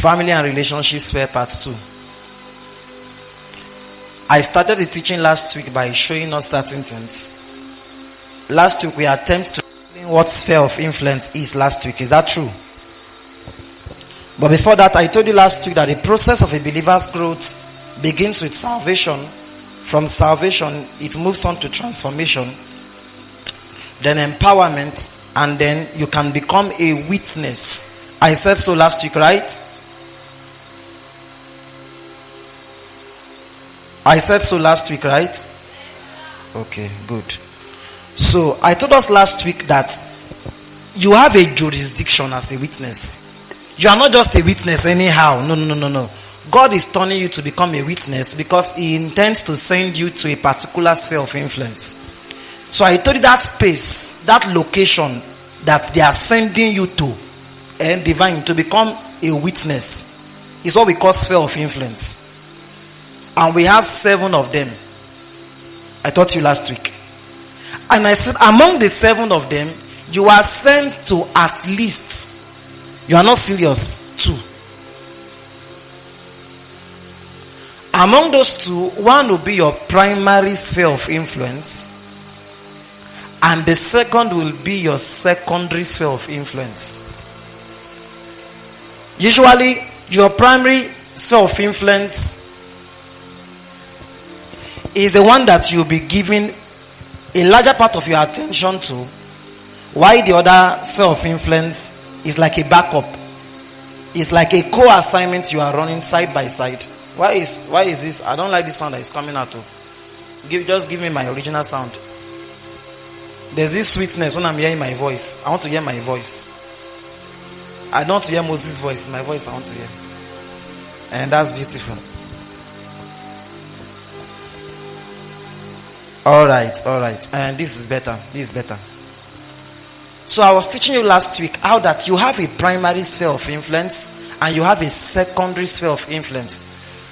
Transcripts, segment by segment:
Family and Relationship Sphere Part 2. I started the teaching last week by showing us certain things. Last week we attempted to explain what sphere of influence is last week. Is that true? But before that, I told you last week that the process of a believer's growth begins with salvation. From salvation, it moves on to transformation, then empowerment, and then you can become a witness. I said so last week, right? I said so last week, right? Okay, good. So, I told us last week that you have a jurisdiction as a witness. You are not just a witness anyhow. No. God is turning you to become a witness because He intends to send you to a particular sphere of influence. So I told you that space, that location that they are sending you to, and divine, to become a witness, is what we call sphere of influence. And we have 7 of them. I taught you last week. And I said, among the 7 of them, you are sent to at least, you are not serious, 2. Among those 2, one will be your primary sphere of influence, and the second will be your secondary sphere of influence. Usually, your primary sphere of influence is the one that you'll be giving a larger part of your attention to, while the other sphere of influence is like a backup. It's like a co-assignment you are running side by side. Why is this? I don't like this sound that is coming out of. Just give me my original sound. There's this sweetness when I'm hearing my voice. I want to hear my voice. I don't want to hear Moses' voice. It's my voice I want to hear. And that's beautiful. Alright. And this is better. So I was teaching you last week how that you have a primary sphere of influence and you have a secondary sphere of influence.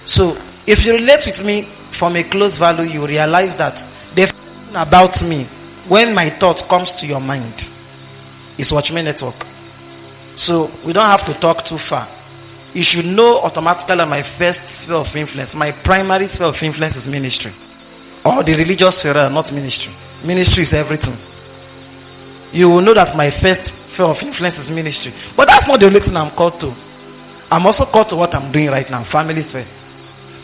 So if you relate with me from a close value, you realize that the first thing about me, when my thought comes to your mind, is Watchmen Network. So we don't have to talk too far. You should know automatically that my first sphere of influence, my primary sphere of influence is ministry. Or the religious sphere, not ministry. Ministry is everything. You will know that my first sphere of influence is ministry. But that's not the only thing I'm called to. I'm also called to what I'm doing right now, family sphere.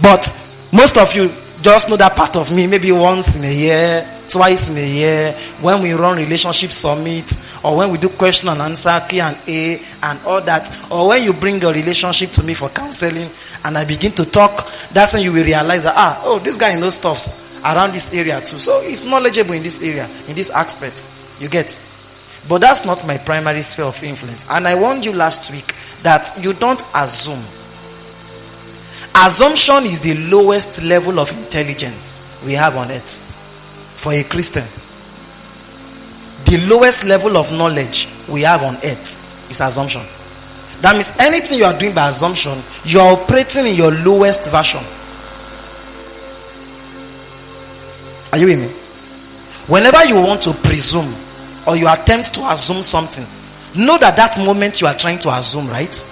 But most of you just know that part of me maybe once in a year, twice in a year, when we run relationship summit, or when we do question and answer, Q&A, and all that, or when you bring your relationship to me for counseling, and I begin to talk, that's when you will realize that, this guy knows stuff around this area too. So he's knowledgeable in this area, in this aspect. You get? But that's not my primary sphere of influence. And I warned you last week that you don't assume. Assumption is the lowest level of intelligence we have on earth for a Christian. The lowest level of knowledge we have on earth is assumption. That means anything you are doing by assumption, you are operating in your lowest version. Are you with me? Whenever you want to presume or you attempt to assume something, know that moment you are trying to assume, right?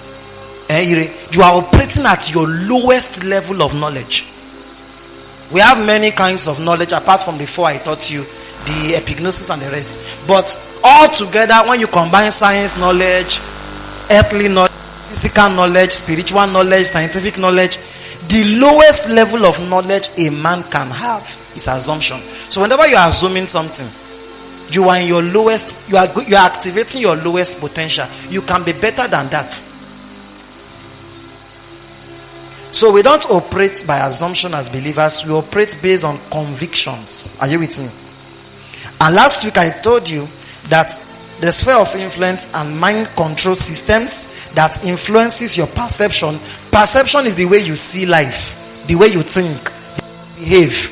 You are operating at your lowest level of knowledge. We have many kinds of knowledge apart from the 4 I taught you, the epignosis and the rest. But all together, when you combine science knowledge, earthly knowledge, physical knowledge, spiritual knowledge, scientific knowledge, the lowest level of knowledge a man can have is assumption. So whenever you are assuming something, you are in your lowest, you are activating your lowest potential. You can be better than that. So we don't operate by assumption as believers. We operate based on convictions. Are you with me? And last week I told you that the sphere of influence and mind control systems that influences your perception. Perception is the way you see life, the way you think, the way you behave.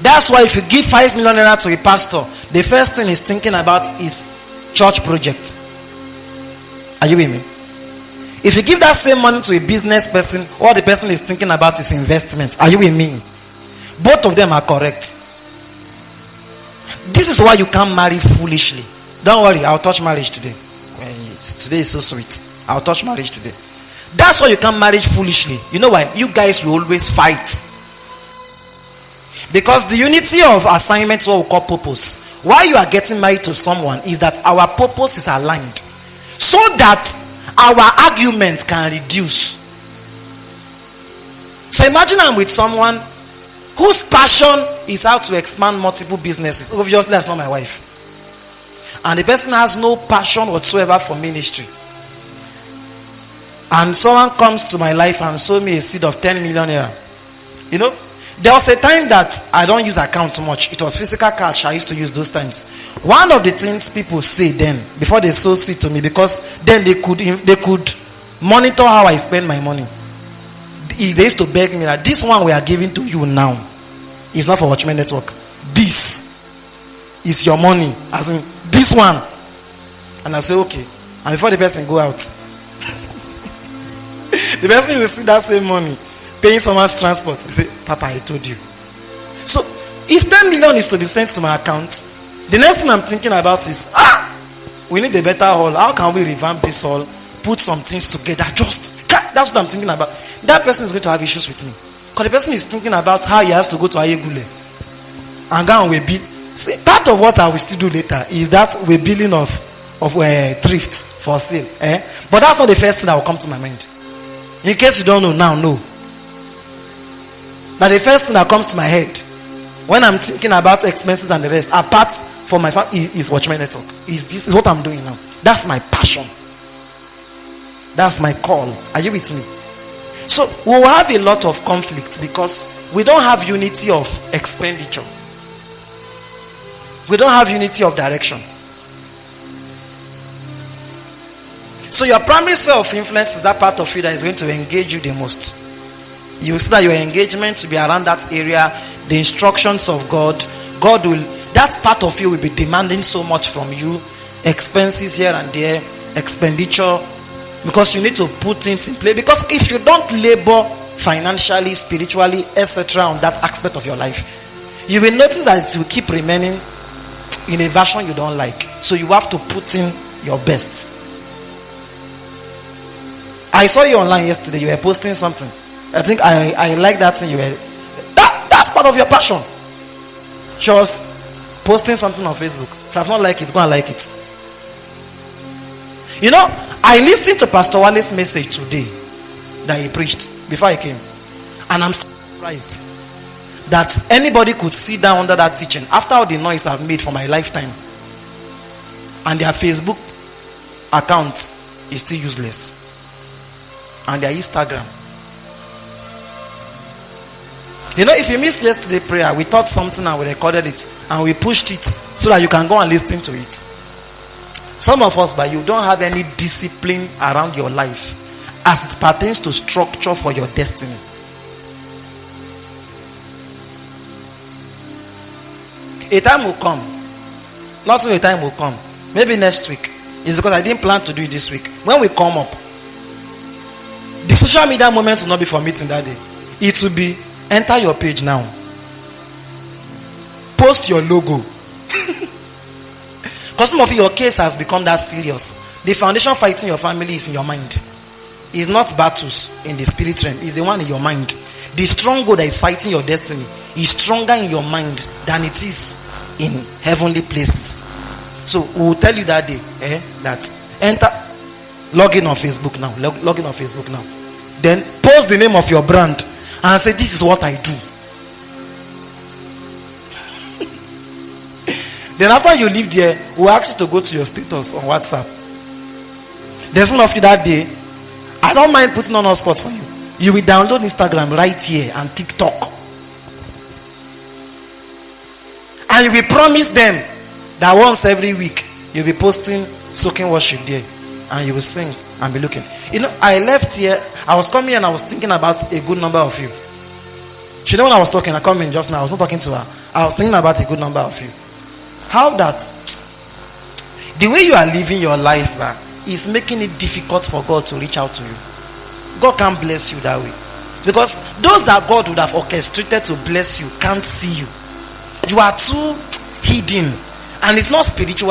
That's why if you give 5 million naira to a pastor, the first thing he's thinking about is church project. Are you with me? If you give that same money to a business person, all the person is thinking about is investment. Are you with me? Both of them are correct. This is why you can't marry foolishly. Don't worry, I'll touch marriage today. Today is so sweet. I'll touch marriage today. That's why you can't marry foolishly. You know why? You guys will always fight. Because the unity of assignment is what we call purpose. Why you are getting married to someone is that our purpose is aligned. So that our arguments can reduce. So imagine I'm with someone whose passion is how to expand multiple businesses. Obviously, that's not my wife. And the person has no passion whatsoever for ministry. And someone comes to my life and sow me a seed of 10 million naira. You know, there was a time that I don't use account much. It was physical cash I used to use those times. One of the things people say then, before they sow seed to me, because then they could monitor how I spend my money. Is they used to beg me that this one we are giving to you now is not for Watchmen Network. This is your money, as in this one. And I say okay. And before the person go out, the person will see that same money paying someone's transport. He say, Papa, I told you. So if 10 million is to be sent to my account, the next thing I'm thinking about is we need a better hall. How can we revamp this hall? Put some things together. That's what I'm thinking about. That person is going to have issues with me. Because the person is thinking about how he has to go to Ayegule and go on Webi. See, part of what I will still do later is that we're billing of thrift for sale. But that's not the first thing that will come to my mind. In case you don't know now, no. That the first thing that comes to my head when I'm thinking about expenses and the rest, apart from my family, is Watchmen Network. This is what I'm doing now. That's my passion. That's my call. Are you with me? So we will have a lot of conflicts because we don't have unity of expenditure. We don't have unity of direction. So your primary sphere of influence is that part of you that is going to engage you the most. You will see that your engagement will be around that area. The instructions of God will, that part of you will be demanding so much from you. Expenses here and there, expenditure, because you need to put things in place. Because if you don't labor financially, spiritually, etc. on that aspect of your life, you will notice that it will keep remaining in a version you don't like. So you have to put in your best. I saw you online yesterday. You were posting something. I think I like that thing you were. That's part of your passion. Just posting something on Facebook. If I've not liked it, go and like it. You know, I listened to Pastor Wale's message today that he preached before I came. And I'm surprised that anybody could sit down under that teaching after all the noise I've made for my lifetime. And their Facebook account is still useless. And their Instagram. You know, if you missed yesterday's prayer, we taught something and we recorded it and we pushed it so that you can go and listen to it. Some of us, but you don't have any discipline around your life as it pertains to structure for your destiny. A time will come. Not so a time will come. Maybe next week. It's because I didn't plan to do it this week. When we come up, the social media moment will not be for meeting that day. It will be enter your page now. Post your logo. Because some of your case has become that serious. The foundation fighting your family is in your mind. It's not battles in the spirit realm. It's the one in your mind. The stronghold that is fighting your destiny is stronger in your mind than it is in heavenly places. So we will tell you that day that enter, log in on Facebook now. Log in on Facebook now. Then post the name of your brand and say, this is what I do. Then after you leave there, we'll ask you to go to your status on WhatsApp. There's one of you that day, I don't mind putting on hotspot for you. You will download Instagram right here and TikTok. And you will promise them that once every week, you'll be posting soaking worship there. And you will sing and be looking. You know, I left here, I was coming and I was thinking about a good number of you. She know when I was talking, I come in just now, I was not talking to her. I was thinking about a good number of you. How that the way you are living your life is making it difficult for God to reach out to you. God can't bless you that way. Because those that God would have orchestrated to bless you can't see you. You are too hidden. And it's not spiritual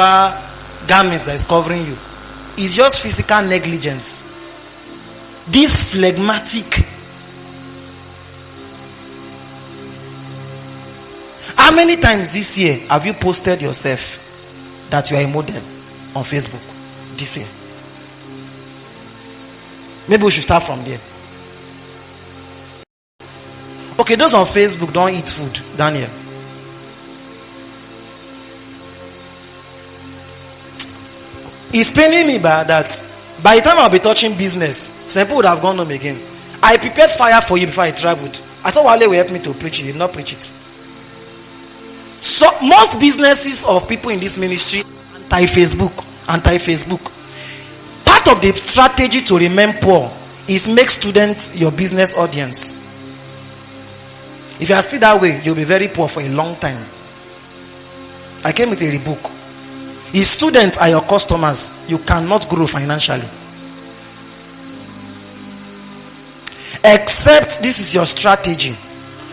garments that is covering you. It's just physical negligence. This phlegmatic. How many times this year have you posted yourself that you are a model on Facebook this year? Maybe we should start from there. Okay, those on Facebook don't eat food, Daniel. It's paining me that by the time I'll be touching business, some people would have gone home again. I prepared fire for you before I traveled. I thought Wale will help me to preach it. He did not preach it. So most businesses of people in this ministry anti-Facebook. Part of the strategy to remain poor is make students your business audience. If you are still that way, you'll be very poor for a long time. I came with a book. If students are your customers, you cannot grow financially. Except this is your strategy.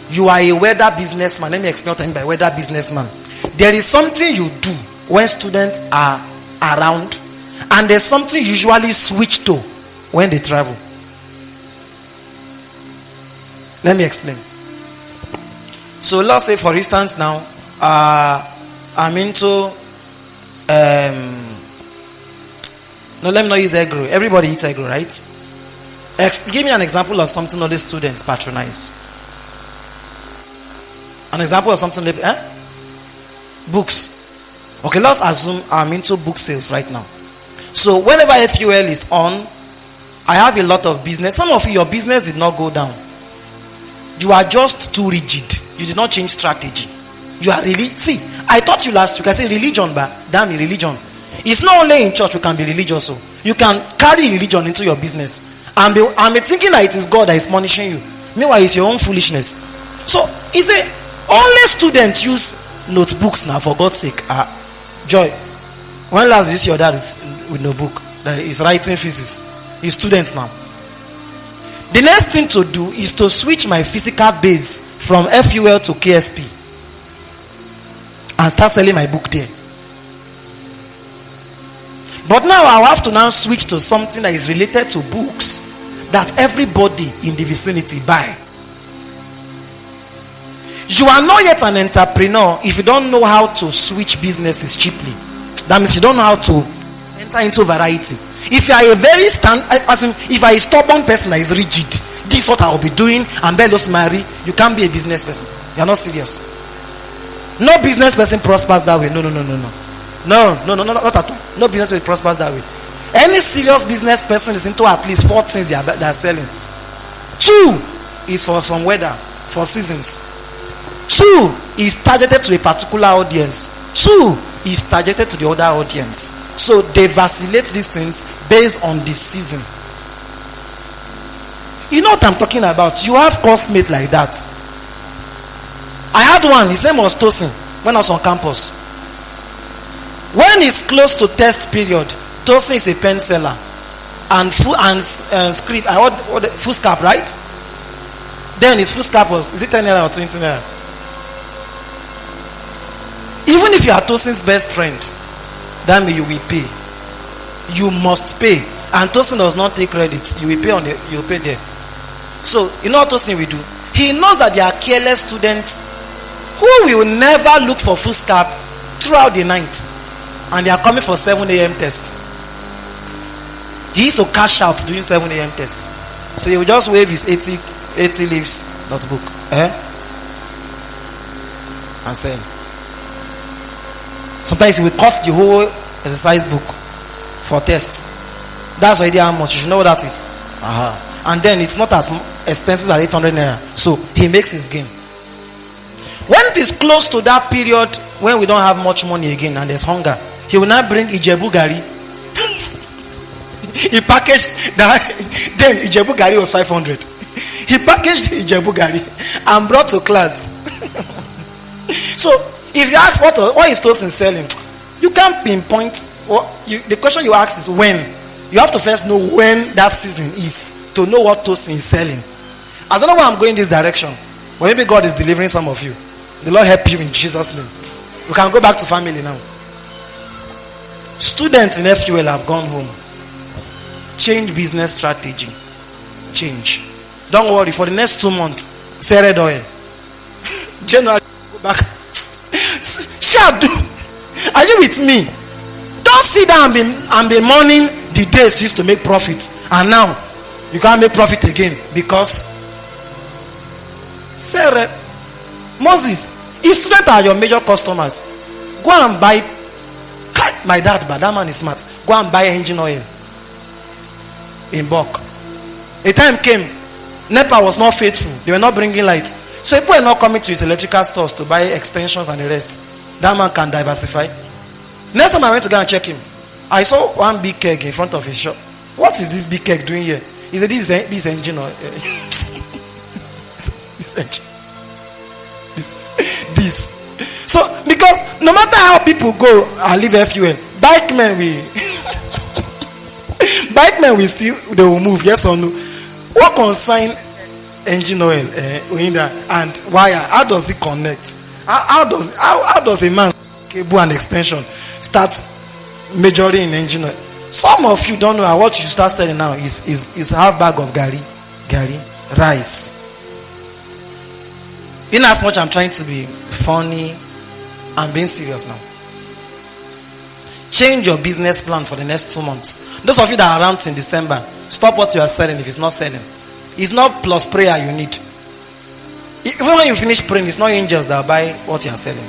You are a weather businessman. Let me explain what I mean by weather businessman. There is something you do when students are around, and there's something you usually switch to when they travel. Let me explain. So let's say, for instance, now I'm into no, let me not use egg roll. Everybody eats egg roll, right? Give me an example of something all the students patronize. An example of something books. Okay, let's assume I'm into book sales right now. So whenever FUL is on, I have a lot of business. Some of you, your business did not go down. You are just too rigid. You did not change strategy. You are really, see, I taught you last week, I said religion, but damn it, religion. It's not only in church you can be religious. So you can carry religion into your business. I'm thinking that it is God that is punishing you. Meanwhile, it's your own foolishness. So, is it only students use notebooks now, for God's sake? Joy, when last you see your dad with notebook that is writing thesis? He's students now. The next thing to do is to switch my physical base from FUL to KSP and start selling my book there. But now I'll have to now switch to something that is related to books that everybody in the vicinity buy. You are not yet an entrepreneur if you don't know how to switch businesses cheaply. That means you don't know how to enter into variety. If you are a very if you are a stubborn person that is rigid, this is what I will be doing, and Belos marry, you can't be a business person. You are not serious. No business person prospers that way. No, not at all. No business person prospers that way. Any serious business person is into at least 4 things they are selling. 2 is for some weather, for seasons. 2 is targeted to a particular audience. 2 is targeted to the other audience. So they vacillate these things based on the season. You know what I'm talking about? You have course mate like that. I had one, his name was Tosin, when I was on campus. When it's close to test period, Tosin is a pen seller and script. I ordered foolscap, right? Then his foolscap was, is it 10 naira or 20 naira? Even if you are Tosin's best friend, that means you will pay. You must pay. And Tosin does not take credit. You will pay you will pay there. So you know what Tosin will do? He knows that there are careless students who will never look for foolscap throughout the night, and they are coming for 7 a.m. tests. He used to cash out during 7 a.m. tests. So he will just wave his 80 leaves notebook and sell. Sometimes he will cost the whole exercise book for tests. That's already how much. You should know what that is. And then it's not as expensive as 800 naira. So he makes his gain. When it is close to that period when we don't have much money again and there's hunger, he will now bring Ijebu Gari. He packaged that. Then Ijebu Gari was 500. He packaged Ijebu Gari and brought to class. So if you ask what is Tosin selling, you can't pinpoint. The question you ask is when. You have to first know when that season is to know what Tosin is selling. I don't know why I'm going this direction, but maybe God is delivering some of you. The Lord help you in Jesus' name. We can go back to family now. Students in FUL have gone home. Change business strategy. Change. Don't worry, for the next 2 months, say red oil. January, go back. Sharp, are you with me? Don't sit down and be mourning the days used to make profits, and now you can't make profit again because say red. Moses, if students are your major customers, go and buy. My dad, but that man is smart. Go and buy engine oil in bulk. A time came, NEPA was not faithful. They were not bringing lights. So people are not coming to his electrical stores to buy extensions and the rest. That man can diversify. Next time I went to go and check him, I saw one big keg in front of his shop. What is this big keg doing here? He said, this engine oil. this engine. This. So, because no matter how people go and leave FUL, bike men will still, they will move, yes or no. What concern engine oil and wire? How does it connect? How does a man's cable and extension start majoring in engine oil? Some of you don't know what you should start selling now is half bag of gari rice. In as much I'm trying to be funny, I'm being serious now. Change your business plan for the next 2 months. Those of you that are around in December, stop what you are selling if it's not selling. It's not plus prayer you need. Even when you finish praying, it's not angels that buy what you are selling.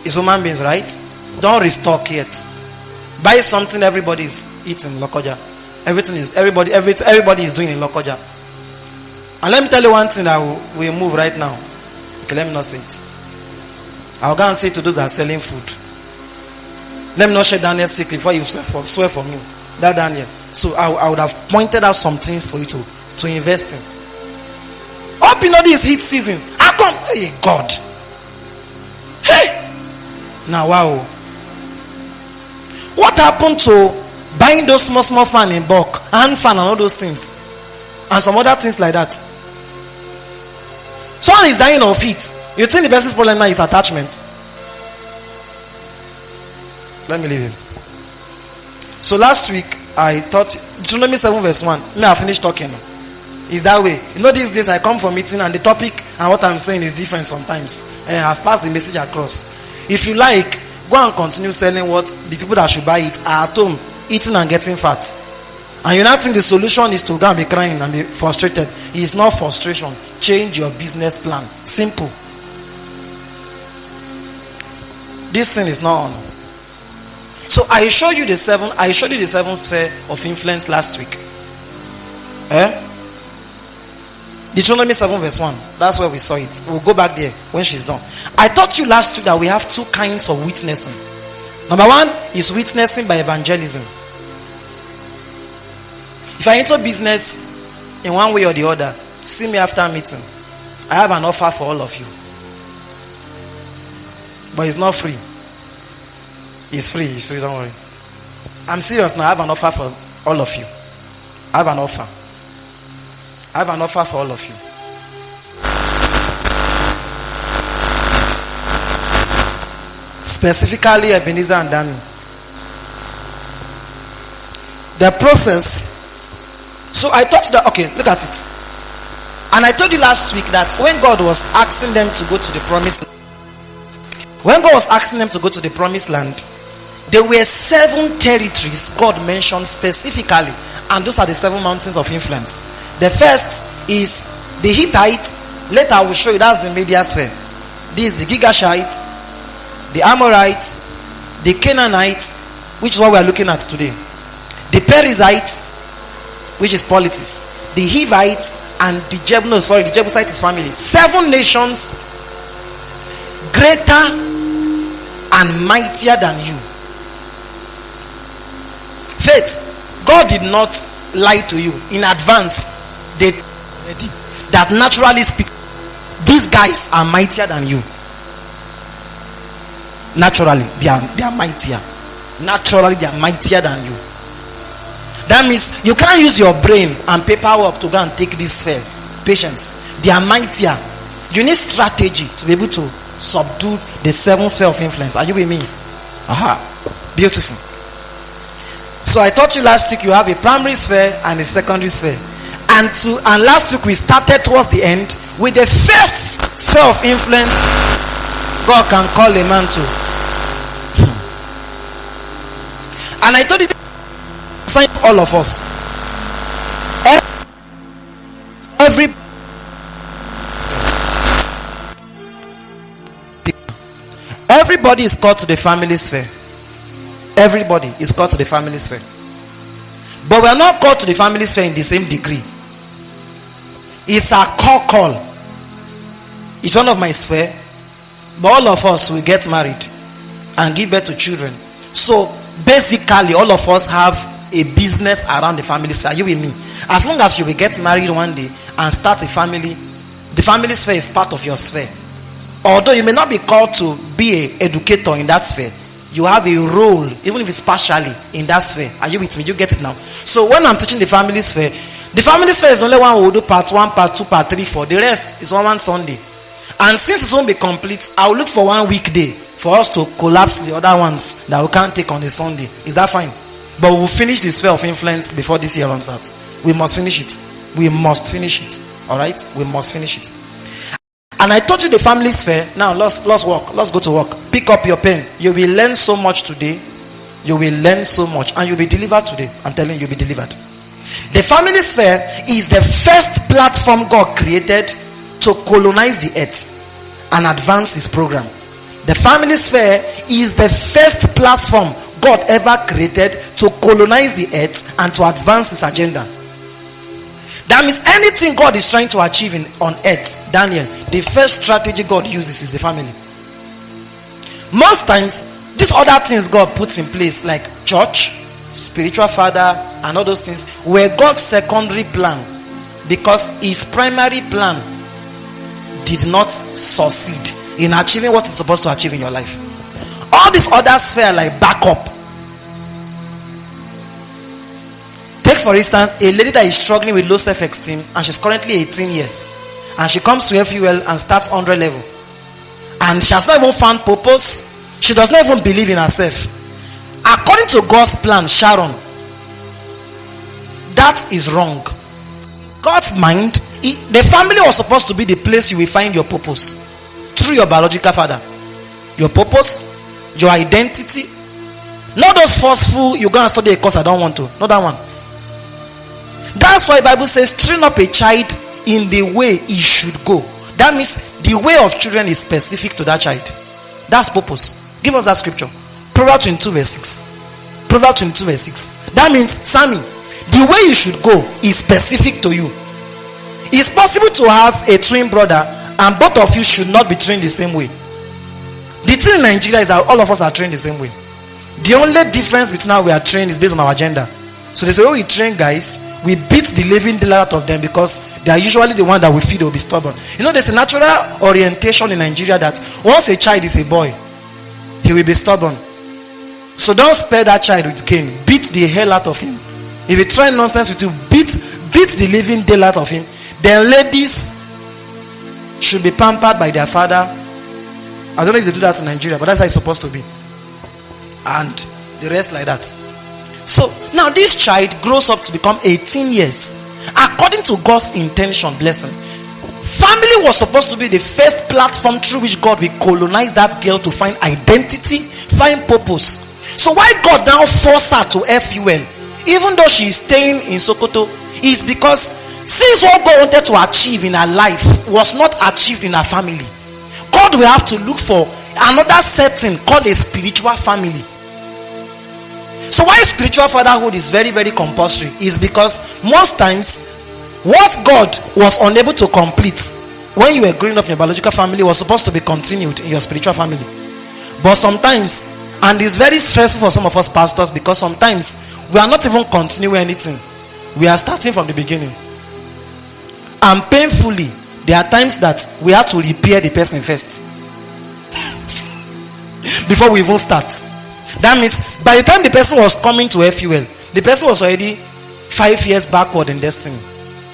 It's human beings, right? Don't restock yet. Buy something everybody is eating Lokoja. Everybody is doing in Lokoja. And let me tell you one thing that we move right now. Okay, let me not say it. I'll go and say to those that are selling food. Let me not share Daniel's secret before you swear for me. That Daniel. So I would have pointed out some things for you to invest in. Up in all this heat season. How come? Hey, God. Hey. Now, wow. What happened to buying those small fan in bulk? Hand fan and all those things. And some other things like that. Someone is dying of heat. You think the person's problem now is attachment. Let me leave him. So last week, I thought, Deuteronomy 7 verse 1. I finished talking. It's that way. You know, these days I come for meeting and the topic and what I'm saying is different sometimes. And I've passed the message across. If you like, go and continue selling what the people that should buy it are at home, eating and getting fat. And you not think the solution is to go and be crying and be frustrated. It's not frustration. Change your business plan. Simple. This thing is not on. So I showed you the seven sphere of influence last week. Deuteronomy 7 verse 1. That's where we saw it. We'll go back there when she's done. I taught you last week that we have 2 kinds of witnessing. Number 1 is witnessing by evangelism. If I enter business in one way or the other, see me after meeting. I have an offer for all of you. But it's not free. It's free, don't worry. I'm serious now. I have an offer for all of you. I have an offer. I have an offer for all of you. Specifically, Ebenezer and Danny. The process. So I taught that, okay, look at it. And I told you last week that when God was asking them to go to the promised land, there were 7 territories God mentioned specifically, and those are the 7 mountains of influence. The first is the Hittites. Later I will show you that's the media sphere. This is the Gigashites, the Amorites, the Canaanites, which is what we are looking at today, the Perizzites, which is politics, the Hivites, and the Jebusites family. 7 nations greater and mightier than you. Faith, God did not lie to you in advance. That naturally speak, these guys are mightier than you. Naturally, they are mightier. Naturally, they are mightier than you. That means you can't use your brain and paperwork to go and take these first. Patience. They are mightier. You need strategy to be able to subdue the 7th sphere of influence. Are you with me? Aha. Beautiful. So I taught you last week you have a primary sphere and a secondary sphere. And last week we started towards the end with the first sphere of influence God can call a man to. And I told you all of us. Everybody is called to the family sphere. Everybody is called to the family sphere. But we are not called to the family sphere in the same degree. It's a call. It's one of my sphere. But all of us will get married and give birth to children. So basically all of us have a business around the family sphere. Are you with me? As long as you will get married one day and start a family, the family sphere is part of your sphere. Although you may not be called to be an educator in that sphere, you have a role, even if it's partially in that sphere. Are you with me? You get it now? So when I'm teaching the family sphere is only one who will do part 1, part 2, part 3, 4. The rest is one Sunday. And since it won't be complete, I will look for one weekday for us to collapse the other ones that we can't take on a Sunday. Is that fine? But we will finish the sphere of influence before this year runs out. We must finish it. We must finish it. Alright? We must finish it. And I taught you the family sphere. Now let's work. Let's go to work. Pick up your pen. You will learn so much today. You will learn so much. And you'll be delivered today. I'm telling you, you'll be delivered. The family sphere is the first platform God created to colonize the earth and advance his program. The family sphere is the first platform God ever created to colonize the earth and to advance his agenda. That means anything God is trying to achieve on earth, Daniel, the first strategy God uses is the family. Most times, these other things God puts in place, like church, spiritual father, and all those things, were God's secondary plan, because his primary plan did not succeed in achieving what he's supposed to achieve in your life. All these other spheres like backup. Take for instance a lady that is struggling with low self-esteem and she's currently 18 years and she comes to FUL and starts 100 level and she has not even found purpose. She does not even believe in herself. According to God's plan, Sharon, that is wrong. God's mind, the family was supposed to be the place you will find your purpose through your biological father. Your purpose, your identity. Not those forceful, you go and study a course I don't want to. Not that one. That's why the Bible says train up a child in the way he should go. That means the way of children is specific to that child. That's purpose. Give us that scripture. Proverbs 22 verse 6. Proverbs 22 verse 6. That means, Sammy, the way you should go is specific to you. It's possible to have a twin brother and both of you should not be trained the same way. The thing in Nigeria is that all of us are trained the same way. The only difference between how we are trained is based on our agenda. So they say, oh, we train guys, we beat the living daylight out of them because they are usually the one that we feel they will be stubborn. You know, there's a natural orientation in Nigeria that once a child is a boy, he will be stubborn. So don't spare that child with game. Beat the hell out of him. If he try nonsense with you, beat the living daylight of him. Then ladies should be pampered by their father. I don't know if they do that in Nigeria, but that's how it's supposed to be. And the rest like that. So now this child grows up to become 18 years. According to God's intention, blessing, family was supposed to be the first platform through which God will colonize that girl to find identity, find purpose. So why God now forced her to FUL, even though she is staying in Sokoto, is because since what God wanted to achieve in her life was not achieved in her family, God will have to look for another setting called a spiritual family. So why spiritual fatherhood is very, very compulsory is because most times what God was unable to complete when you were growing up in your biological family was supposed to be continued in your spiritual family. But sometimes, and it's very stressful for some of us pastors, because sometimes we are not even continuing anything. We are starting from the beginning. And painfully, there are times that we have to repair the person first before we even start. That means by the time the person was coming to FUL, the person was already 5 years backward in destiny.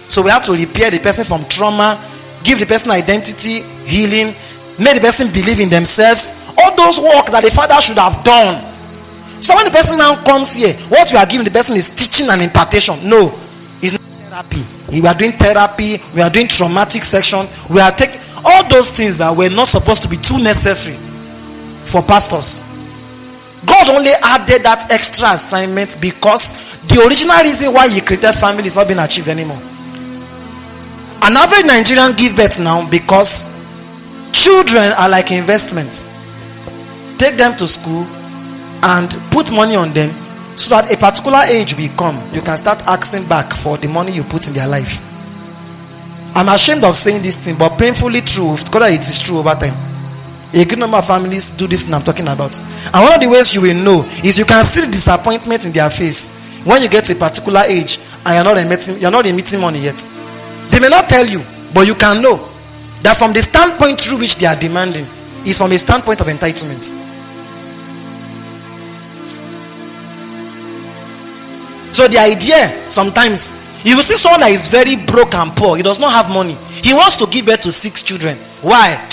So we have to repair the person from trauma, give the person identity, healing, make the person believe in themselves. All those work that the father should have done So when the person now comes here, what we are giving the person is teaching and impartation. No, it's not therapy. We are doing therapy, we are doing traumatic section, we are taking all those things that were not supposed to be too necessary for pastors. God only added that extra assignment because the original reason why he created family is not being achieved anymore. An average Nigerian give birth now because children are like investments. Take them to school and put money on them so that a particular age will come, you can start asking back for the money you put in their life. I'm ashamed of saying this thing, but painfully true. Scholar, it is true over time. A good number of families do this thing I'm talking about. And one of the ways you will know is you can see the disappointment in their face when you get to a particular age and you're not emitting money yet. They may not tell you, but you can know that from the standpoint through which they are demanding is from a standpoint of entitlement. So the idea, sometimes you will see someone that is very broke and poor. He does not have money. He wants to give birth to 6 children. Why?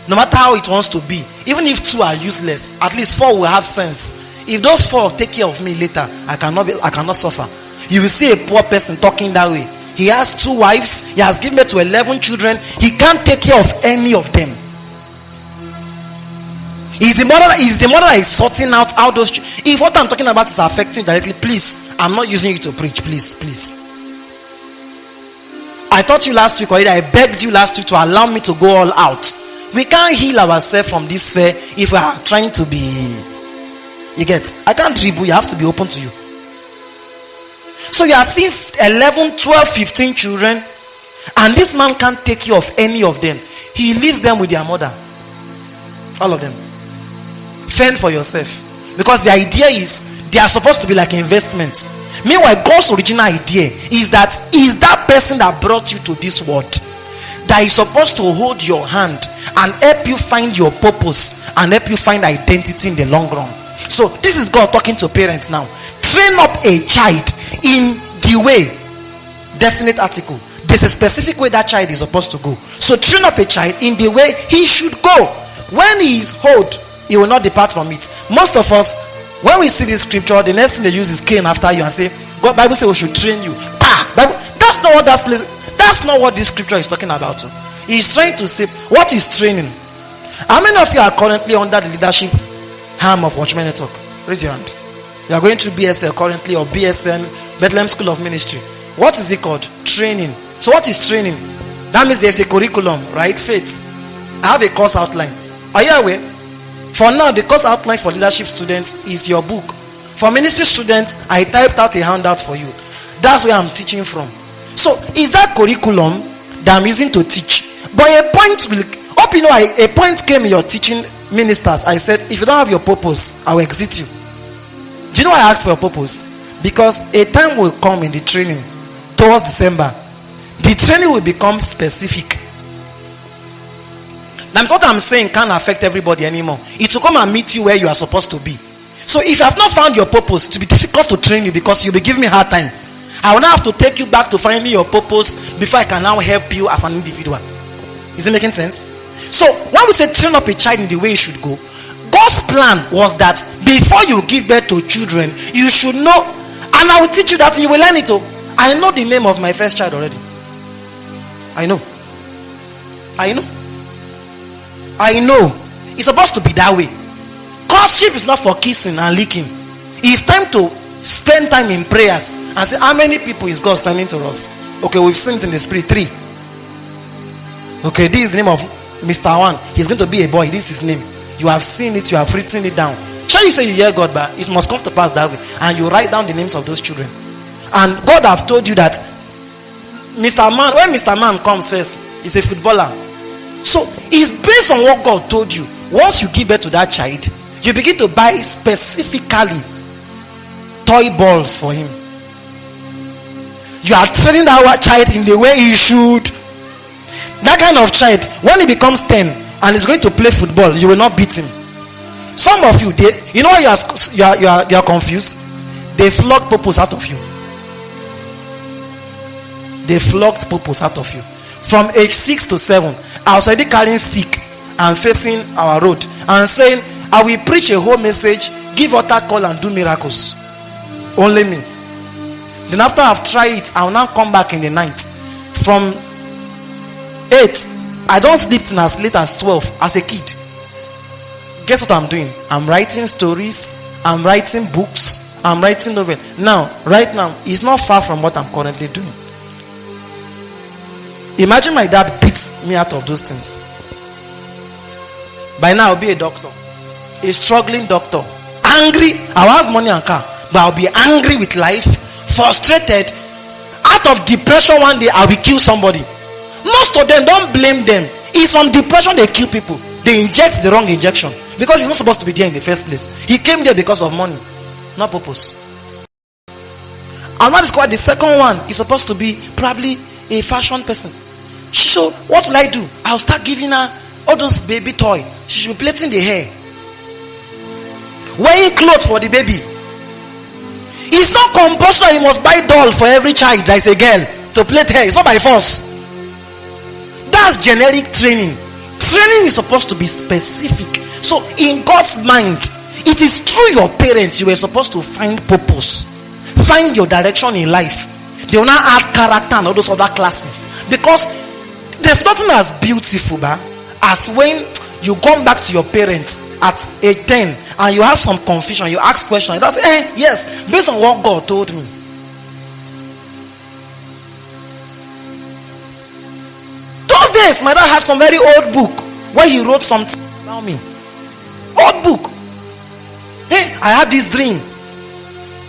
No matter how it wants to be, even if 2 are useless, at least 4 will have sense. If those 4 take care of me later, I cannot suffer. You will see a poor person talking that way. He has 2 wives. He has given birth to 11 children. He can't take care of any of them. Is the mother that is sorting out how those. If what I'm talking about is affecting directly, please, I'm not using it to preach. Please. I taught you last week already. I begged you last week to allow me to go all out. We can't heal ourselves from this sphere if we are trying to be. You get? I can't dribble. You have to be open to you. So you are seeing 11, 12, 15 children, and this man can't take care of any of them. He leaves them with their mother. All of them. Fend for yourself. Because the idea is they are supposed to be like investments. Meanwhile, God's original idea is that person that brought you to this world that is supposed to hold your hand and help you find your purpose and help you find identity in the long run. So this is God talking to parents now. Train up a child in the way. Definite article. There's a specific way that child is supposed to go. So train up a child in the way he should go. When he is old, he will not depart from it. Most of us, when we see this scripture, the next thing they use is cane after you and say, God, Bible says we should train you. That's not what this scripture is talking about. He's trying to say, what is training? How many of you are currently under the leadership arm of Watchmen Network? Raise your hand. You are going through BSL currently, or BSM, Bethlehem School of Ministry. What is it called? Training. So what is training? That means there's a curriculum, right? Faith. I have a course outline. Are you aware? For now, the course outline for leadership students is your book. For ministry students, I typed out a handout for you. That's where I'm teaching from. So, is that curriculum that I'm using to teach? But a point came in your teaching ministers. I said, if you don't have your purpose, I will exit you. Do you know why I asked for your purpose? Because a time will come in the training towards December. The training will become specific. That's what I'm saying can't affect everybody anymore. It will come and meet you where you are supposed to be. So if you have not found your purpose, it will be difficult to train you because you'll be giving me a hard time. I will now have to take you back to finding your purpose before I can now help you as an individual. Is it making sense? So when we say train up a child in the way he should go, God's plan was that before you give birth to children, you should know, and I will teach you that you will learn it. I know the name of my first child already. I know. It's supposed to be that way. Courtship is not for kissing and licking. It's time to spend time in prayers and say, how many people is God sending to us? Okay, we've seen it in the spirit. 3. Okay, this is the name of Mr. 1. He's going to be a boy. This is his name. You have seen it. You have written it down. Shall you say you hear God, but it must come to pass that way. And you write down the names of those children. And God have told you that Mr. Man, when Mr. Man comes first, he's a footballer. So it's based on what God told you. Once you give birth to that child, you begin to buy specifically toy balls for him. You are training that child in the way he should. That kind of child, when he becomes 10 and is going to play football, you will not beat him. Some of you, you know why you are confused? They flogged purpose out of you. They flogged purpose out of you. From age 6 to 7, I was already carrying stick and facing our road and saying, I will preach a whole message give altar call and do miracles. Only me. Then after I've tried it, I'll now come back in the night. From 8, I don't sleep till as late as 12 as a kid. Guess what I'm doing? I'm writing stories, I'm writing books, I'm writing novels. Now, right now, it's not far from what I'm currently doing. Imagine my dad beats me out of those things. By now, I'll be a doctor. A struggling doctor. Angry. I'll have money and car. But I'll be angry with life. Frustrated. Out of depression one day, I will kill somebody. Most of them, don't blame them. It's from depression they kill people. They inject the wrong injection. Because he's not supposed to be there in the first place. He came there because of money. Not purpose. I'll not discover the second one is supposed to be probably a fashion person. So what will I do? I'll start giving her all those baby toy. She should be plaiting the hair, wearing clothes for the baby. It's not compulsory you must buy doll for every child that is a girl to plait hair. It's not by force. That's generic training. Training is supposed to be specific. So in God's mind, it is through your parents you were supposed to find purpose, find your direction in life. They will now add character and all those other classes, because there's nothing as beautiful as when you come back to your parents at age 10 and you have some confusion, you ask questions, you say, yes, based on what God told me. Those days, my dad had some very old book where he wrote something about me. Old book. Hey, I had this dream.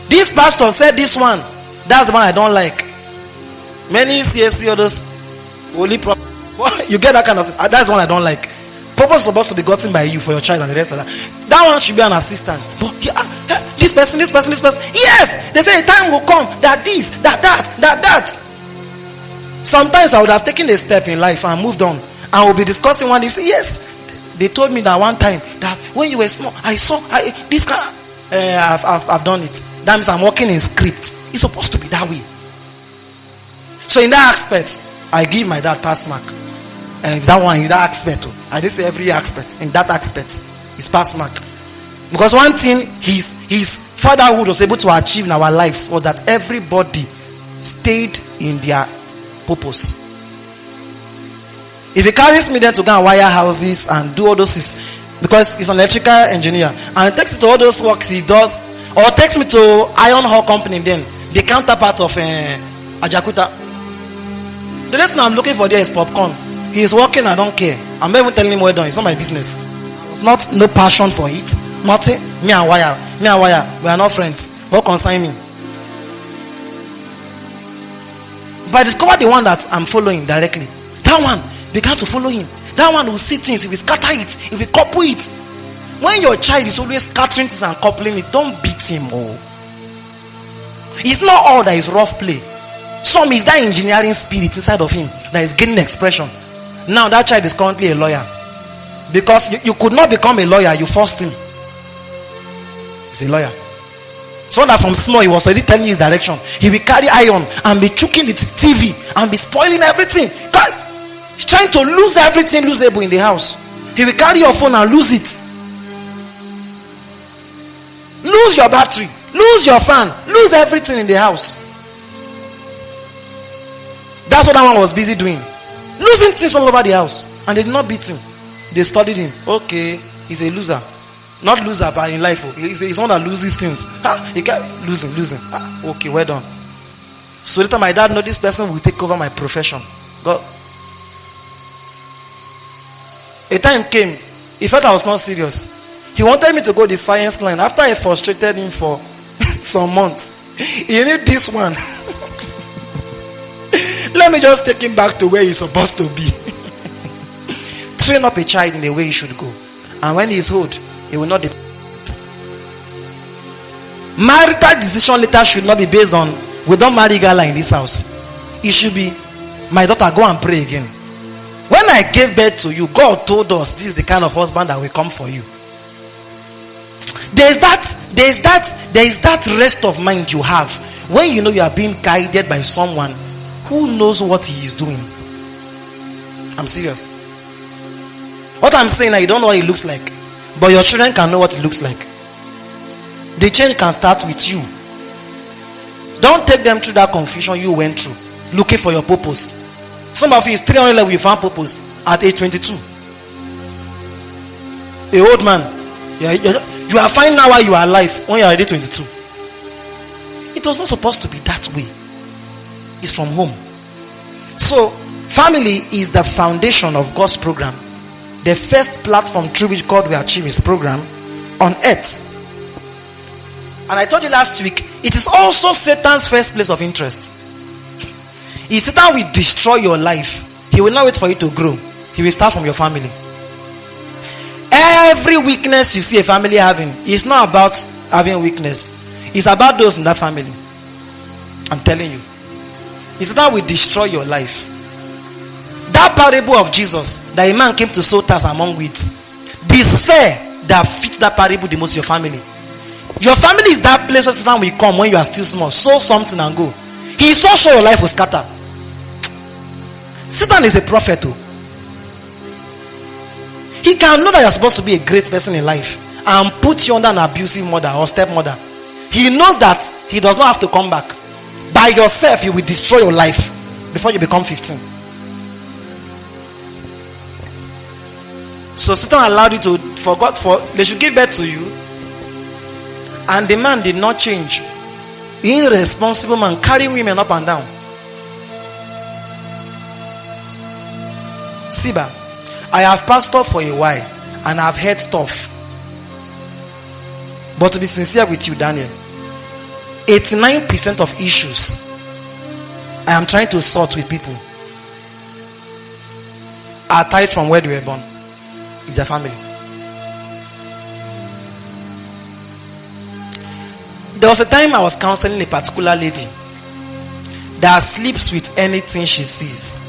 This pastor said this one. That's the one I don't like. Many CSC others only you get that kind of thing. That's the one I don't like. Purpose is supposed to be gotten by you for your child and the rest of that. That one should be an assistance. But this person. Yes, they say a time will come that this, that. Sometimes I would have taken a step in life and moved on, and we'll be discussing one day. You say, yes, they told me that one time that when you were small, I saw this kind of, I've done it. That means I'm working in script. It's supposed to be that way. So in that aspect, I give my dad pass mark. And that one, in that aspect, I didn't say every aspect. In that aspect, it's pass mark. Because one thing his fatherhood was able to achieve in our lives was that everybody stayed in their purpose. If he carries me then to go and wire houses and do all those, because he's an electrical engineer, and takes me to all those works he does, or takes me to iron ore company, then the counterpart of Ajakuta. The next thing I'm looking for there is popcorn. He is working, I don't care. I'm not even telling him where done. It's not my business. It's not no passion for it. Nothing. Me and wire. We are not friends. What concern me? But I discovered the one that I'm following directly. That one began to follow him. That one will see things. He will scatter it. He will couple it. When your child is always scattering things and coupling it, don't beat him. Oh. It's not all that is rough play. Some is that engineering spirit inside of him that is gaining expression. Now that child is currently a lawyer. Because you could not become a lawyer, you forced him. He's a lawyer. So that from small he was already telling you his direction. He will carry iron and be choking the TV and be spoiling everything. He's trying to lose everything losable in the house. He will carry your phone and lose it. Lose your battery. Lose your fan. Lose everything in the house. That's what that one was busy doing. Losing things all over the house. And they did not beat him. They studied him. Okay, he's a loser. Not loser, but in life. He's one that loses things. He kept losing. Okay, well done. So later my dad know this person will take over my profession. God. A time came. He felt I was not serious. He wanted me to go the science line. After I frustrated him for some months, he need this one. Let me just take him back to where he's supposed to be. Train up a child in the way he should go. And when he's old, he will not depart. Marital decision later should not be based on, we don't marry Gala in this house. It should be, my daughter, go and pray again. When I gave birth to you, God told us this is the kind of husband that will come for you. There is that rest of mind you have when you know you are being guided by someone who knows what he is doing. I'm serious. What I'm saying, I don't know what it looks like, but your children can know what it looks like. The change can start with you. Don't take them through that confusion you went through, looking for your purpose. Some of you is 300 level, you found purpose at age 22. A old man, you are fine now while you are alive when you are already 22. It was not supposed to be that way. It's from home. So, family is the foundation of God's program. The first platform through which God will achieve his program on earth. And I told you last week, it is also Satan's first place of interest. If Satan will destroy your life, he will not wait for you to grow. He will start from your family. Every weakness you see a family having is not about having weakness. It's about those in that family. I'm telling you. Satan will destroy your life. That parable of Jesus, that a man came to sow tares among weeds. The sphere that fits that parable the most, your family. Your family is that place where Satan will come when you are still small. Sow something and go. He is so sure your life will scatter. Satan is a prophet too. He can know that you are supposed to be a great person in life and put you under an abusive mother or stepmother. He knows that he does not have to come back. By yourself, you will destroy your life before you become 15. So Satan allowed you to they should give birth to you. And the man did not change. Irresponsible man carrying women up and down. Siba, I have pastored for a while and I've heard stuff. But to be sincere with you, Daniel, 89% of issues I am trying to sort with people are tied from where they were born. It's their family. There was a time I was counseling a particular lady that sleeps with anything she sees.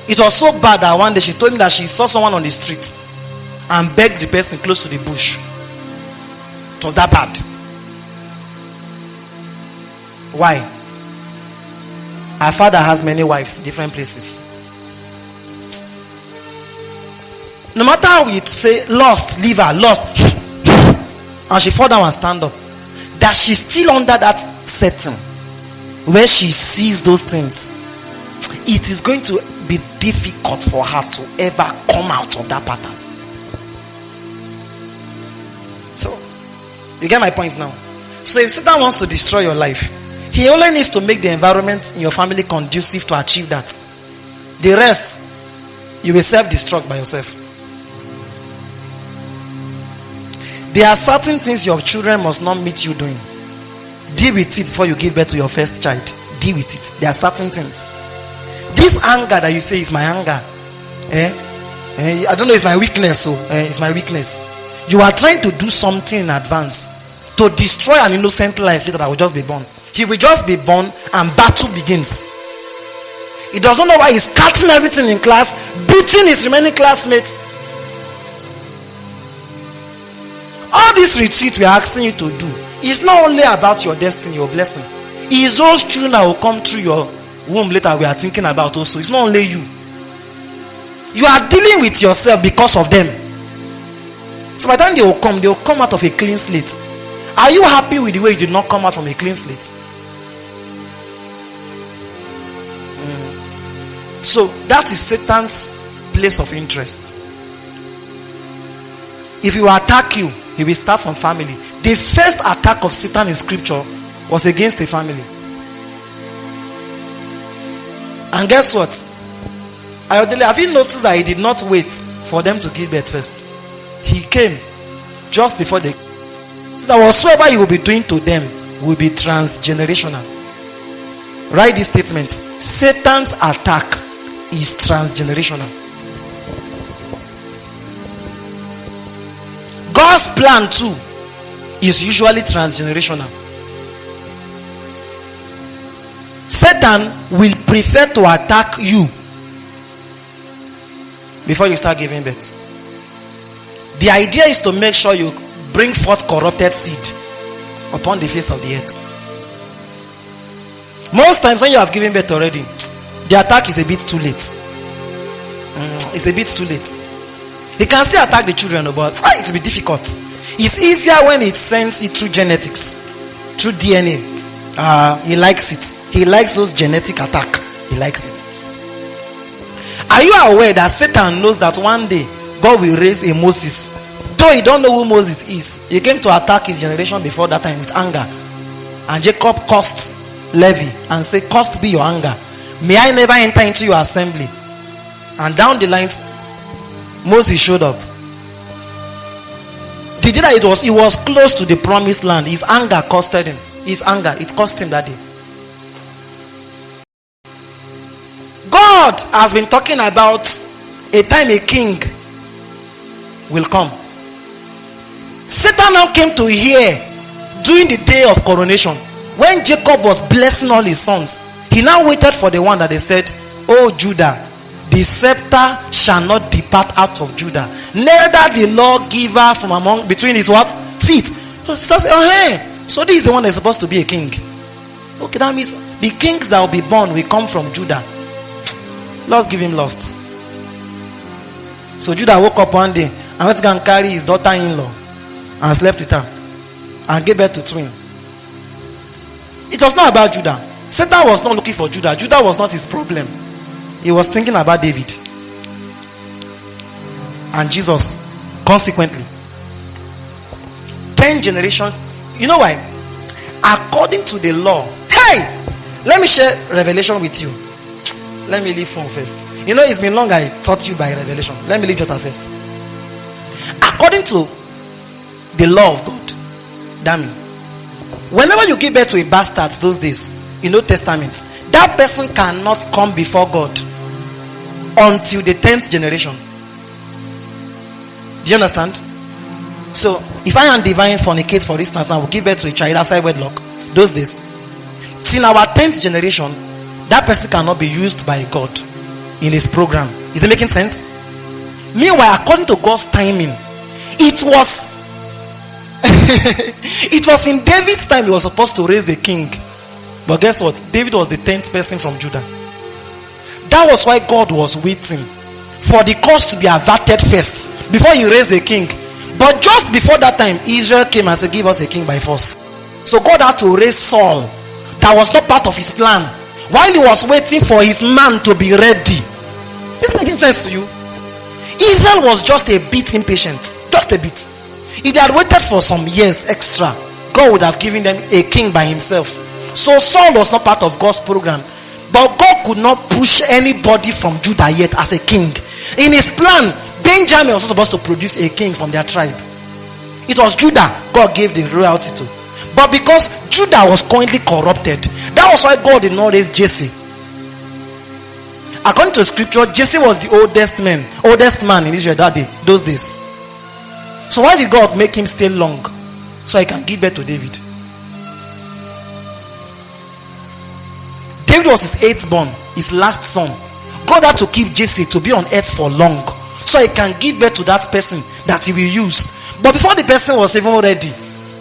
It was so bad that one day she told me that she saw someone on the street and begged the person close to the bush. It was that bad. Why? Her father has many wives in different places. No matter how we say lost, leave her, lost, and she fall down and stand up, that she's still under that setting where she sees those things, it is going to be difficult for her to ever come out of that pattern. So, you get my point now? So if Satan wants to destroy your life, he only needs to make the environment in your family conducive to achieve that. The rest, you will self-destruct by yourself. There are certain things your children must not meet you doing. Deal with it before you give birth to your first child. Deal with it. There are certain things. This anger that you say is my anger, I don't know, it's my weakness. So it's my weakness. You are trying to do something in advance to destroy an innocent life later that will just be born. He will just be born and battle begins. He does not know why he's cutting everything in class, beating his remaining classmates. All this retreat we are asking you to do is not only about your destiny, your blessing. It is those children that will come through your womb later we are thinking about also. It's not only you. You are dealing with yourself because of them. So by the time they will come out of a clean slate. Are you happy with the way you did not come out from a clean slate? So that is Satan's place of interest. If he will attack you, he will start from family. The first attack of Satan in scripture was against the family. And guess what? Ayodele, have you noticed that he did not wait for them to give birth first? He came just before they. So that whatsoever you will be doing to them will be transgenerational. Write this statement. Satan's attack is transgenerational. God's plan too is usually transgenerational. Satan will prefer to attack you before you start giving birth. The idea is to make sure you bring forth corrupted seed upon the face of the earth. Most times when you have given birth already, the attack is a bit too late. It's a bit too late. He can still attack the children, but it will be difficult. It's easier when it sends it through genetics, through DNA. He likes it. He likes those genetic attack. He likes it. Are you aware that Satan knows that one day God will raise a Moses? Though he don't know who Moses is, he came to attack his generation before that time with anger. And Jacob cursed Levi and said, "Cursed be your anger. May I never enter into your assembly." And down the lines, Moses showed up. The day that it was close to the promised land, his anger costed him. His anger, it cost him that day. God has been talking about a time a king will come. Satan now came to hear during the day of coronation. When Jacob was blessing all his sons, he now waited for the one that they said, "Oh Judah, the scepter shall not depart out of Judah, neither the lawgiver from among between his what? Feet." So Satan said, "Oh hey, so this is the one that's supposed to be a king." Okay, that means the kings that will be born will come from Judah. Let's give him lust. So Judah woke up one day and went to go and carry his daughter-in-law and slept with her and gave birth to twin. It was not about Judah. Satan was not looking for Judah. Judah was not his problem. He was thinking about David and Jesus. Consequently, 10 generations. You know why? According to the law. Hey, let me share revelation with you. Let me leave phone first. You know, it's been long I taught you by revelation. Let me leave Jota first. According to the law of God, damn me, whenever you give birth to a bastard those days, in Old Testament, that person cannot come before God until the 10th generation. Do you understand? So, if I and divine fornicate, for instance, now we give birth to a child outside wedlock, those days, till our 10th generation, that person cannot be used by God in his program. Is it making sense? Meanwhile, according to God's timing, it was it was in David's time he was supposed to raise a king. But guess what? David was the 10th person from Judah. That was why God was waiting for the cause to be averted first before he raised a king. But just before that time, Israel came and said, "Give us a king by force." So God had to raise Saul. That was not part of his plan. While he was waiting for his man to be ready. Is it making sense to you? Israel was just a bit impatient. Just a bit. If they had waited for some years extra, God would have given them a king by himself. So Saul was not part of God's program. But God could not push anybody from Judah yet as a king. In his plan, Benjamin was supposed to produce a king from their tribe. It was Judah God gave the royalty to. But because Judah was currently corrupted, that was why God did not raise Jesse. According to scripture, Jesse was the oldest man in Israel that day, those days. So why did God make him stay long? So he can give birth to David. David was his 8th born, his last son. God had to keep Jesse to be on earth for long, so he can give birth to that person that he will use. But before the person was even ready,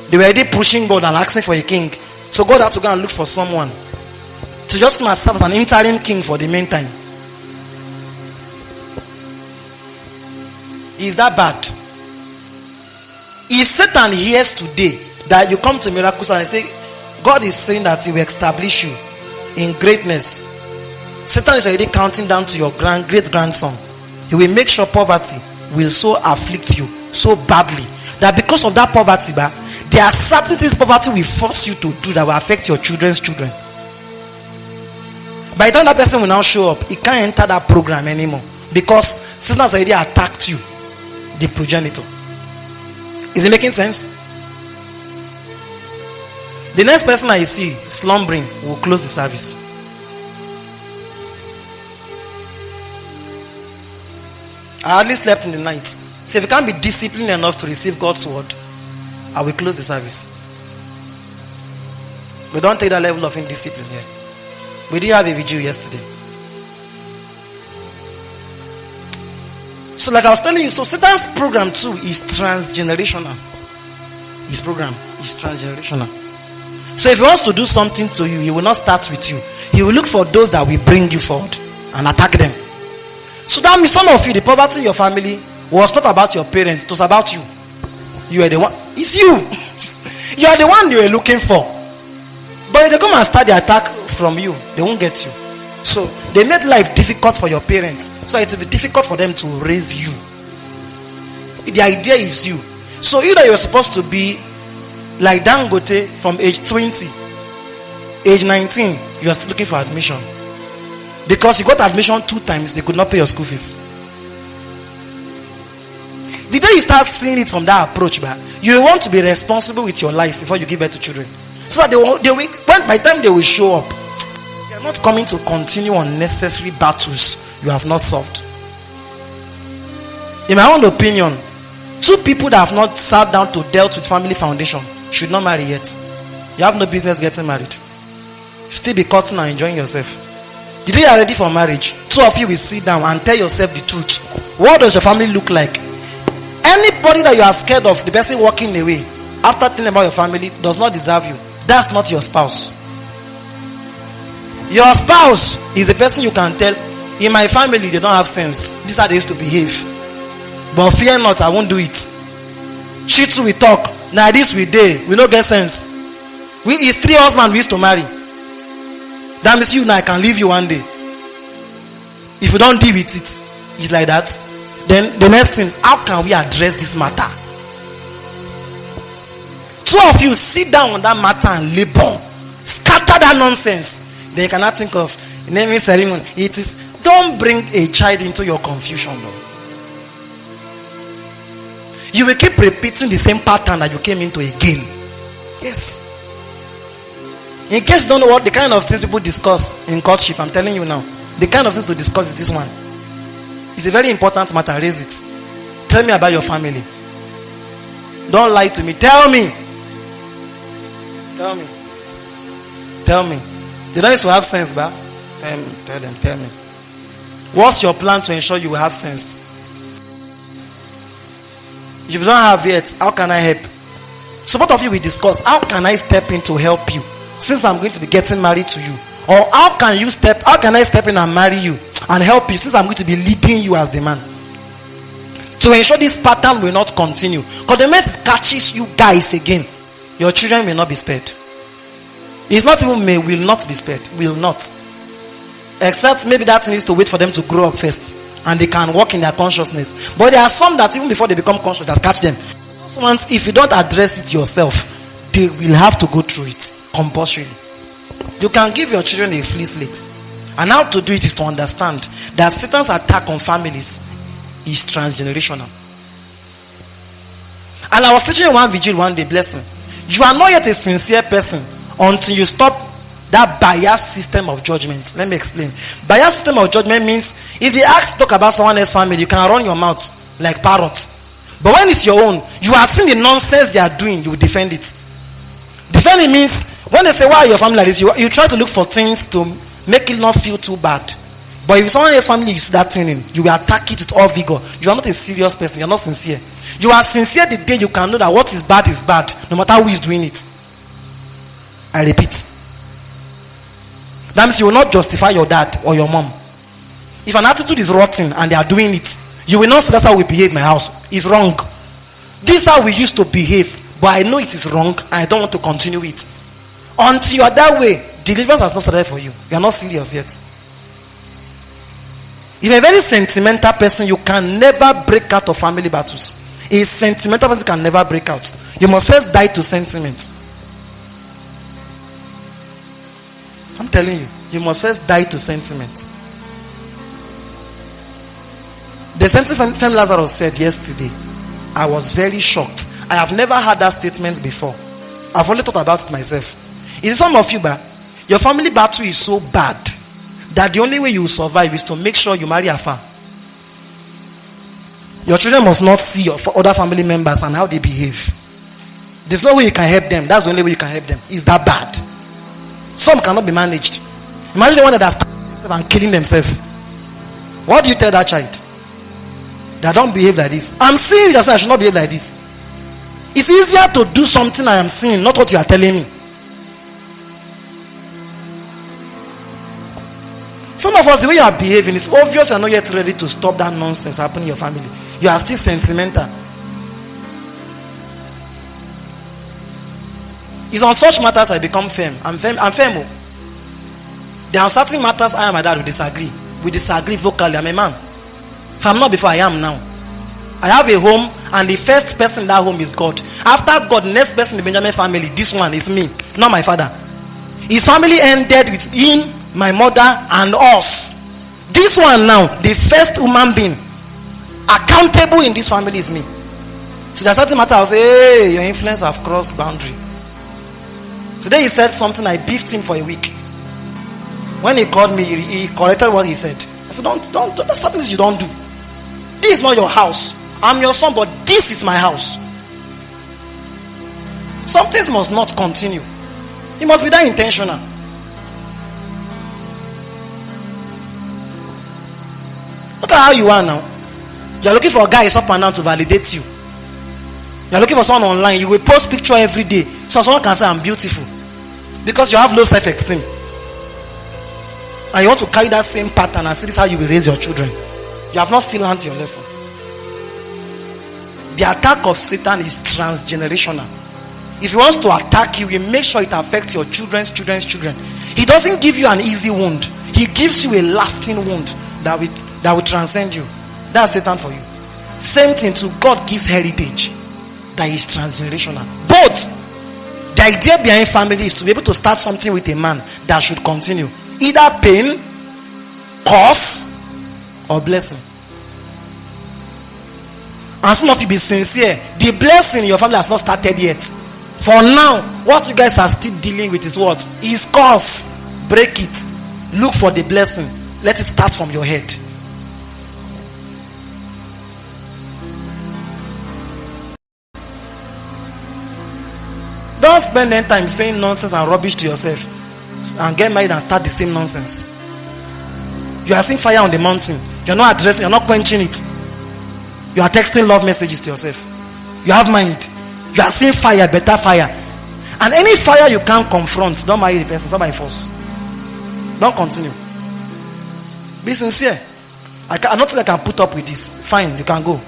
they were already pushing God and asking for a king. So God had to go and look for someone to just come and serve as an interim king for the meantime. Is that bad? If Satan hears today that you come to miracles and say, God is saying that he will establish you in greatness, Satan is already counting down to your great-grandson. He will make sure poverty will so afflict you so badly that because of that poverty, there are certain things poverty will force you to do that will affect your children's children. By the time that person will now show up, he can't enter that program anymore because Satan has already attacked you, the progenitor. Is it making sense? The next person I see slumbering will close the service. I hardly slept in the night. So if you can't be disciplined enough to receive God's word, I will close the service. We don't take that level of indiscipline here. We didn't have a vigil yesterday. So like I was telling you, so Satan's program too is transgenerational. His program is transgenerational. So if he wants to do something to you, he will not start with you. He will look for those that will bring you forward and attack them. So that means some of you, the poverty in your family was not about your parents, it was about you. You are the one. It's you. You are the one they were looking for. But if they come and start the attack from you, they won't get you. So they made life difficult for your parents. So it will be difficult for them to raise you. The idea is you. So either you're supposed to be like Dangote from age 20, age 19, you are still looking for admission. Because you got admission 2 times, they could not pay your school fees. The day you start seeing it from that approach, you want to be responsible with your life before you give birth to children. So that by the time they will show up, they are not coming to continue unnecessary battles you have not solved. In my own opinion, 2 people that have not sat down to deal with family foundation should not marry yet. You have no business getting married. Still be cutting and enjoying yourself. The day you are ready for marriage, 2 of you will sit down and tell yourself the truth. What does your family look like? Anybody that you are scared of, the person walking away after thinking about your family, does not deserve you. That's not your spouse. Your spouse is the person you can tell, in my family they don't have sense. This is how they used to behave. But fear not, I won't do it. She too will talk. Now this we do, we don't get sense. It's 3 husbands we used to marry. That means you now I can leave you one day. If you don't deal with it, it's like that. Then the next thing is, how can we address this matter? 2 of you sit down on that matter and labor. Scatter that nonsense. Then you cannot think of naming ceremony. It is, don't bring a child into your confusion, though. You will keep repeating the same pattern that you came into again. Yes. In case you don't know what the kind of things people discuss in courtship, I'm telling you now. The kind of things to discuss is this one. It's a very important matter. Raise it. Tell me about your family. Don't lie to me. Tell me. Tell me. Tell me. They don't need to have sense, but tell me. What's your plan to ensure you will have sense? If you don't have yet, how can I help? So both of you will discuss, how can I step in to help you? Since I'm going to be getting married to you. Or how can I step in and marry you and help you since I'm going to be leading you as the man? To ensure this pattern will not continue. Because the minute it catches you guys again, your children will not be spared. It's not even will not be spared. Will not. Except maybe that needs to wait for them to grow up first. And they can walk in their consciousness. But there are some that even before they become conscious, that catch them. Once, if you don't address it yourself, they will have to go through it compulsorily. You can give your children a free slate. And how to do it is to understand that Satan's attack on families is transgenerational. And I was teaching one vigil one day, blessing. You are not yet a sincere person until you stop that biased system of judgment. Let me explain. Biased system of judgment means if they ask to talk about someone else's family, you can run your mouth like parrots. But when it's your own, you are seeing the nonsense they are doing, you will defend it. Defending means when they say, why are your family like this? You try to look for things to make it not feel too bad. But if someone else's family you see that thing in, you will attack it with all vigor. You are not a serious person. You are not sincere. You are sincere the day you can know that what is bad, no matter who is doing it. I repeat. That means you will not justify your dad or your mom. If an attitude is rotten and they are doing it, you will not say that's how we behave in my house. It's wrong. This is how we used to behave. But I know it is wrong and I don't want to continue it. Until you are that way, deliverance has not started for you. You are not serious yet. If you're a very sentimental person, you can never break out of family battles. A sentimental person can never break out. You must first die to sentiment. I'm telling you, you must first die to sentiment. The sentiment Femi Lazarus said yesterday, I was very shocked. I have never heard that statement before. I've only thought about it myself. Is some of you, your family battle is so bad that the only way you will survive is to make sure you marry afar. Your children must not see your other family members and how they behave. There's no way you can help them. That's the only way you can help them. It's that bad. Some cannot be managed. Imagine the one that has themselves and killing themselves. What do you tell that child? That don't behave like this. I'm seeing that I should not behave like this. It's easier to do something I am seeing, not what you are telling me. Some of us, the way you are behaving, it's obvious you are not yet ready to stop that nonsense happening in your family. You are still sentimental. It's on such matters I become firm. I'm firm. Oh. There are certain matters I and my dad will disagree. We disagree vocally. I'm a man. If I'm not before, I am now. I have a home, and the first person in that home is God. After God, the next person in the Benjamin family, this one is me, not my father. His family ended with him, my mother, and us. This one now, the first human being accountable in this family is me. So there's certain matter I'll say, hey, your influence have crossed boundary. Today he said something, I beefed him for a week. When he called me, he corrected what he said. I said, don't, there's certain things you don't do. This is not your house. I'm your son, but this is my house. Some things must not continue. It must be that intentional. Look at how you are now. You are looking for a guy up and down to validate you. You are looking for someone online. You will post picture every day so someone can say I'm beautiful, because you have low self-esteem. And you want to carry that same pattern and see this is how you will raise your children. You have not still learned your lesson. The attack of Satan is transgenerational. If he wants to attack you, he makes sure it affects your children's children. He doesn't give you an easy wound. He gives you a lasting wound that will transcend you. That's Satan for you. Same thing to God gives heritage that is transgenerational. But the idea behind family is to be able to start something with a man that should continue. Either pain, curse, or blessing. And some of you be sincere. The blessing in your family has not started yet. For now, what you guys are still dealing with is what? Is curse. Break it. Look for the blessing. Let it start from your head. Don't spend any time saying nonsense and rubbish to yourself and get married and start the same nonsense. You are seeing fire on the mountain. You are not addressing, you are not quenching it. You are texting love messages to yourself. You have mind. You are seeing fire, better fire. And any fire you can't confront, don't marry the person. It's not by force. Don't continue. Be sincere. I don't think I can put up with this. Fine, you can go.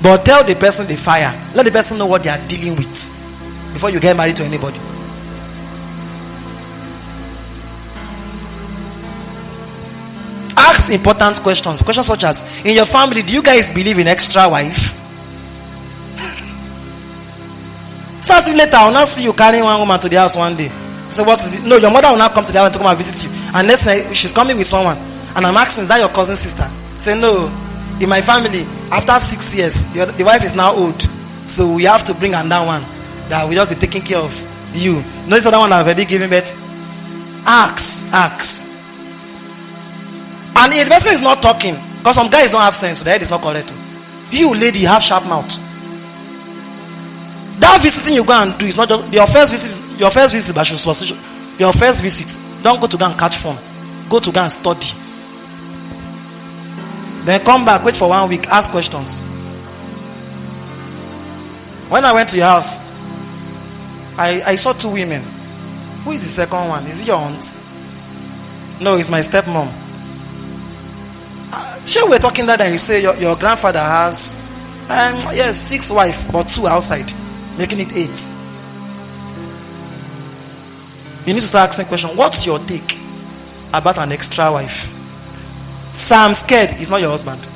But tell the person the fire. Let the person know what they are dealing with before you get married to anybody. Ask important questions. Questions such as, in your family, do you guys believe in extra wife? So later, I will not see you carrying one woman to the house one day. So what is it? No, your mother will not come to the house to come and visit you. And next night, she's coming with someone. And I'm asking, is that your cousin's sister? Say, no. In my family, after 6 years, the wife is now old. So we have to bring another one that will just be taking care of you. No, this other one I've already given birth. Ask. And if the person is not talking, because some guys don't have sense, so the head is not correct. You lady, you have sharp mouth. That visiting you go and do is not just your first visit. Your first visit, but your first visit. Don't go to go and catch phone. Go to go and study. Then come back, wait for 1 week, ask questions. When I went to your house, I saw 2 women. Who is the second one? Is it your aunt? No, it's my stepmom. Sure, we're talking that and you say your grandfather has 6 wives, but 2 outside, making it 8. You need to start asking questions. What's your take about an extra wife? So I'm scared he's not your husband.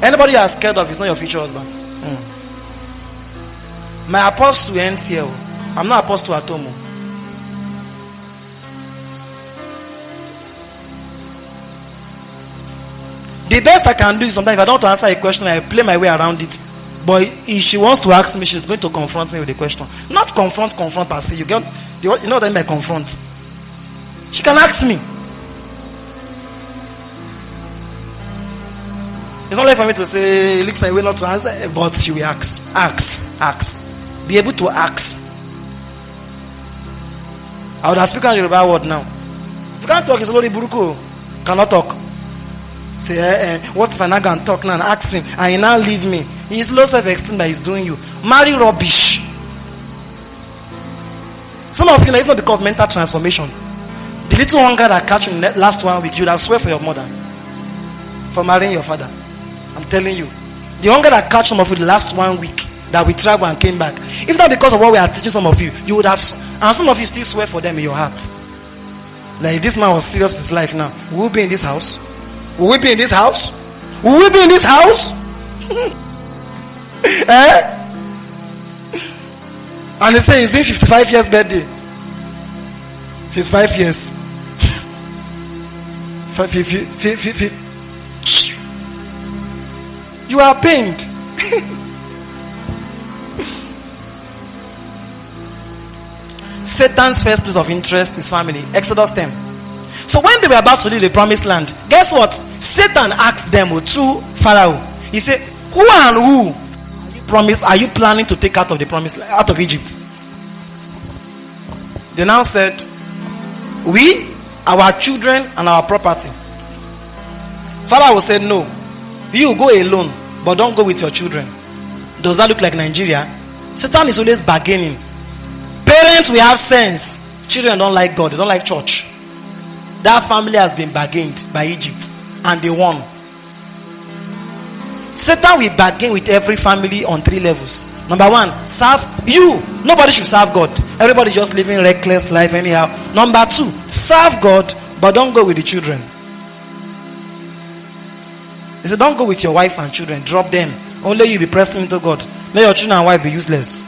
Anybody you are scared of is not your future husband. My apostle ends here. I'm not apostle at home. The best I can do is sometimes if I don't want to answer a question, I play my way around it. But if she wants to ask me, she's going to confront me with the question. Not confront per se. You know what I mean by confront? She can ask me. It's not like for me to say, look for a way not to answer, but she will ask. Ask. Be able to ask. I would have spoken on the Yoruba word now. If you can't talk, it's only buruko. Cannot talk. Say, what if I not can talk now and ask him and he now leave me? He's low self-esteem that he's doing you. Marry rubbish. Some of you know, it's not because of mental transformation. The little hunger that catch you in the last 1 week, you would have swear for your mother for marrying your father. I'm telling you. The hunger that catch some of you the last 1 week that we traveled and came back. If not because of what we are teaching some of you, you would have, and some of you still swear for them in your heart. Like if this man was serious with his life now, will we be in this house? Will we be in this house? Will we be in this house? Eh? And they say he's doing 55 years birthday. 55 years. 50. You are pained. Satan's first place of interest is family. Exodus 10. So when they were about to leave the promised land, guess what? Satan asked them through Pharaoh. He said, who and who are you planning to take out of the promised land, out of Egypt? They now said, we, our children, and our property. Pharaoh said, no, you go alone, but don't go with your children. Does that look like Nigeria? Satan is always bargaining. Parents will have sense. Children don't like God, they don't like church. That family has been bargained by Egypt, and they won. Satan will bargain with every family on 3 levels. Number 1, serve you. Nobody should serve God. Everybody's just living reckless life anyhow. Number 2, serve God, but don't go with the children. He said, don't go with your wives and children. Drop them. Only you be pressing into God. Let your children and wife be useless.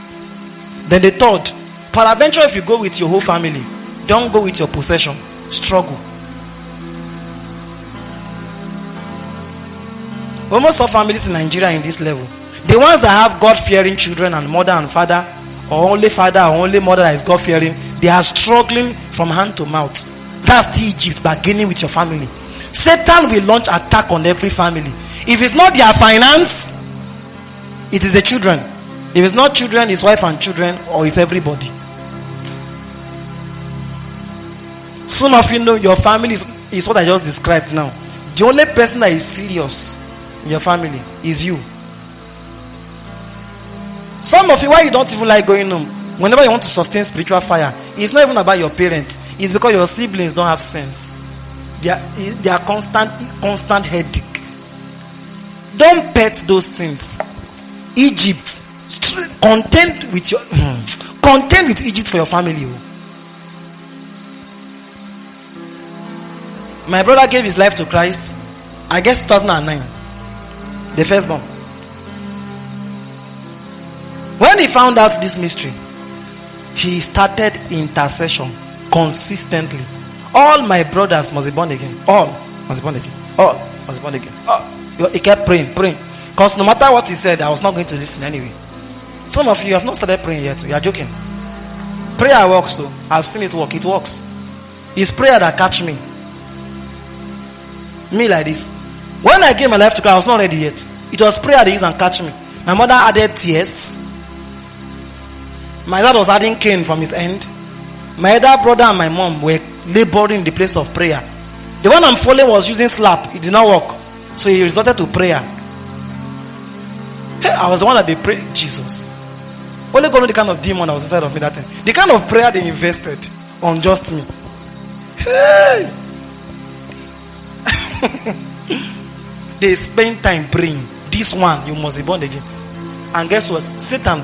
Then the 3rd, peradventure if you go with your whole family, don't go with your possession. Struggle. Almost all families in Nigeria in this level, the ones that have God-fearing children and mother and father, or only father or only mother that is God-fearing, they are struggling from hand to mouth. That's the Egypt bargaining with your family. Satan will launch attack on every family. If it's not their finance, it is the children. If it's not children, it's wife and children, or it's everybody. Some of you know your family is what I just described now. The only person that is serious in your family is you. Some of you, why you don't even like going home whenever you want to sustain spiritual fire, it's not even about your parents. It's because your siblings don't have sense. They are constant headache. Don't pet those things. Egypt, contend with Egypt for your family. My brother gave his life to Christ, I guess 2009. The firstborn. When he found out this mystery, he started intercession consistently. All my brothers must be born again. All must be born again. All must be born again. He kept praying. Because no matter what he said, I was not going to listen anyway. Some of you have not started praying yet. You are joking. Prayer works, so I've seen it work. It works. It's prayer that catch me. Me like this. When I gave my life to God, I was not ready yet. It was prayer that used and catch me. My mother added tears. My dad was adding cane from his end. My other brother and my mom were laboring in the place of prayer. The one I'm following was using slap. It did not work. So he resorted to prayer. Hey, I was the one that they prayed. Jesus. Only God know the kind of demon that was inside of me that time. The kind of prayer they invested on just me. Hey. They spend time praying. This one, you must be born again. And guess what? Satan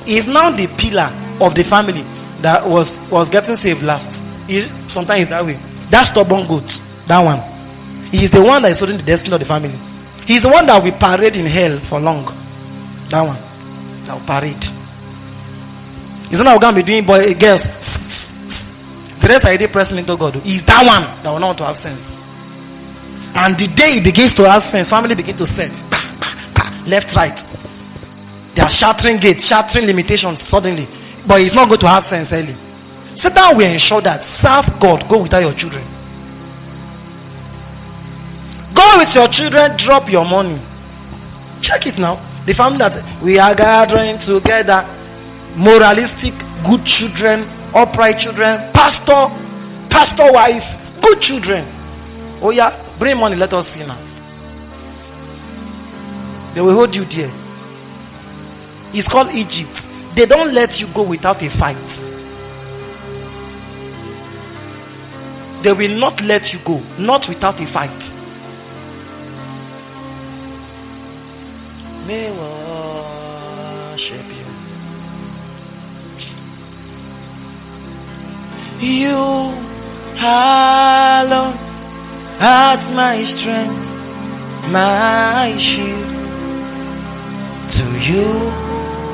is now the pillar of the family that was getting saved last. Sometimes it's that way. That stubborn goat, that one. He is the one that is holding the destiny of the family. He is the one that will parade in hell for long. That one. That will parade. He's not going to be doing girls. The rest are pressing into God. He's that one that will not want to have sense. And the day he begins to have sense, family begin to set. Left, right. They are shattering gates, shattering limitations suddenly. But he's not going to have sense early. Satan will ensure that serve God, go without your children. Go with your children, drop your money. Check it now. The family that we are gathering together, moralistic, good children, upright children, pastor wife, good children. Oh yeah, bring money, let us see now. They will hold you there. It's called Egypt. They don't let you go without a fight. They will not let you go, not without a fight. may worship you. You alone art my strength, my shield. To you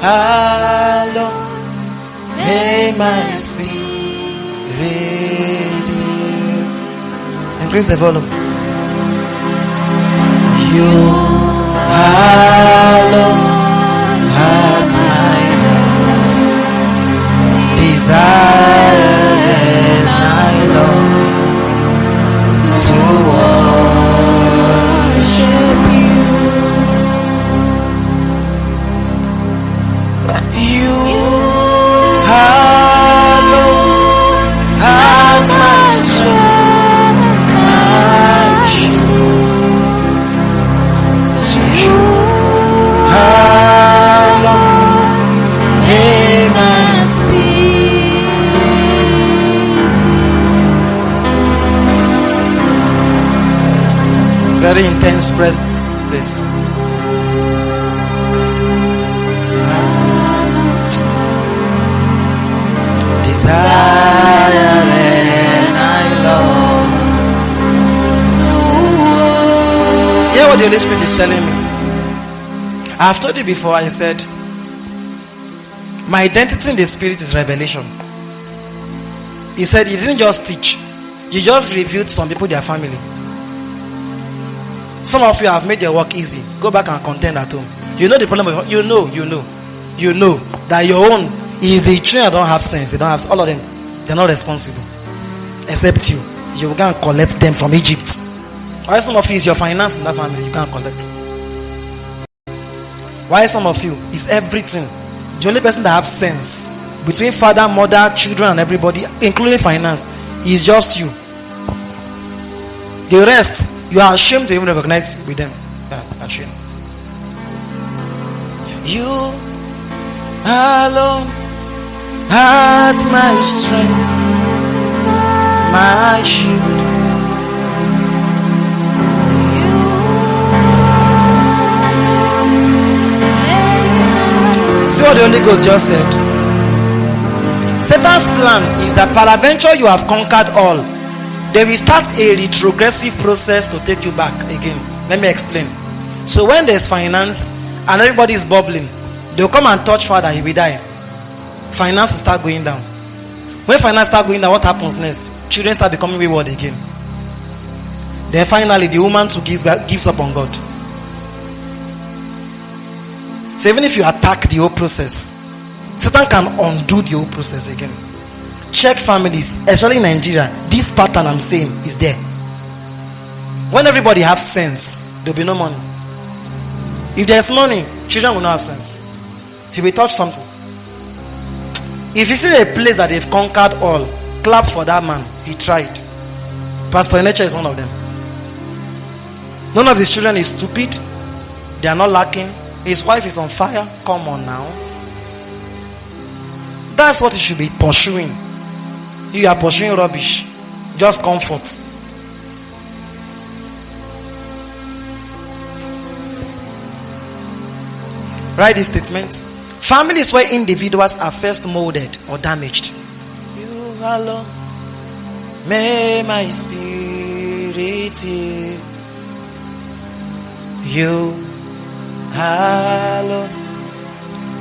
alone may my spirit yield. Increase the volume. You alone art my heart, desire and I long to worship you. You alone art my strength, my shield. To you alone may my spirit. Very intense presence, please. Desire and I love to. Hear what the Holy Spirit is telling me. I've told you before, I said my identity in the Spirit is revelation. He said he didn't just teach, you just revealed some people their family. Some of you have made your work easy. Go back and contend at home. You know the problem of, you know that your own is the children that don't have sense. They don't have, all of them, they're not responsible except you. You can collect them from Egypt. Why some of you is your finance in that family, you can't collect. Why some of you is everything. The only person that have sense between father, mother, children and everybody, including finance, is just you. The rest, you are ashamed to even recognize with them. Yeah, ashamed. You alone art my strength, my shield. See what the Holy Ghost just said. Satan's plan is that peradventure you have conquered all, they will start a retrogressive process to take you back again. Let me explain. So when there's finance and everybody is bubbling, they'll come and touch father, he will die. Finance will start going down. When finance start going down, what happens next? Children start becoming wayward again. Then finally the woman too gives up on God. So even if you attack the whole process, Satan can undo the whole process again. Check families, especially in Nigeria. This pattern I'm saying is there. When everybody have sense, there'll be no money. If there's money, children will not have sense. If we touch something, if you see a place that they've conquered all, clap for that man. He tried. Pastor Enecha is one of them. None of his children is stupid. They are not lacking. His wife is on fire. Come on now. That's what he should be pursuing. You are pursuing rubbish. Just comfort. Write this statement. Families where individuals are first molded or damaged. You alone may my spirit heal. You alone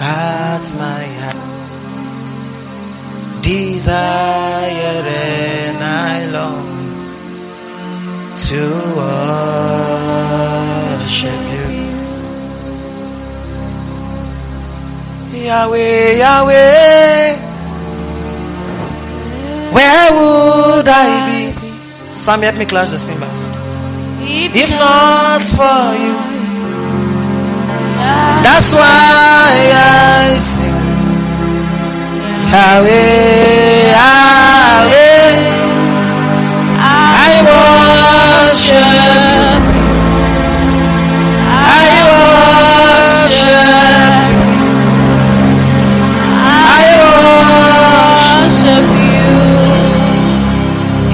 at my heart, desire and I long to worship you. Yahweh, Yahweh, where would I be? Sam, help me clash the cymbals. If not for you, that's why I sing. Yahweh, Yahweh, I worship you. I worship you.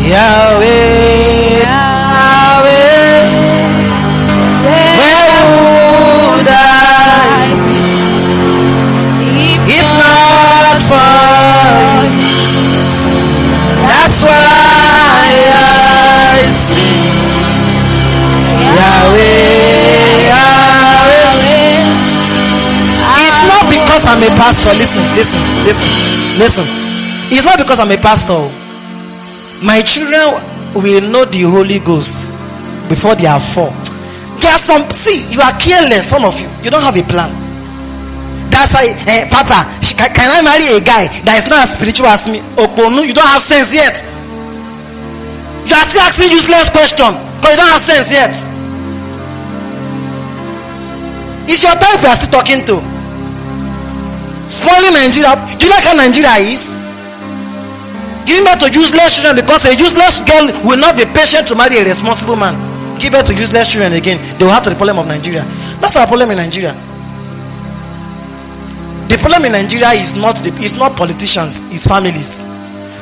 Yahweh, Yahweh, where would I I'm a pastor. Listen. It's not because I'm a pastor. My children will know the Holy Ghost before they are 4. There are some, see, you are careless, some of you. You don't have a plan. That's why, Papa, can I marry a guy that is not as spiritual as me? Okonu, you don't have sense yet. You are still asking useless questions because you don't have sense yet. It's your type we are still talking to. Spoiling Nigeria. Do you like how Nigeria is? Giving birth to useless children because a useless girl will not be patient to marry a responsible man. Give birth to useless children again. They will have to the problem of Nigeria. That's our problem in Nigeria. The problem in Nigeria is not politicians, it's families.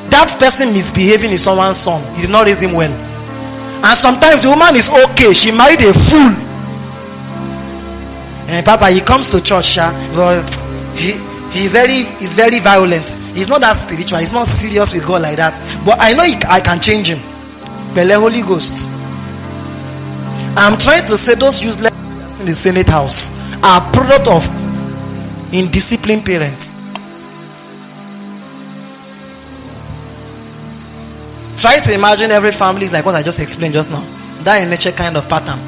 That person misbehaving is someone's son. He did not raise him well. And sometimes the woman is okay. She married a fool. And Papa, he comes to church, but he's very violent. He's not that spiritual. He's not serious with God like that. But I know I can change him. Bele Holy Ghost. I'm trying to say those useless in the Senate House are product of indisciplined parents. Try to imagine every family is like what I just explained just now. That in nature kind of pattern.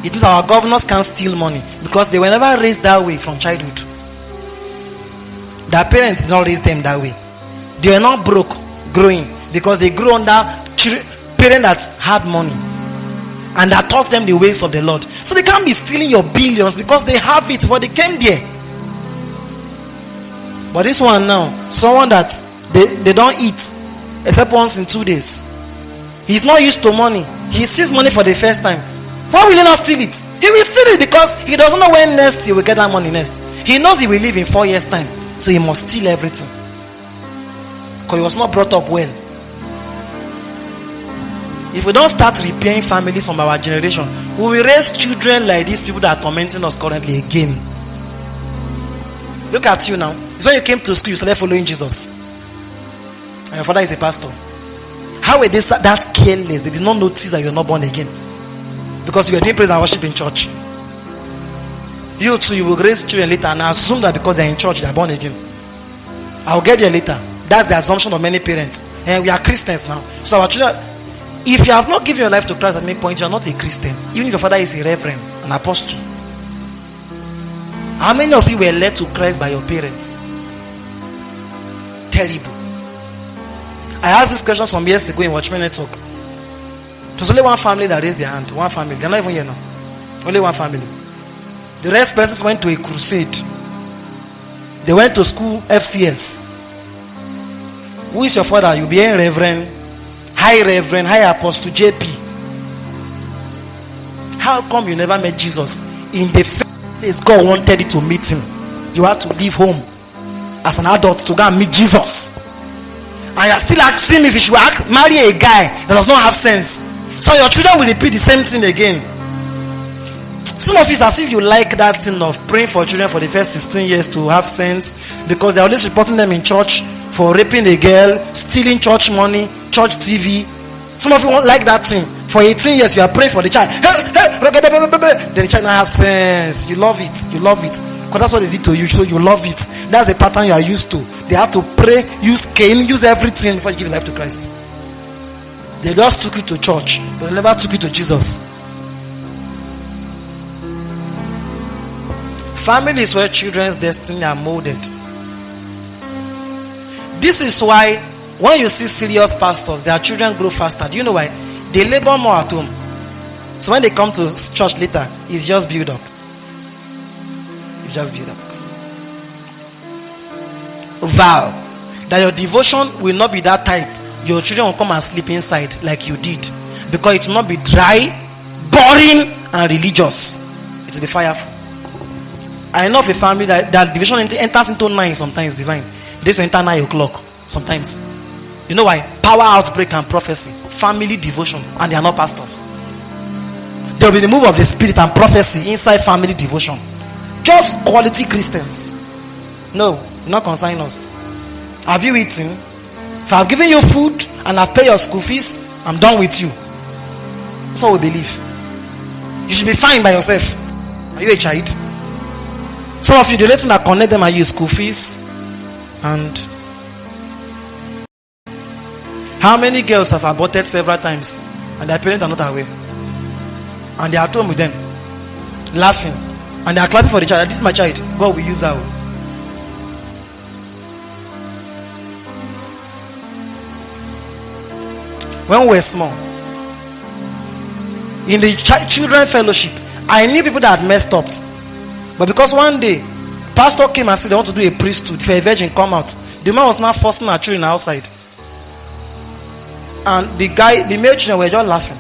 It means our governors can't steal money because they were never raised that way from childhood. Their parents did not raise them that way. They were not broke growing because they grew under parents that had money and that taught them the ways of the Lord. So they can't be stealing your billions because they have it, but they came there. But this one now, someone that they don't eat except once in 2 days. He's not used to money. He sees money for the first time. Why will he not steal it? He will steal it because he doesn't know when next he will get that money next. He knows he will live in 4 years' time. So he must steal everything. Because he was not brought up well. If we don't start repairing families from our generation, we will raise children like these people that are tormenting us currently again. Look at you now. It's when you came to school, you started following Jesus. And your father is a pastor. How were they that careless? They did not notice that you're not born again. Because you were doing praise and worship in church. You too, you will raise children later and assume that because they're in church, they're born again. I'll get there later. That's the assumption of many parents. And we are Christians now. So our children, if you have not given your life to Christ at any point, you're not a Christian. Even if your father is a reverend, an apostle. How many of you were led to Christ by your parents? Terrible. I asked this question some years ago in Watchmen Network. It was only one family that raised their hand. One family. They're not even here now. Only one family. The rest persons went to a crusade. They went to school FCS. Who is your father? You'll be a reverend, high apostle, JP. How come you never met Jesus? In the first place, God wanted you to meet him. You had to leave home as an adult to go and meet Jesus. And you're still asking if you should marry a guy that does not have sense. So your children will repeat the same thing again. Some of it's as if you like that thing of praying for children for the first 16 years to have sense, because they're always reporting them in church for raping a girl, stealing church money, church TV. Some of you won't like that thing. For 18 years you are praying for the child. Then the child now have sense. You love it. Because that's what they did to you, so you love it. That's the pattern you are used to. They have to pray, use Cain, use everything before you give life to Christ. They just took you to church, but they never took you to Jesus. Family is where children's destiny are molded. This is why when you see serious pastors, their children grow faster. Do you know why? They labor more at home. So when they come to church later, it's just build up. It's just build up. Vow that your devotion will not be that type. Your children will come and sleep inside like you did. Because it will not be dry, boring, and religious. It will be fireful. I know of a family that division enters into 9 sometimes divine. This will enter 9 o'clock sometimes. You know why? Power, outbreak, and prophecy. Family devotion. And they are not pastors. There will be the move of the spirit and prophecy inside family devotion. Just quality Christians. No, not concern us. Have you eaten? If I've given you food and I've paid your school fees, I'm done with you. That's what we believe. You should be fine by yourself. Are you a child? Some of you, the letting that connect them and use school fees. And how many girls have aborted several times and their parents are not aware? And they are at home with them, laughing. And they are clapping for the child. This is my child. God will use her. When we were small, in the children fellowship, I knew people that had messed up. But because one day, pastor came and said they want to do a priesthood for a virgin come out. The man was now forcing our children outside. And the male children were just laughing.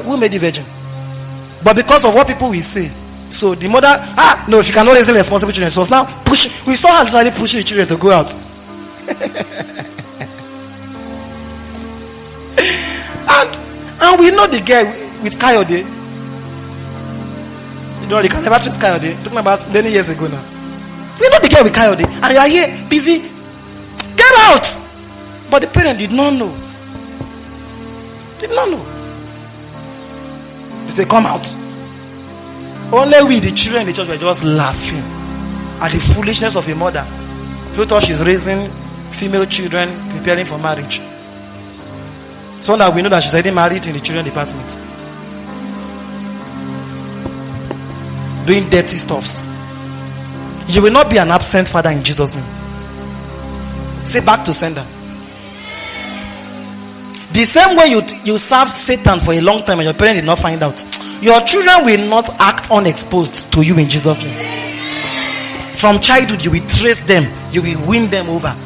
Who made the virgin? But because of what people will say, so the mother, no, she cannot raise the responsible children. So now pushing. We saw her literally pushing the children to go out. and we know the girl with Kayode. You know, they can never trace Kayode. Talking about many years ago now. We know the girl with Kayode, and you are here busy. Get out! But the parent did not know. Did not know. He said, come out. Only we, the children in the church, were just laughing at the foolishness of a mother who thought she's raising female children, preparing for marriage. So that we know that she's already married in the children department. Doing dirty stuffs. You will not be an absent father in Jesus' name. Say back to sender. The same way you serve Satan for a long time and your parents did not find out, your children will not act unexposed to you in Jesus' name. From childhood, you will trace them, you will win them over.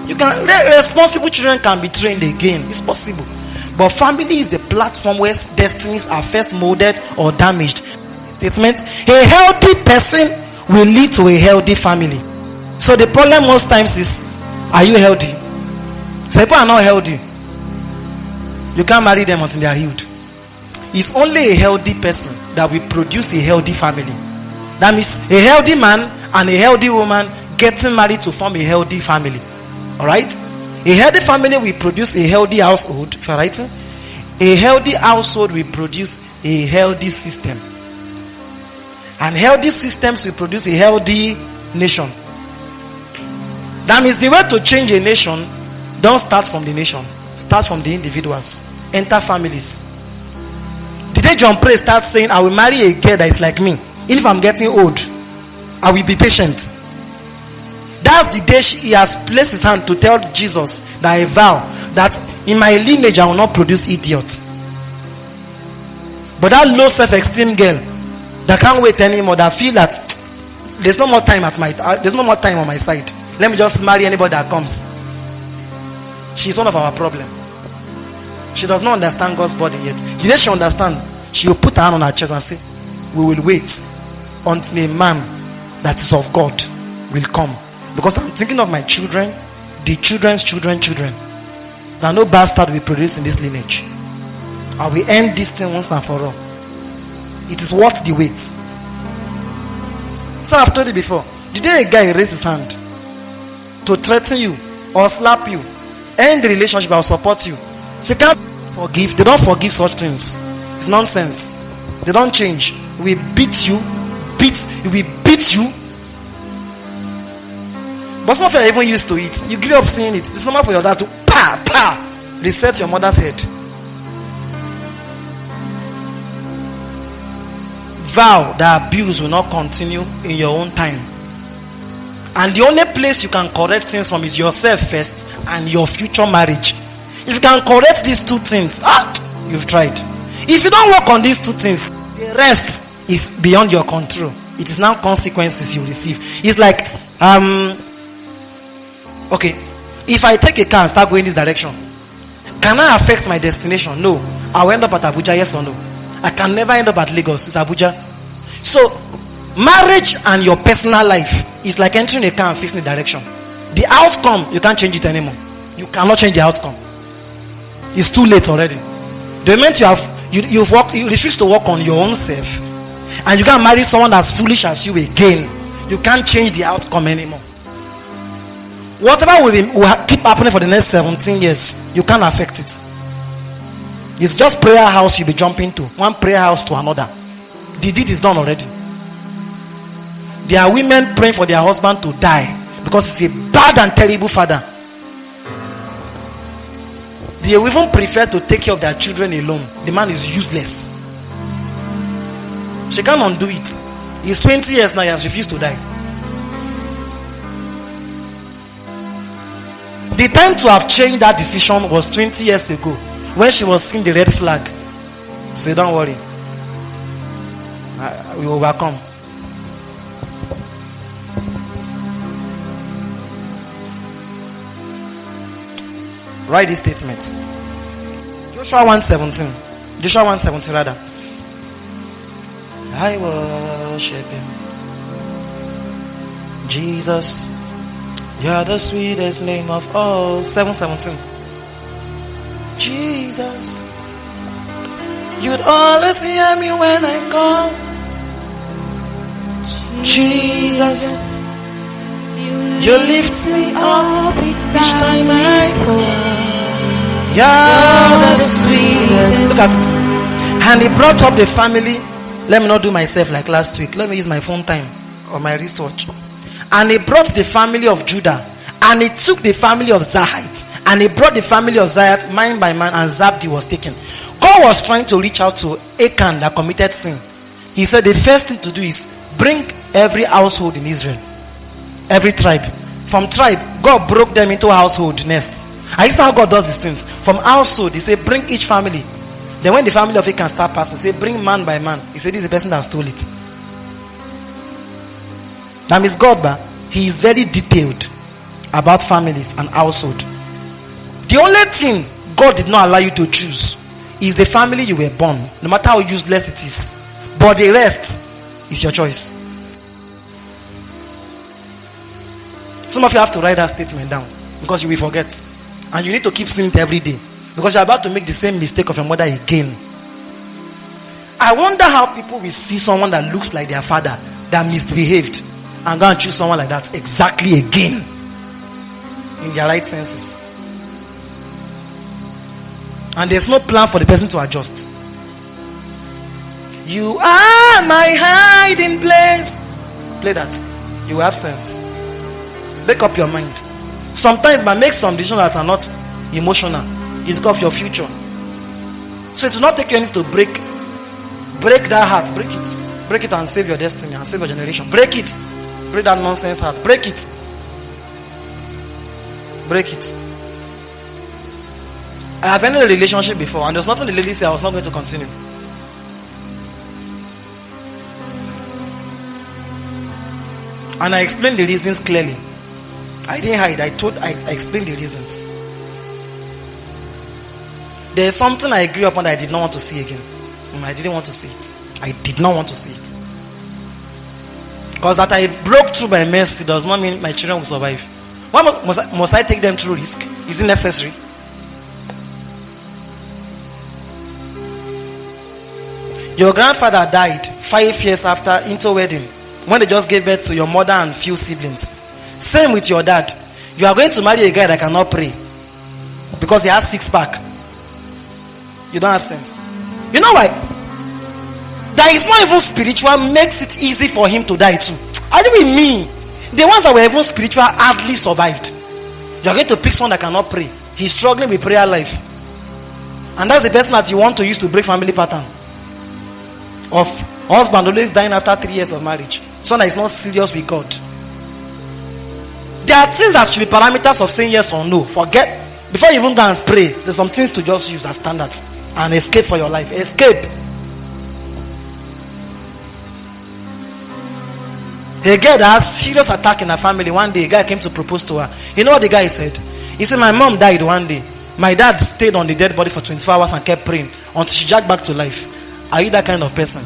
You can, responsible children can be trained again. It's possible. But family is the platform where destinies are first molded or damaged. Statement: a healthy person will lead to a healthy family. So the problem most times is, are you healthy? So people are not healthy. You can't marry them until they are healed. It's only a healthy person that will produce a healthy family. That means a healthy man and a healthy woman getting married to form a healthy family. Alright? A healthy family will produce a healthy household. If you're writing, a healthy household will produce a healthy system. And healthy systems will produce a healthy nation. That means the way to change a nation don't start from the nation. Start from the individuals. Enter families. The day John Pray starts saying, I will marry a girl that is like me. Even if I'm getting old, I will be patient. That's the day he has placed his hand to tell Jesus that I vow that in my lineage I will not produce idiots. But that low self-esteem girl that can't wait anymore, that feel that there's no more time on my side. Let me just marry anybody that comes. She's one of our problem. She does not understand God's body yet. The day she understands, she will put her hand on her chest and say, we will wait until a man that is of God will come. Because I'm thinking of my children, the children's children. That no bastard will produce in this lineage. I will end this thing once and for all. It is worth the wait. So I've told you before, the day a guy raises his hand to threaten you or slap you, end the relationship, I'll support you. Say, can't forgive. They don't forgive such things. It's nonsense. They don't change. We beat you. We beat you. But some of you are even used to it. You grew up seeing it. It's normal for your dad to reset your mother's head. Vow that abuse will not continue in your own time. And the only place you can correct things from is yourself first and your future marriage. If you can correct these two things, you've tried. If you don't work on these two things, the rest is beyond your control. It is now consequences you receive. It's like, okay, if I take a car and start going this direction, can I affect my destination? No. I will end up at Abuja, yes or no? I can never end up at Lagos. It's Abuja. So, marriage and your personal life is like entering a car and fixing the direction. The outcome, you can't change it anymore. You cannot change the outcome. It's too late already. The moment you refuse to work on your own self, and you can't marry someone as foolish as you again, you can't change the outcome anymore. Whatever will keep happening for the next 17 years, you can't affect it. It's just prayer house you'll be jumping to. One prayer house to another. The deed is done already. There are women praying for their husband to die because he's a bad and terrible father. They even prefer to take care of their children alone. The man is useless. She can't undo it. He's 20 years now, he has refused to die. The time to have changed that decision was 20 years ago, when she was seeing the red flag. Say, don't worry, we will overcome. Write this statement. Joshua 1:17. Joshua 1:17 rather. I worship him. Jesus, you're the sweetest name of all. 7:17. Jesus, you'd always hear me when I call. Jesus, you lift me up each time I fall. You're the sweetest. Look at it. And he brought up the family. Let me not do myself like last week. Let me use my phone time or my wristwatch. And he brought the family of Judah. And he took the family of Zahite. And he brought the family of Zahite man by man. And Zabdi was taken. God was trying to reach out to Achan that committed sin. He said the first thing to do is bring every household in Israel. Every tribe. From tribe, God broke them into household nests. And this is how God does these things. From household, he said bring each family. Then when the family of Achan start passing, say bring man by man. He said this is the person that stole it. That means God, he is very detailed about families and household. The only thing God did not allow you to choose is the family you were born, no matter how useless it is. But the rest is your choice. Some of you have to write that statement down because you will forget. And you need to keep saying it every day. Because you're about to make the same mistake of your mother again. I wonder how people will see someone that looks like their father that misbehaved and go and choose someone like that exactly again in their right senses. And there's no plan for the person to adjust. You are my hiding place. Play that. You have sense. Make up your mind. Sometimes but make some decisions that are not emotional. It's because of your future. So it will not take you anything to break that heart. Break it. Break it and save your destiny and save your generation. Break it. Break that nonsense heart. Break it. Break it. I have ended a relationship before and there was nothing the lady said I was not going to continue. And I explained the reasons clearly. I didn't hide. I explained the reasons. There is something I grew up on that I did not want to see again. I didn't want to see it. I did not want to see it. Because that I broke through by mercy does not mean my children will survive. Why must I take them through risk? Is it necessary? Your grandfather died 5 years after into wedding, when they just gave birth to your mother and few siblings. Same with your dad. You are going to marry a guy that cannot pray because he has 6-pack. You don't have sense. You know why? That is not even spiritual makes it easy for him to die too. Are you with me? The ones that were even spiritual hardly survived. You are going to pick someone that cannot pray. He's struggling with prayer life. And that's the person that you want to use to break family pattern. Of husband always dying after 3 years of marriage. Someone that is not serious with God. There are things that should be parameters of saying yes or no. Forget. Before you even go and pray, there's some things to just use as standards. And escape for your life. Escape. A girl that has serious attack in her family. One day, a guy came to propose to her. You know what the guy said? He said, my mom died one day. My dad stayed on the dead body for 24 hours and kept praying until she jacked back to life. Are you that kind of person?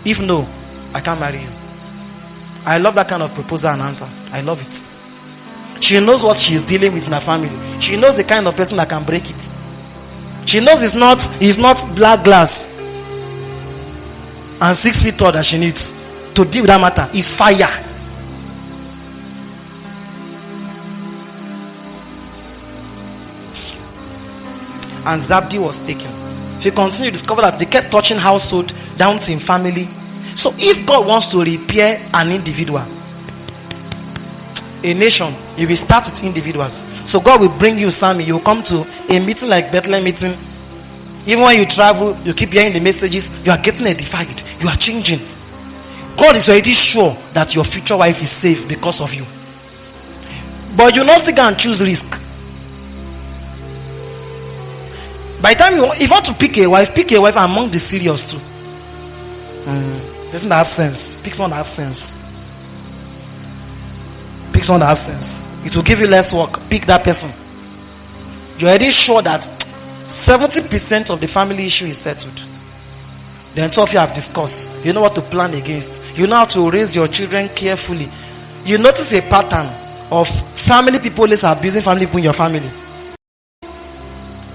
If no, I can't marry you. I love that kind of proposal and answer. I love it. She knows what she's dealing with in her family. She knows the kind of person that can break it. She knows it's not black glass and 6 feet tall that she needs to deal with that matter. It's fire. And Zabdi was taken. If you continue, you discover that they kept touching household down to in family. So if God wants to repair an individual, a nation, you will start with individuals. So God will bring you, Sammy. You will come to a meeting like Bethlehem meeting. Even when you travel, you keep hearing the messages. You are getting edified. You are changing. God is already sure that your future wife is safe because of you. But you not still go and choose risk. By the time if you want to pick a wife among the serious too. Doesn't have sense. Pick someone that have sense. Pick someone that have sense. It will give you less work. Pick that person. You're already sure that 70% of the family issue is settled. Then two of you have discussed. You know what to plan against. You know how to raise your children carefully. You notice a pattern of family people always abusing family people in your family.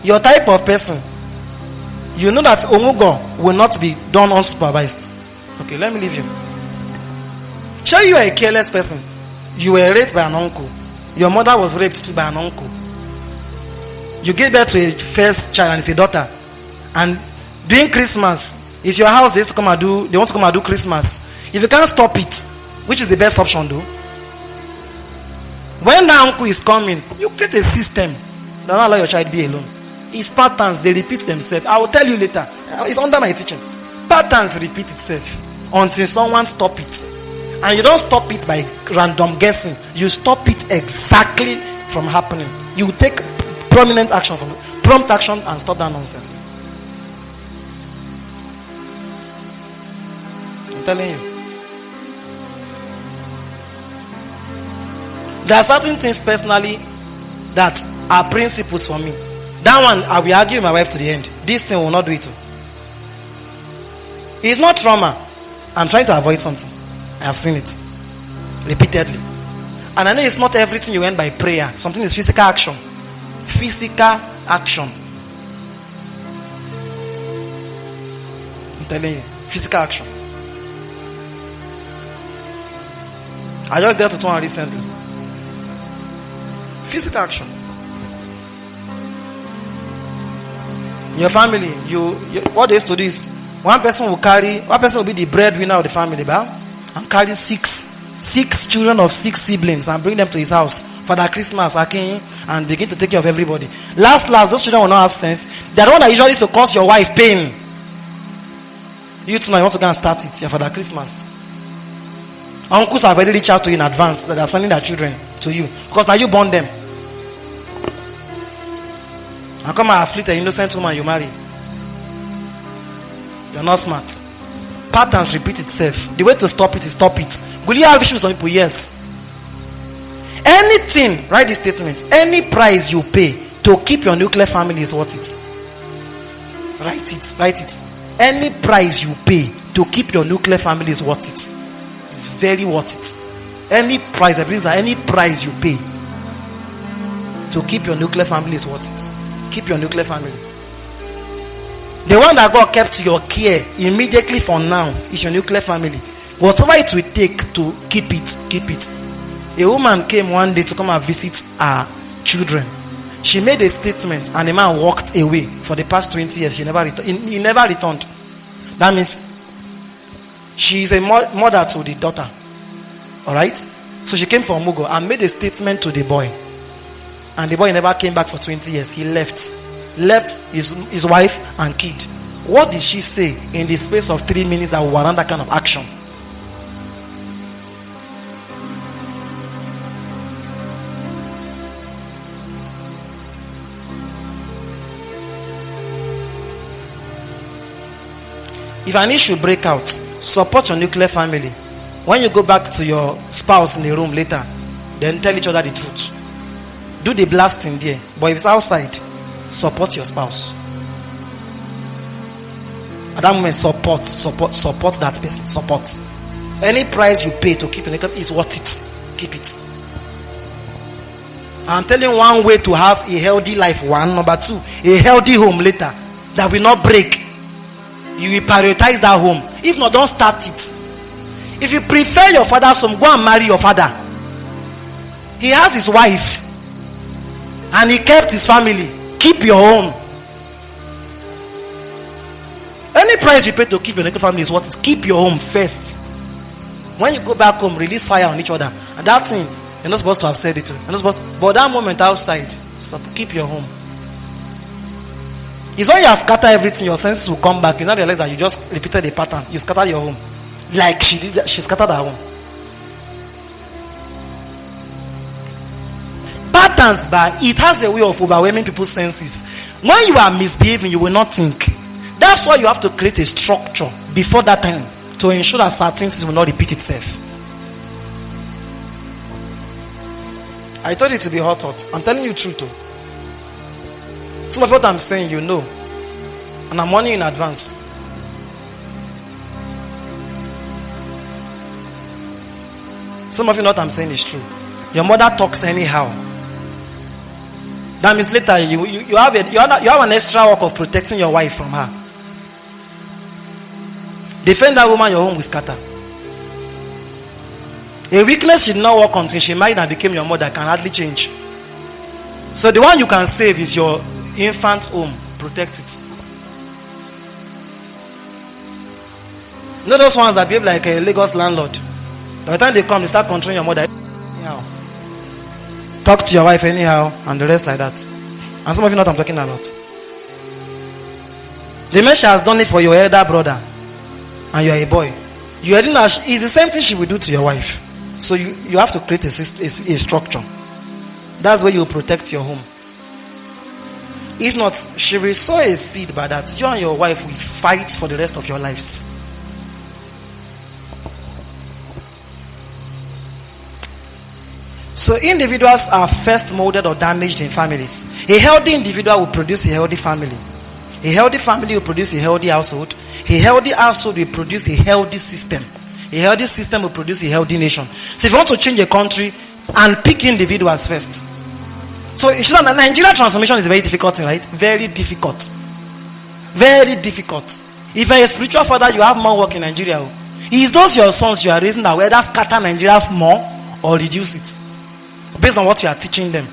Your type of person, you know that omugo will not be done unsupervised. Okay, let me leave you. Sure, you are a careless person. You were raped by an uncle. Your mother was raped too by an uncle. You gave birth to a first child and it's a daughter. And during Christmas, it's your house they want to come and do Christmas. If you can't stop it, which is the best option though? When the uncle is coming, you create a system that don't allow your child be alone. It's patterns, they repeat themselves. I will tell you later. It's under my teaching. Patterns repeat itself until someone stop it. And you don't stop it by random guessing. You stop it exactly from happening. You take prompt action and stop that nonsense. I'm telling you. There are certain things personally that are principles for me. That one, I will argue with my wife to the end. This thing will not do it too. It's not trauma. I'm trying to avoid something. I have seen it repeatedly. And I know it's not everything you end by prayer. Something is physical action. Physical action. I'm telling you. Physical action. I just dealt with one recently. Physical action. In your family, what they used to do is one person will be the breadwinner of the family, and carry six children of 6 siblings and bring them to his house for their Christmas, and begin to take care of everybody. Last, those children will not have sense. They are the one that usually used to cause your wife pain. You too now, you want to go and start it for their Christmas. Uncles have already reached out to you in advance that they are sending their children to you because now you born them. And come and afflict an innocent woman you marry. You're not smart. Patterns repeat itself. The way to stop it is stop it. Will you have issues on people? Yes. Anything, write this statement. Any price you pay to keep your nuclear family is worth it. Write it. Any price you pay to keep your nuclear family is worth it. It's very worth it. Any price you pay to keep your nuclear family is worth it. Keep your nuclear family. The one that God kept to your care immediately for now is your nuclear family. Whatever it will take to keep it. A woman came one day to come and visit her children. She made a statement and the man walked away. For the past 20 years, he never returned. That means she is a mother to the daughter. Alright? So she came from Mugo and made a statement to the boy. And the boy never came back for 20 years. He left his wife and kid. What did she say in the space of 3 minutes that warrant that kind of action? If an issue break out, support your nuclear family. When you go back to your spouse in the room later, then tell each other the truth. Do the blasting there. But if it's outside, support your spouse. At that moment, support that person. Support. Any price you pay to keep your nuclear is worth it. Keep it. I'm telling you one way to have a healthy life. One. Number two, a healthy home later that will not break. You will prioritize that home. If not, don't start it. If you prefer your father's home, go and marry your father. He has his wife and he kept his family. Keep your own. Any price you pay to keep your nuclear family is worth it. Keep your home first. When you go back home, release fire on each other. And that thing, You're not supposed to have said it. You're not supposed to, but that moment outside, so keep your home. It's when you have scattered everything, your senses will come back. You now realize that you just repeated the pattern. You scattered your home. Like she did, she scattered her home. Patterns, but it has a way of overwhelming people's senses. When you are misbehaving, you will not think. That's why you have to create a structure before that time to ensure that certain things will not repeat itself. I told you to be hot. I'm telling you the truth. Some of what I'm saying, you know. And I'm warning you in advance. Some of you know what I'm saying is true. Your mother talks anyhow. That means later you have an extra work of protecting your wife from her. Defend that woman, your home will scatter. A weakness she did not work until she married and became your mother can hardly change. So the one you can save is your infant home. Protect it. You know those ones that behave like a Lagos landlord? By the time they come, they start controlling your mother anyhow. Talk to your wife anyhow, and the rest like that. And some of you know what I'm talking about. The man she has done it for your elder brother, and you are a boy. You already know it's the same thing she will do to your wife. So you have to create a structure. That's where you protect your home. If not, she will sow a seed by that. You and your wife will fight for the rest of your lives. So individuals are first molded or damaged in families. A healthy individual will produce a healthy family. A healthy family will produce a healthy household. A healthy household will produce a healthy system. A healthy system will produce a healthy nation. So if you want to change a country, and pick individuals first. So the Nigeria transformation is a very difficult thing, right? Very difficult. Very difficult. If you're a spiritual father, you have more work in Nigeria. It's those your sons you are raising that whether scatter Nigeria more or reduce it based on what you are teaching them.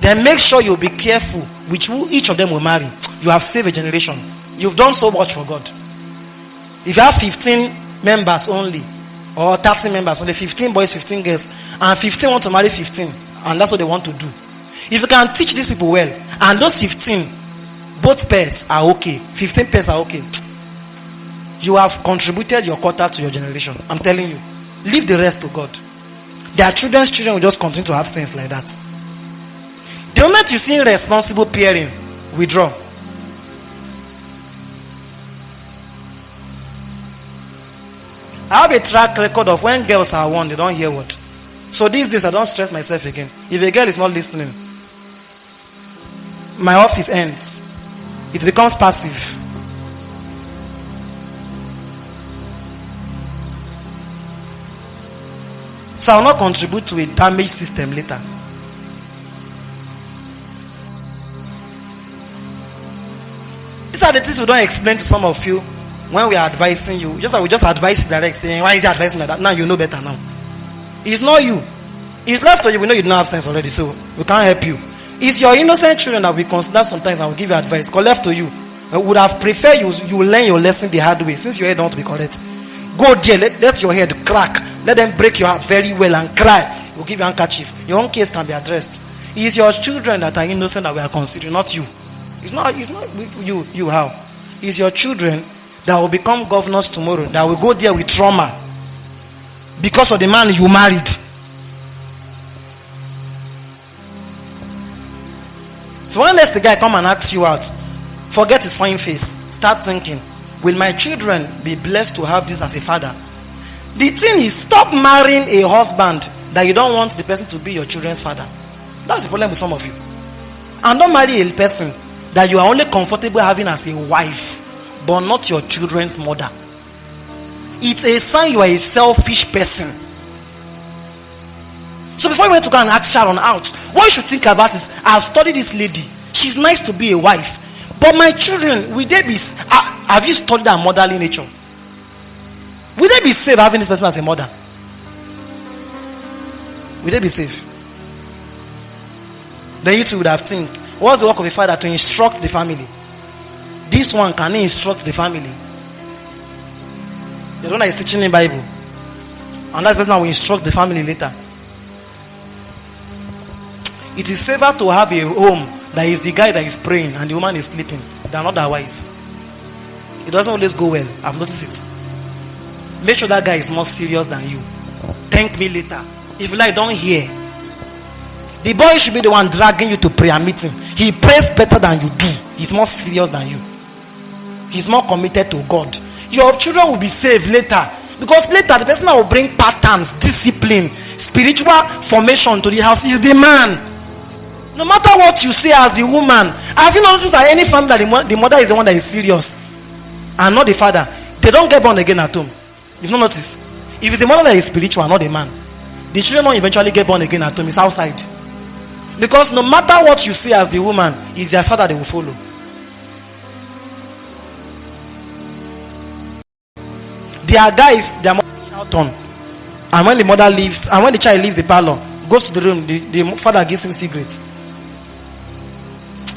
Then make sure you be careful which who each of them will marry. You have saved a generation. You've done so much for God. If you have 15 members only, or 30 members only, 15 boys, 15 girls, and 15 want to marry 15, and that's what they want to do. If you can teach these people well, and those 15, both pairs are okay, 15 pairs are okay, you have contributed your quota to your generation. I'm telling you. Leave the rest to God. Their children's children will just continue to have sense like that. The moment you see irresponsible pairing, withdraw. I have a track record of when girls are warned, they don't hear what. So these days I don't stress myself again. If a girl is not listening, my office ends. It becomes passive. So I will not contribute to a damaged system later. These are the things we don't explain to some of you when we are advising you. We just advise you direct, saying, why is he advising like that? Now you know better now. It's not you. It's left to you. We know you don't have sense already, so we can't help you. It's your innocent children that we consider sometimes and will give you advice. Because left to you. I would have preferred you learn your lesson the hard way, since your head don't want to be correct. Go there, let your head crack. Let them break your heart very well and cry. We'll give you a handkerchief. Your own case can be addressed. It's your children that are innocent that we are considering, not you. It's not you how? It's your children that will become governors tomorrow, that will go there with trauma because of the man you married. So when the guy come and ask you out, forget his fine face. Start thinking, will my children be blessed to have this as a father? The thing is, stop marrying a husband that you don't want the person to be your children's father. That's the problem with some of you. And don't marry a person that you are only comfortable having as a wife, but not your children's mother. It's a sign you are a selfish person. So before you went to go and ask Sharon out, what you should think about is, I've studied this lady. She's nice to be a wife. But my children, will they be... have you studied her motherly nature? Will they be safe having this person as a mother? Will they be safe? Then you two would have think, what's the work of a father? To instruct the family. This one, can he instruct the family? The one that is teaching the Bible. And that person will instruct the family later. It is safer to have a home that is the guy that is praying and the woman is sleeping than otherwise. It doesn't always go well. I've noticed it. Make sure that guy is more serious than you. Thank me later. If you like, don't hear. The boy should be the one dragging you to prayer meeting. He prays better than you do. He's more serious than you. He's more committed to God. Your children will be saved later. Because later the person that will bring patterns, discipline, spiritual formation to the house is the man. No matter what you say as the woman, have you noticed that any family that the mother is the one that is serious and not the father, they don't get born again at home? You've not noticed? If it's the mother that is spiritual and not the man, the children don't eventually get born again at home. It's outside. Because no matter what you say as the woman, it's their father they will follow. There are guys, their mother shout on. And when the mother leaves, and when the child leaves the parlor, goes to the room, the father gives him cigarettes.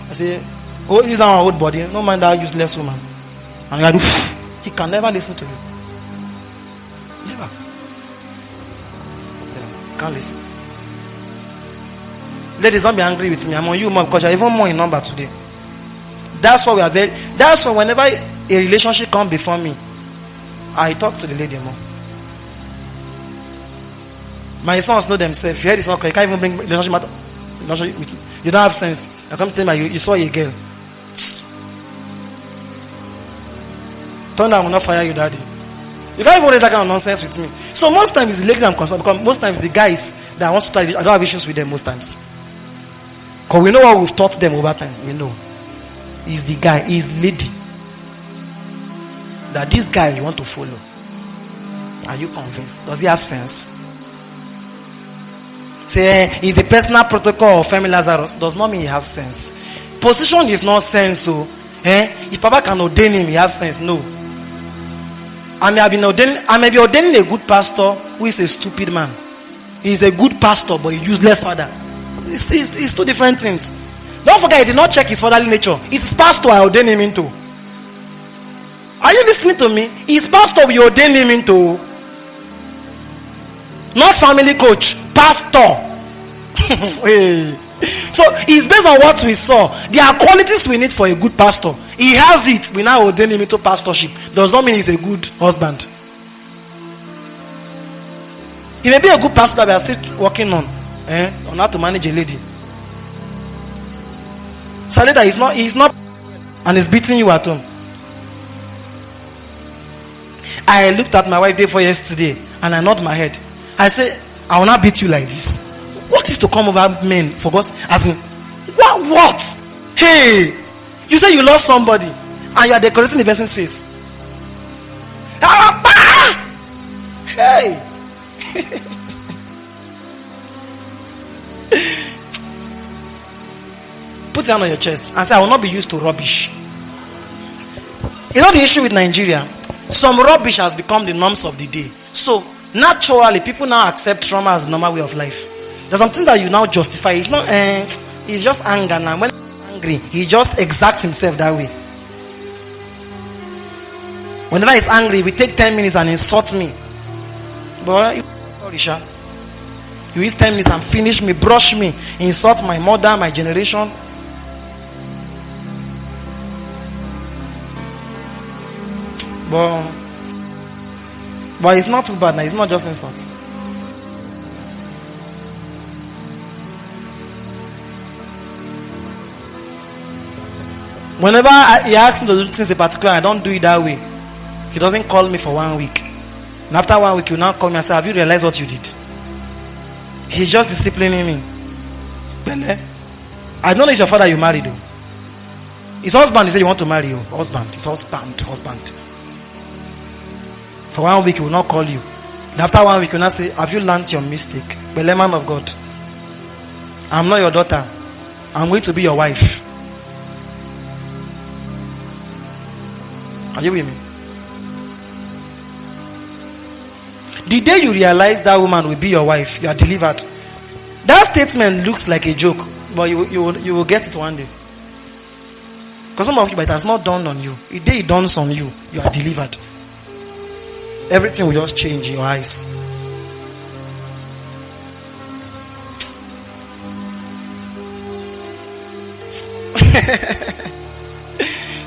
I say, oh, he's our old body. No mind that useless woman. And I do, he can never listen to you. Never. Can't listen. Ladies, don't be angry with me. I'm on you more because you're even more in number today. That's why that's why whenever a relationship comes before me, I talk to the lady more. My sons know themselves. If your head is not correct, you can't even bring relationship with me. You don't have sense. I come to tell me you saw a girl. Thunder will not fire you, daddy. You can't even raise that kind of nonsense with me. So most times it's the ladies I'm concerned because most times the guys that want to start, I don't have issues with them most times. Because we know what we've taught them over time. We know. He's the guy, he's the lady. That this guy you want to follow. Are you convinced? Does he have sense? Say, is the personal protocol of Femi Lazarus. Does not mean he have sense. Position is not sense. So, if Papa can ordain him, he have sense. No. I may be ordaining a good pastor who is a stupid man. He is a good pastor, but a useless father. It's two different things. Don't forget, he did not check his fatherly nature. It's his pastor I ordain him into. Are you listening to me? His pastor we ordain him into. Not family coach, pastor. So it's based on what we saw. There are qualities we need for a good pastor. He has it. We now ordain him into pastorship. Does not mean he's a good husband. He may be a good pastor that we are still working on how to manage a lady. So later he's not and he's beating you at home. I looked at my wife day before yesterday and I nodded my head. I said, I will not beat you like this. What is to come over men for God? As in, what? Hey, you say you love somebody and you are decorating the person's face. Hey. Put your hand on your chest and say, I will not be used to rubbish. You know the issue with Nigeria? Some rubbish has become the norms of the day. So naturally, people now accept trauma as a normal way of life. There's something that you now justify. It's not, it's just anger now. When he's angry, he just exacts himself that way. Whenever he's angry, we take 10 minutes and insult me. But sorry, Sha. You use 10 minutes and finish me, brush me, insult my mother, my generation. But it's not too bad now. It's not just insult. Whenever he asks me to do things in particular, I don't do it that way. He doesn't call me for 1 week. And after 1 week, he will now call me and say, have you realized what you did? He's just disciplining me. Bele. I don't know it's your father you married. Though. His husband, he said you want to marry you. Husband. His husband. For 1 week, he will not call you. And after 1 week, he will not say, have you learned your mistake? Bele, man of God. I'm not your daughter. I'm going to be your wife. Are you with me? The day you realize that woman will be your wife, you are delivered. That statement looks like a joke, but you will get it one day. Because some of you, but it has not dawned on you. The day it dawns on you, you are delivered. Everything will just change in your eyes.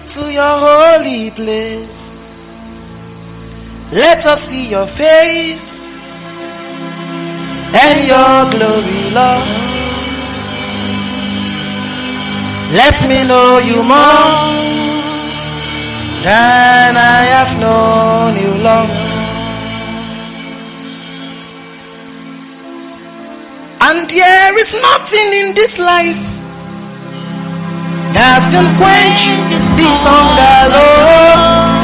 to your holy place. Let us see your face and your glory, Lord. Let me know you more than I have known you long. And there is nothing in this life that can quench this hunger, Lord.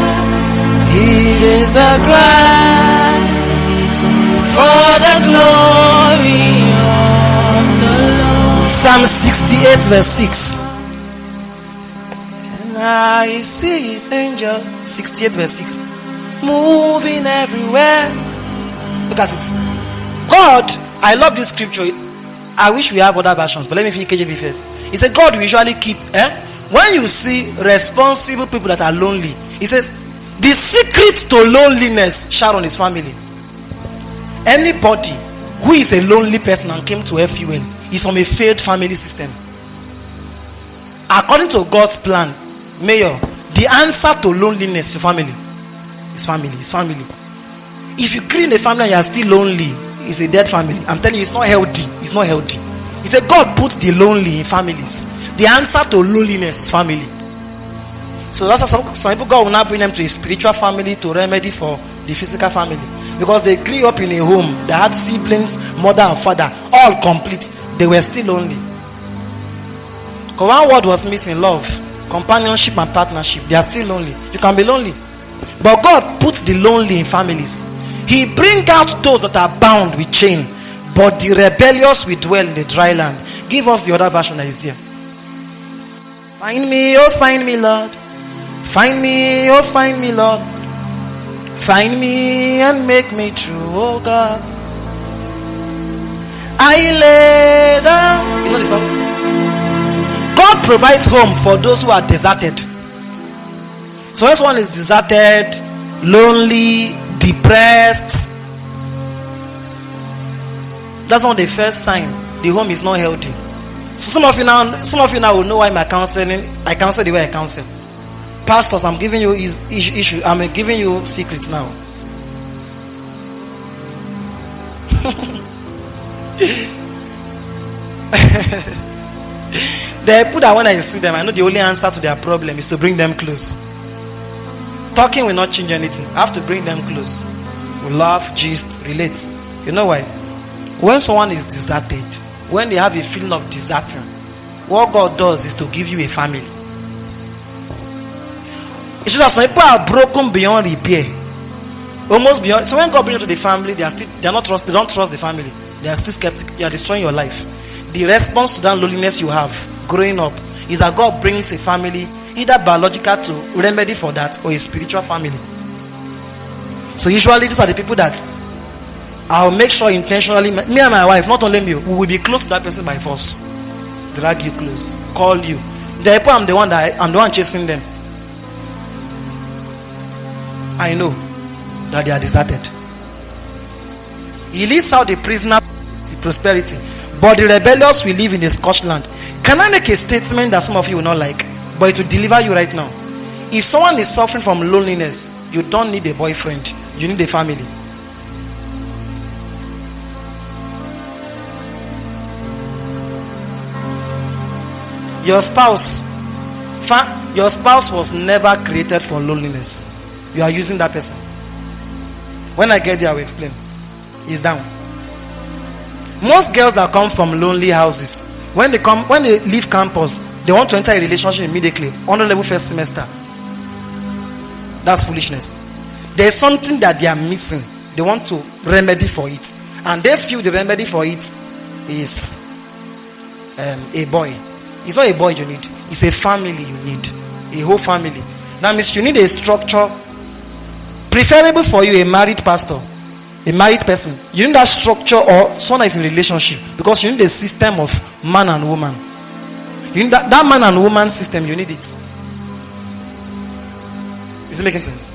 It is a cry for the glory of the Lord. Psalm 68 verse 6. And I see his angel, 68 verse 6, moving everywhere. Look at it. God, I love this scripture. I wish we have other versions, but let me finish KJV first. He said God will usually keep, when you see responsible people that are lonely, he says the secret to loneliness, Sharon, is family. Anybody who is a lonely person and came to FUL is from a failed family system. According to God's plan, Mayor, the answer to loneliness is family. It's family. It's family. If you create a family and you are still lonely, it's a dead family. I'm telling you, it's not healthy. It's not healthy. He said God puts the lonely in families. The answer to loneliness is family. So that's why some people, God will not bring them to a spiritual family to remedy for the physical family, because they grew up in a home that had siblings, mother and father, all complete. They were still lonely. Because one word was missing: love, companionship and partnership. They are still lonely. You can be lonely, but God puts the lonely in families. He brings out those that are bound with chain, but the rebellious will dwell in the dry land. Give us the other version that is here. Find me, oh find me, Lord. Find me, oh find me, Lord. Find me and make me true, oh God. I lay down. You know the song? God provides home for those who are deserted. So when someone is deserted, lonely, depressed, that's not the first sign the home is not healthy. So some of you now will know why I counsel the way I counsel. Pastors, I'm giving you issue. I'm giving you secrets now. They put that when I see them, I know the only answer to their problem is to bring them close. Talking will not change anything. I have to bring them close. We laugh, gist, relate. You know why? When someone is deserted, when they have a feeling of deserting, what God does is to give you a family. It's just that some people are broken beyond repair, almost beyond. So when God brings you to the family, they don't trust the family. They are still skeptical. You are destroying your life. The response to that loneliness you have growing up is that God brings a family, either biological to remedy for that, or a spiritual family. So usually these are the people that I'll make sure intentionally, me and my wife, not only me, we will be close to that person by force. Drag you close, call you. Therefore, I'm the one chasing them. I know that they are deserted. He leads out the prisoner to prosperity, but the rebellious will live in the scorched land. Can I make a statement that some of you will not like, but it will deliver you right now? If someone is suffering from loneliness, you don't need a boyfriend, you need a family. Your spouse was never created for loneliness. You are using that person. When I get there, I will explain. He's down. Most girls that come from lonely houses, when they leave campus, they want to enter a relationship immediately, on the level first semester. That's foolishness. There's something that they are missing. They want to remedy for it, and they feel the remedy for it is a boy. It's not a boy you need. It's a family you need. A whole family. That means you need a structure. Preferable for you, a married pastor, a married person. You need that structure, or someone is in a relationship, because you need a system of man and woman. You need that man and woman system. You need it. Is it making sense?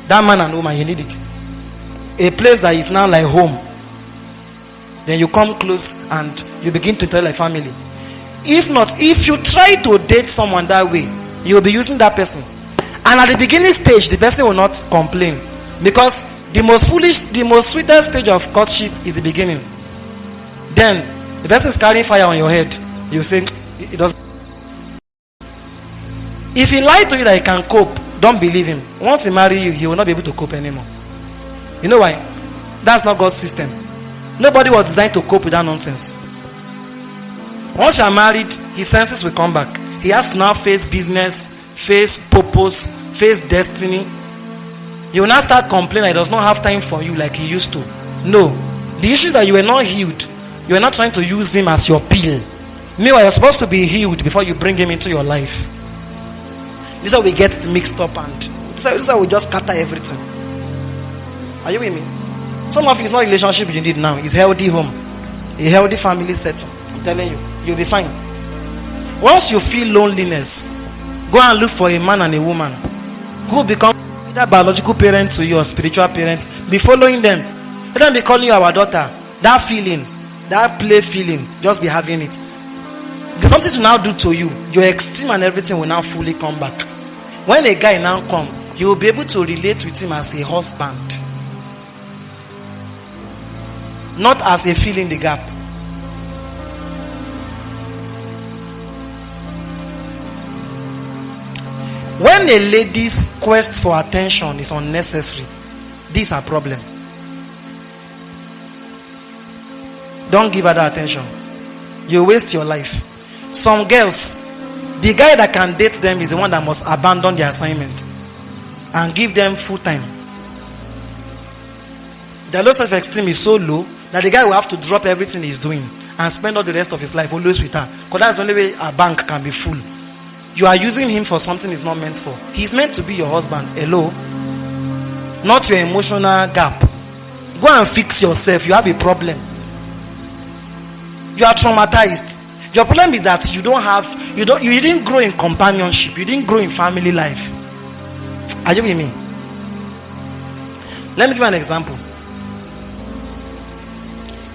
That man and woman, you need it. A place that is now like home. Then you come close and you begin to interact like family. If not, if you try to date someone that way, you will be using that person. And at the beginning stage, the person will not complain. Because the most sweetest stage of courtship is the beginning. Then, the person is carrying fire on your head. You say, it doesn't. If he lied to you that he can cope, don't believe him. Once he marry you, he will not be able to cope anymore. You know why? That's not God's system. Nobody was designed to cope with that nonsense. Once you are married, his senses will come back. He has to now face business, face purpose, face destiny. He will now start complaining he does not have time for you like he used to. No. The issue is that you were not healed. You are not trying to use him as your pill. Meanwhile, you're supposed to be healed before you bring him into your life. This is how we get it mixed up, and this is how we just scatter everything. Are you with me? Some of it's not relationship you need now. It's healthy home. A healthy family setting. I'm telling you. You'll be fine. Once you feel loneliness, go and look for a man and a woman who become either biological parents to you or spiritual parents. Be following them. Let them be calling you our daughter. That feeling, that play feeling, just be having it. There's something to now do to you. Your esteem and everything will now fully come back. When a guy now come, you will be able to relate with him as a husband, not as a fill in the gap. When a lady's quest for attention is unnecessary, this is a problem. Don't give her that attention. You waste your life. Some girls, the guy that can date them is the one that must abandon their assignments and give them full time. Their low self-esteem is so low that the guy will have to drop everything he's doing and spend all the rest of his life always with her. Because that's the only way a bank can be full. You are using him for something he's not meant for. He's meant to be your husband. Hello? Not your emotional gap. Go and fix yourself. You have a problem. You are traumatized. Your problem is that you didn't grow in companionship. You didn't grow in family life. Are you with me? Let me give you an example.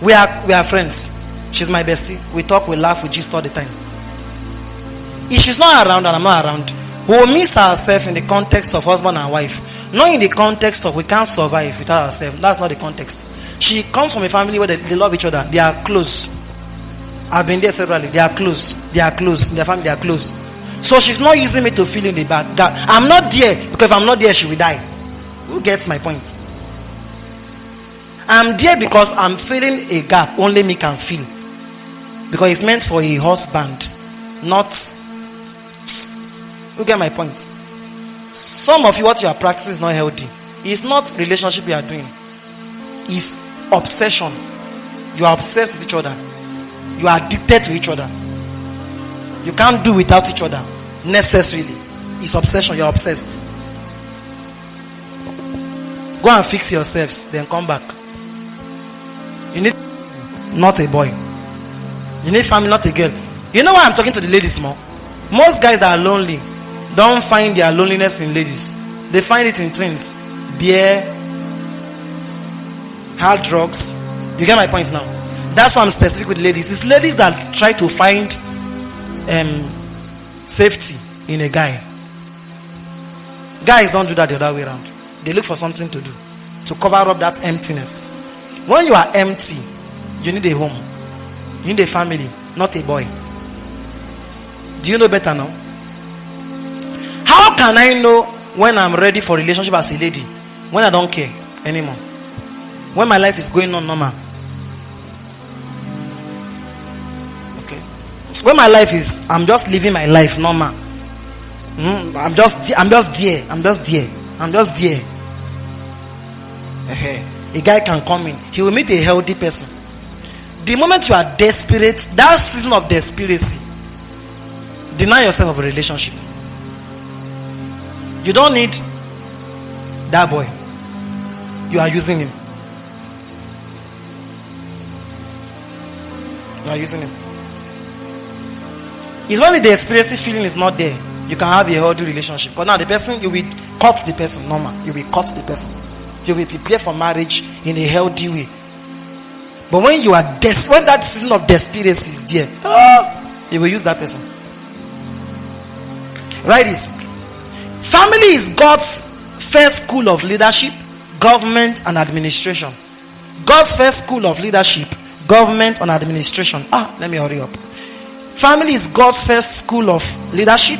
We are friends. She's my bestie. We talk, we laugh, we gist all the time. If she's not around and I'm not around, we will miss ourselves in the context of husband and wife. Not in the context of we can't survive without ourselves. That's not the context. She comes from a family where they love each other. They are close. I've been there severally. They are close. They are close. In their family, they are close. So she's not using me to fill in the back. I'm not there because if I'm not there, she will die. Who gets my point? I'm there because I'm filling a gap only me can fill. Because it's meant for a husband, not... You get my point? Some of you, what you are practicing is not healthy. It's not relationship you are doing. It's obsession. You are obsessed with each other. You are addicted to each other. You can't do without each other necessarily. It's obsession. You are obsessed. Go and fix yourselves, then come back. You need not a boy. You need family, not a girl. You know why I'm talking to the ladies more? Most guys that are lonely don't find their loneliness in ladies. They find it in things. Beer, hard drugs. You get my point now? That's why I'm specific with ladies. It's ladies that try to find safety in a guy. Guys don't do that the other way around. They look for something to do to cover up that emptiness. When you are empty, you need a home. You need a family, not a boy. Do you know better now? How can I know when I'm ready for relationship as a lady? When I don't care anymore. When my life is going on normal. Okay. When my life is, I'm just living my life normal. I'm just there. A guy can come in. He will meet a healthy person. The moment you are desperate, that season of desperacy, deny yourself of a relationship. You don't need that boy. You are using him. You are using him. It's when the desperacy feeling is not there, you can have a healthy relationship. Because now the person, you will cut the person normal. You will cut the person. You will prepare for marriage in a healthy way. But when you are when that season of desperacy is there, He will use that person. Write this. Family is God's first school of leadership, government, and administration. God's first school of leadership, government, and administration. Let me hurry up. Family is God's first school of leadership,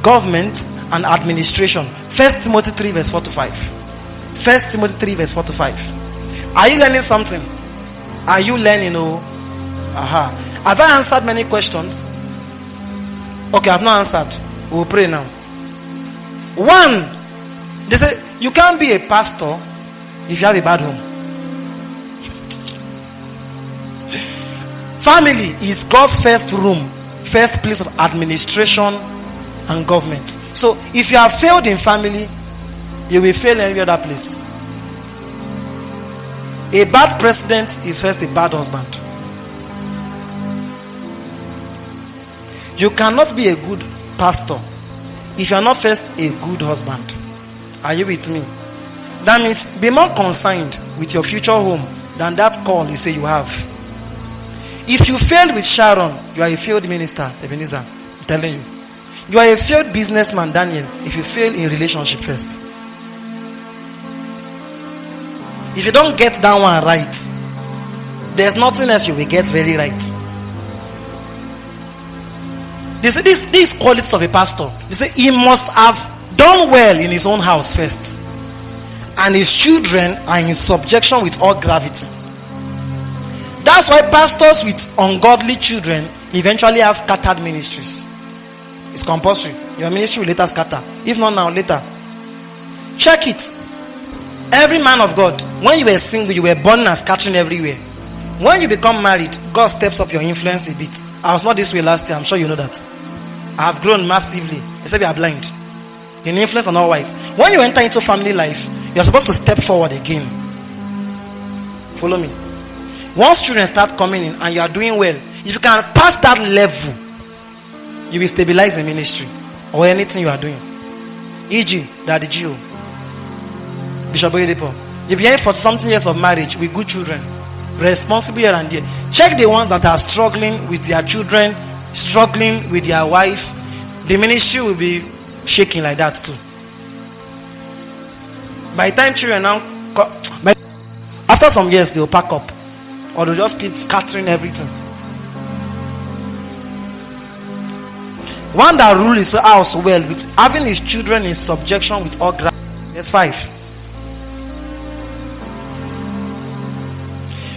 government, and administration. 1 Timothy 3 verse 4 to 5. 1 Timothy 3 verse 4 to 5. Are you learning something? Are you learning? Have I answered many questions? Okay, I've not answered. We'll pray now. 1, they say you can't be a pastor if you have a bad home. Family is God's first room, first place of administration and government. So if you have failed in family, you will fail in every other place. A bad president is first a bad husband. You cannot be a good pastor if you are not first a good husband. Are you with me? That means be more concerned with your future home than that call you say you have. If you fail with Sharon, you are a failed minister, Ebenezer. I'm telling you. You are a failed businessman, Daniel, if you fail in relationship first. If you don't get that one right, there's nothing else you will get very right. They say these qualities of a pastor. They say he must have done well in his own house first, and his children are in subjection with all gravity. That's why pastors with ungodly children eventually have scattered ministries. It's compulsory. Your ministry will later scatter. If not now, later. Check it. Every man of God, when you were single, you were born and scattering everywhere. When you become married, God steps up your influence a bit. I was not this way last year. I'm sure you know that. I have grown massively. Except you are blind. In influence and otherwise. When you enter into family life, you're supposed to step forward again. Follow me. Once children start coming in and you are doing well, if you can pass that level, you will stabilize the ministry or anything you are doing. E.g., Daddy Gio, Bishop Oyedepo. You've been here for something years of marriage with good children, responsible here and there. Check the ones that are struggling with their children, struggling with their wife. The ministry will be shaking like that too. By the time children now, after some years, they will pack up, or they'll just keep scattering everything. One that rules his house well, with having his children in subjection with all gravity. Verse 5.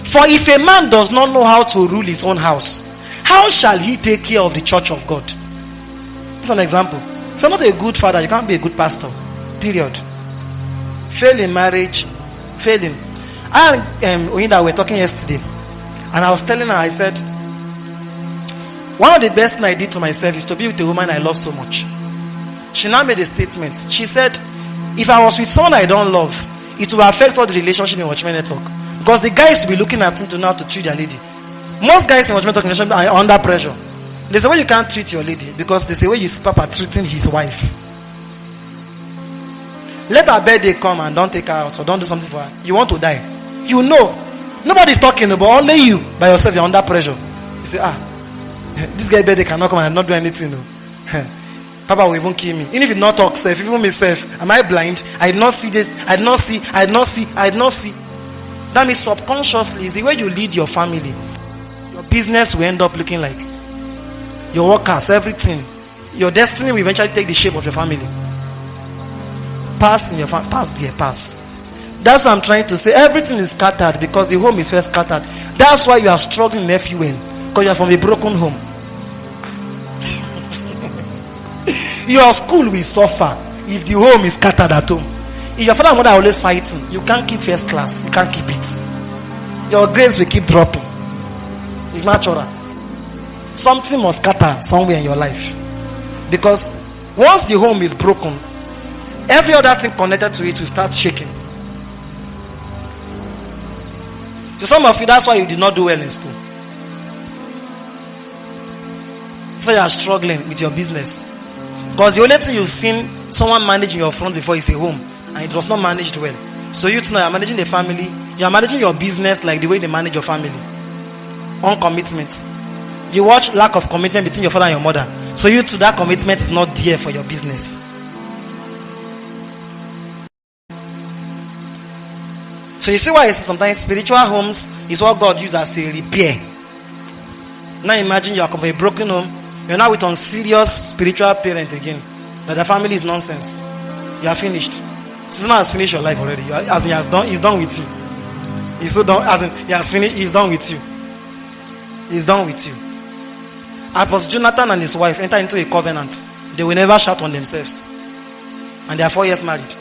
For if a man does not know how to rule his own house, how shall he take care of the church of God? That's an example. If you're not a good father, you can't be a good pastor. Period. Fail in marriage, failing. I and Oyinda were talking yesterday, and I was telling her, I said, one of the best things I did to myself is to be with a woman I love so much. She now made a statement. She said, if I was with someone I don't love, it will affect all the relationship in Watchmen Network. Because the guys will be looking at me to know how to treat their lady. Most guys in Watchmen Network are under pressure. There's a way you can't treat your lady, because there's a way you see Papa treating his wife. Let her birthday come and don't take her out or don't do something for her. You want to die. You know. Nobody's talking about, only you by yourself, you're under pressure. You say, this guy birthday cannot come and not do anything. No. Papa will even kill me. Even if you not talk safe, even myself, am I blind? I did not see this. I did not see. I did not see. I did not see. That means subconsciously is the way you lead your family. Your business will end up looking like your workers, everything. Your destiny will eventually take the shape of your family. Pass in your family. Pass there. Pass. That's what I'm trying to say. Everything is scattered because the home is first scattered. That's why you are struggling in FUN, because you are from a broken home. Your school will suffer if the home is scattered at home. If your father and mother are always fighting, you can't keep first class. You can't keep it. Your grades will keep dropping. It's natural. Something must scatter somewhere in your life. Because once the home is broken, every other thing connected to it will start shaking. So some of you, that's why you did not do well in school. So you are struggling with your business. Because the only thing you've seen someone manage in your front before is a home, and it was not managed well. So you too now are managing the family. You are managing your business like the way they manage your family. On commitment. You watch lack of commitment between your father and your mother. So you too, that commitment is not there for your business. So you see why I say sometimes spiritual homes is what God uses as a repair. Now imagine you are from a broken home. You're now with unserious spiritual parent again. That the family is nonsense. You are finished. Satan has finished your life already. As he has done, he's done with you. He's so done. As in, he has finished. He's done with you. He's done with you. Apostle Jonathan and his wife enter into a covenant. They will never shout on themselves, and they are 4 years married.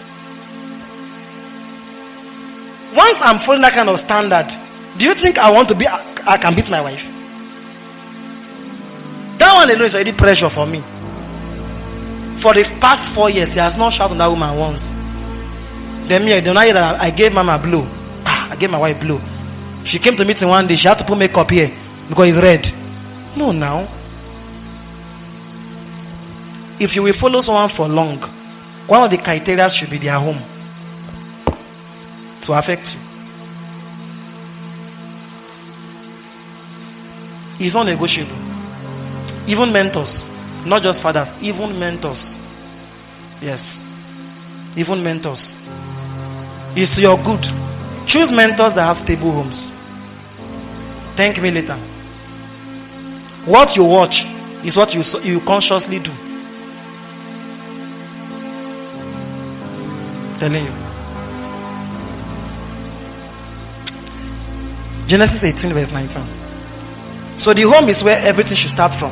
Once I'm following that kind of standard, do you think I can beat my wife? That one alone is already pressure for me. For the past 4 years, he has not shouted on that woman once. Then me, I don't know that I gave mama a blow. I gave my wife a blow. She came to meeting one day. She had to put makeup here because it's red. No, now. If you will follow someone for long, one of the criteria should be their home to affect you. It's not negotiable. Even mentors, not just fathers, even mentors. Yes, even mentors. It's to your good. Choose mentors that have stable homes. Thank me later. What you watch is what you consciously do. Telling you. Genesis 18 verse 19. So the home is where everything should start from.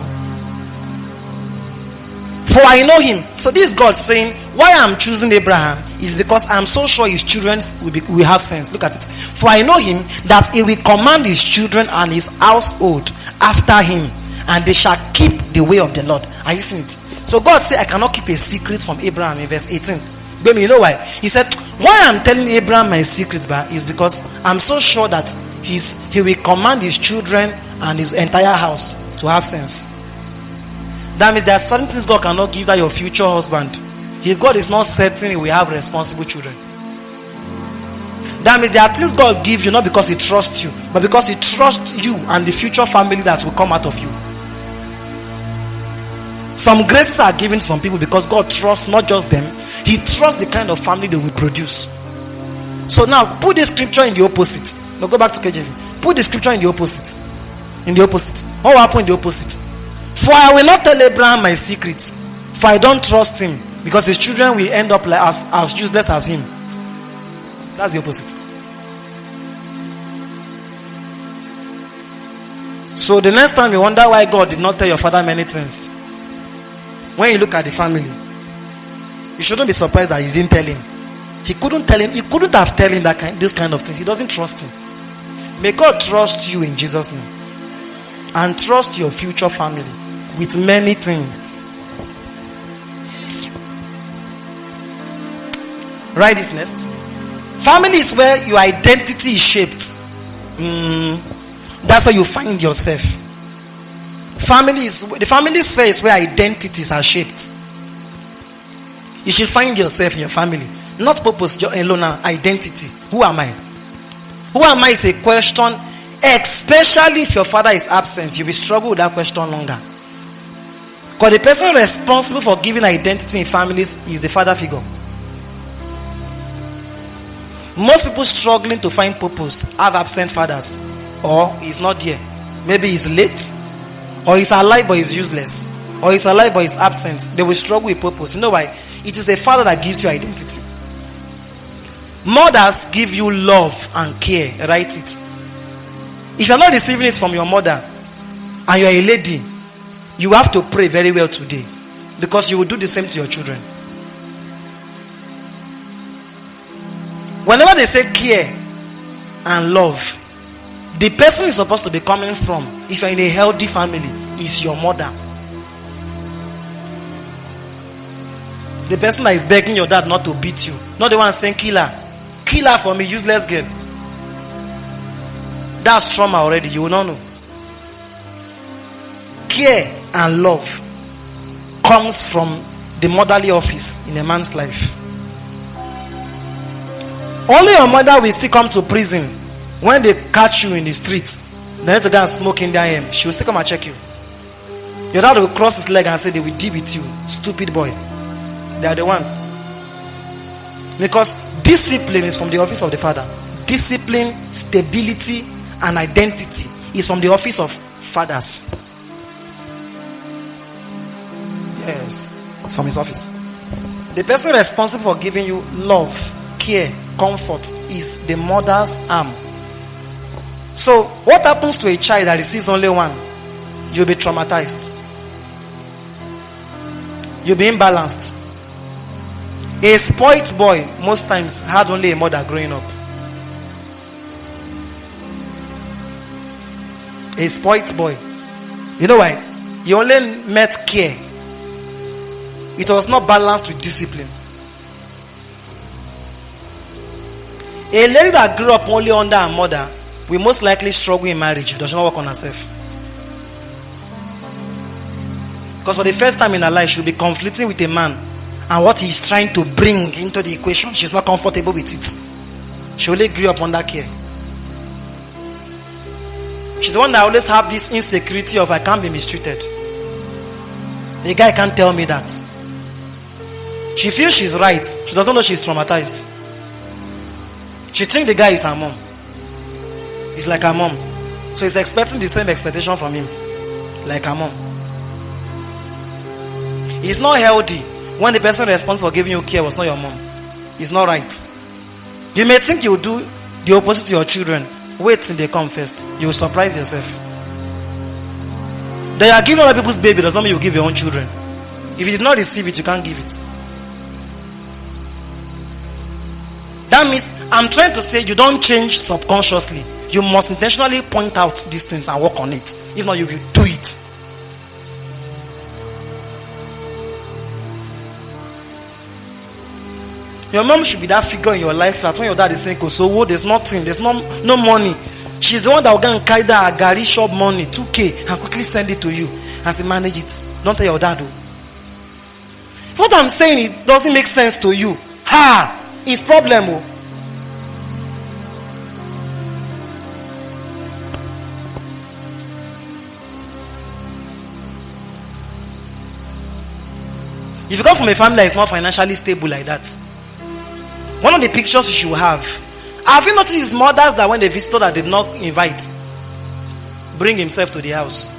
For I know him. So this is God saying, why I'm choosing Abraham is because I'm so sure his children will have sense. Look at it. For I know him that he will command his children and his household after him, and they shall keep the way of the Lord. Are you seeing it? So God said, I cannot keep a secret from Abraham in verse 18. You know why? He said, why I'm telling Abraham my secret is because I'm so sure that he will command his children and his entire house to have sense. That means there are certain things God cannot give that your future husband. If God is not certain, he will have responsible children. That means there are things God gives you not because he trusts you, but because he trusts you and the future family that will come out of you. Some graces are given to some people because God trusts not just them, he trusts the kind of family they will produce. So now put the scripture in the opposite. Now go back to KJV. Put the scripture in the opposite. In the opposite. What will happen in the opposite? For I will not tell Abraham my secret, for I don't trust him, because his children will end up like as useless as him. That's the opposite. So the next time you wonder why God did not tell your father many things, when you look at the family, you shouldn't be surprised that he didn't tell him. He couldn't tell him. He couldn't have told him this kind of things. He doesn't trust him. May God trust you in Jesus' name, and trust your future family with many things. Write this next. Family is where your identity is shaped. That's where you find yourself. The family sphere is where identities are shaped. You should find yourself in your family. Not purpose alone, identity. Who am I? Who am I is a question. Especially if your father is absent, you will struggle with that question longer. Because the person responsible for giving identity in families is the father figure. Most people struggling to find purpose have absent fathers, or he's not there. Maybe he's late, or he's alive but he's useless, or he's alive but he's absent. They will struggle with purpose. You know why? It is a father that gives you identity. Mothers give you love and care. Write it. If you're not receiving it from your mother and you're a lady, you have to pray very well today, because you will do the same to your children. Whenever they say care and love, the person is supposed to be coming from, if you're in a healthy family, is your mother. The person that is begging your dad not to beat you, not the one saying kill her for me, useless girl. That's trauma already. You will not know. Care and love comes from the motherly office in a man's life. Only your mother will still come to prison when they catch you in the street. They need to go and smoke in their aim. She will still come and check you. Your dad will cross his leg and say they will deal with you. Stupid boy. They are the one. Because discipline is from the office of the father. Discipline, stability, and identity is from the office of fathers. Yes, it's from his office. The person responsible for giving you love, care, comfort is the mother's arm. So, what happens to a child that receives only one? You'll be traumatized. You'll be imbalanced. A spoilt boy most times had only a mother growing up. A spoilt boy. You know why? He only met care. It was not balanced with discipline. A lady that grew up only under her mother will most likely struggle in marriage if she does not work on herself. Because for the first time in her life, she'll be conflicting with a man, and what he's trying to bring into the equation, she's not comfortable with it. She only grew up under care. She's the one that always have this insecurity of, I can't be mistreated. The guy can't tell me that. She feels she's right. She doesn't know she's traumatized. She thinks the guy is her mom. He's like her mom. So he's expecting the same expectation from him. Like her mom. It's not healthy when the person responsible for giving you care was not your mom. It's not right. You may think you will do the opposite to your children. Wait till they come first. You will surprise yourself. That you are giving other people's baby does not mean you give your own children. If you did not receive it, you can't give it. That means I'm trying to say you don't change subconsciously. You must intentionally point out these things and work on it. If not, you will do it. Your mom should be that figure in your life that when your dad is saying, so there's nothing, there's no money. She's the one that will go and carry that Agari shop money, 2K, and quickly send it to you and say, manage it. Don't tell your dad. What I'm saying, it doesn't make sense to you. It's problem. If you come from a family that is not financially stable like that, one of the pictures you should have you noticed his mothers that when they visited that did not invite, bring himself to the house?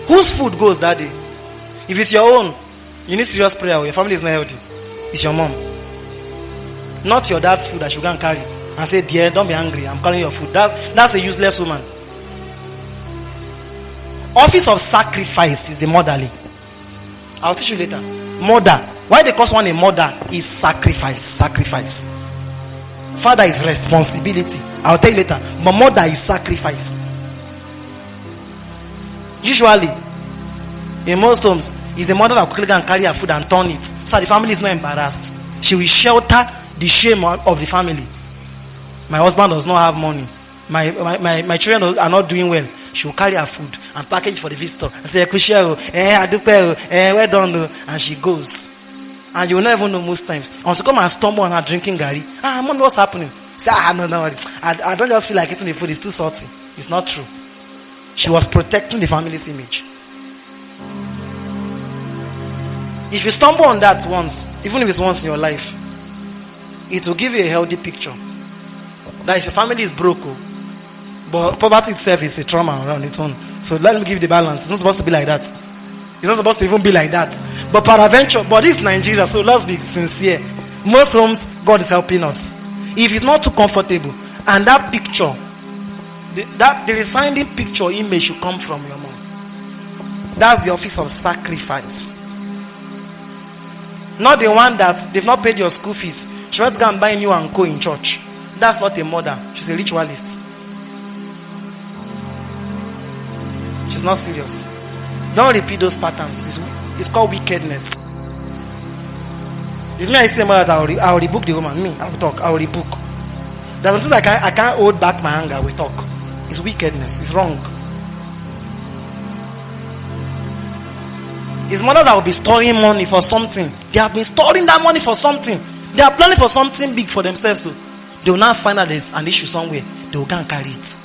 Whose food goes that day? If it's your own, you need serious prayer. Your family is not healthy. It's your mom, not your dad's food that you can carry and say, dear, don't be angry, I'm calling your food. That's a useless woman. Office of sacrifice is the motherly. I'll teach you later. Mother. Why they call one a mother is sacrifice. Sacrifice. Father is responsibility. I'll tell you later. But mother is sacrifice. Usually, in most homes, it's the mother that will quickly go and carry her food and turn it, so the family is not embarrassed. She will shelter the shame of the family. My husband does not have money. My children are not doing well. She will carry her food and package for the visitor and say, well done. And she goes. And you will not even know most times. Until come and stumble on her drinking gari. Mommy, what's happening? Say, no. I don't just feel like eating the food. It's too salty. It's not true. She was protecting the family's image. If you stumble on that once, even if it's once in your life, it will give you a healthy picture. That is, your family is broke. But poverty itself is a trauma around its own. So let me give you the balance. It's not supposed to be like that. It's not supposed to even be like that. But peradventure, but this is Nigeria, so let's be sincere. Most homes, God is helping us. If it's not too comfortable, and that picture, the resigning picture image should come from your mom. That's the office of sacrifice. Not the one that they've not paid your school fees. She wants to go and buy new and co in church. That's not a mother. She's a ritualist. She's not serious. Don't repeat those patterns. It's called wickedness. If me I say mother, I will rebuke the woman. I will talk. I will rebuke. There's something I can't hold back my anger. We talk. It's wickedness. It's wrong. It's mothers that will be storing money for something. They have been storing that money for something. They are planning for something big for themselves. So they will now find out there's an issue somewhere. They will go and carry it.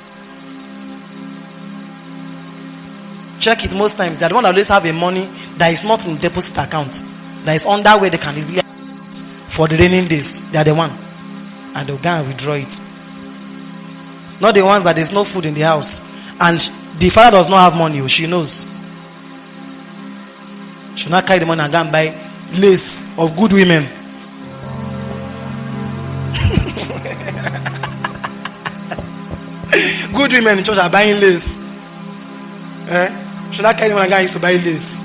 check it most times, they are the one that always have a money that is not in deposit account, that is under where they can easily access it for the raining days. They are the one, and they'll go and withdraw it. Not the ones that there's no food in the house, and the father does not have money. She knows. She will not carry the money and go and buy lace of good women. Good women in church are buying lace. Should I carry the money and go and use to buy lace?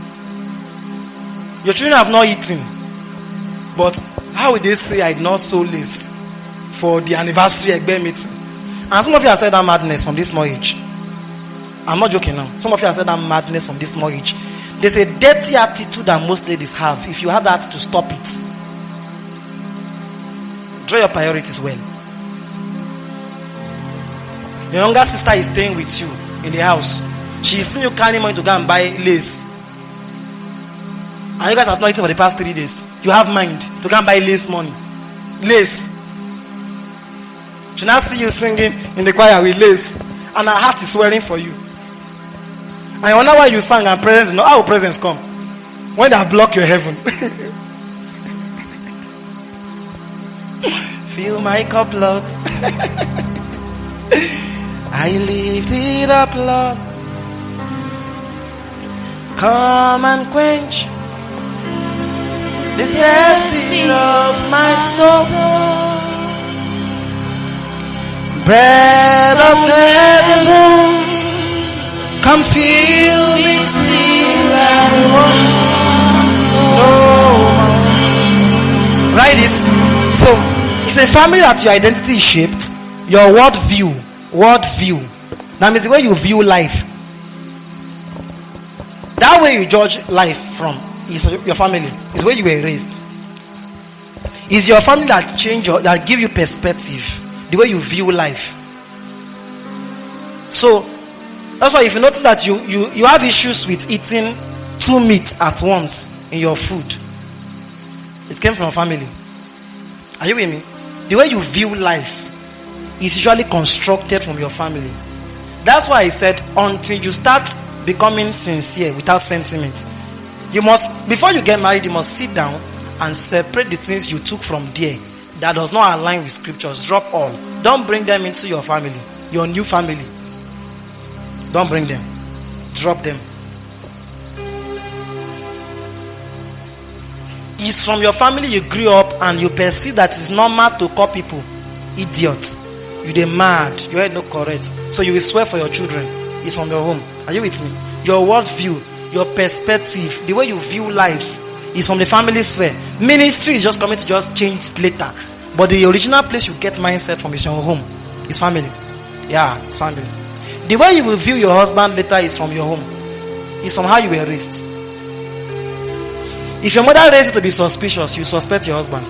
Your children have not eaten, but how would they say I did not sew lace for the anniversary Egbe meeting? And some of you have said that madness from this small age. I'm not joking now. Some of you have said that madness from this small age. There's a dirty attitude that most ladies have. If you have that, to stop it. Draw your priorities well. Your younger sister is staying with you in the house. She's seen you carrying money to go and buy lace. And you guys have not eaten for the past 3 days. You have mind to go and buy lace money. Lace. She now see you singing in the choir with lace. And her heart is swelling for you. And I wonder why you sang and presents. How will presents come? When they block your heaven. Fill my cup, Lord. I lift it up, Lord. Come and quench this thirsting of my soul. Bread of heaven, come fill me till I want no more. Right? So it's a family that your identity is shaped. Your world view. That means the way you view life. That way you judge life from is your family. Is where you were raised. Is your family that change that give you perspective. The way you view life. So that's why if you notice that you have issues with eating 2 meats at once in your food, it came from your family. Are you with me? The way you view life is usually constructed from your family. That's why I said until you start becoming sincere without sentiment, you must, before you get married, you must sit down and separate the things you took from there that does not align with scriptures. Drop all. Don't bring them into your family, your new family. Don't bring them. Drop them. It's from your family you grew up and you perceive that it's normal to call people idiots. You dey mad. Your head not correct. So you will swear for your children. It's from your home. Are you with me? Your worldview, your perspective, the way you view life is from the family sphere. Ministry is just coming to just change it later. But the original place you get mindset from is your home. It's family. Yeah, it's family. The way you will view your husband later is from your home. It's from how you were raised. If your mother raised you to be suspicious, you suspect your husband.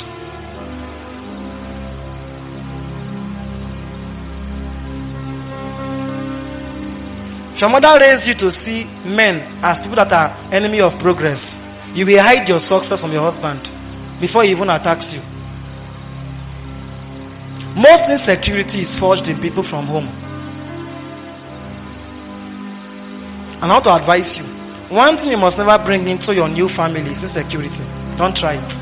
If your mother raised you to see men as people that are enemy of progress, you will hide your success from your husband before he even attacks you. Most insecurity is forged in people from home. And I want to advise you, one thing you must never bring into your new family is insecurity. Don't try it.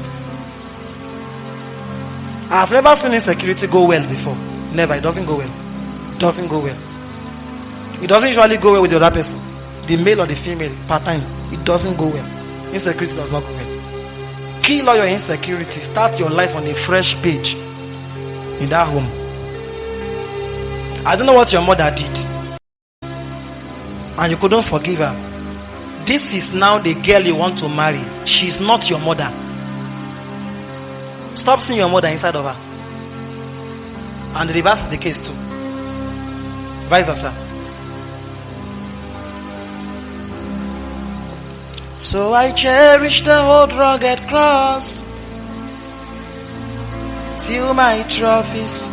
I've never seen insecurity go well before. Never. It doesn't go well. It doesn't go well. It doesn't usually go well with the other person. The male or the female, part-time. It doesn't go well. Insecurity does not go well. Kill all your insecurity. Start your life on a fresh page in that home. I don't know what your mother did and you couldn't forgive her. This is now the girl you want to marry. She's not your mother. Stop seeing your mother inside of her. And the reverse is the case too. Vice versa. So I cherish the old rugged cross till my trophies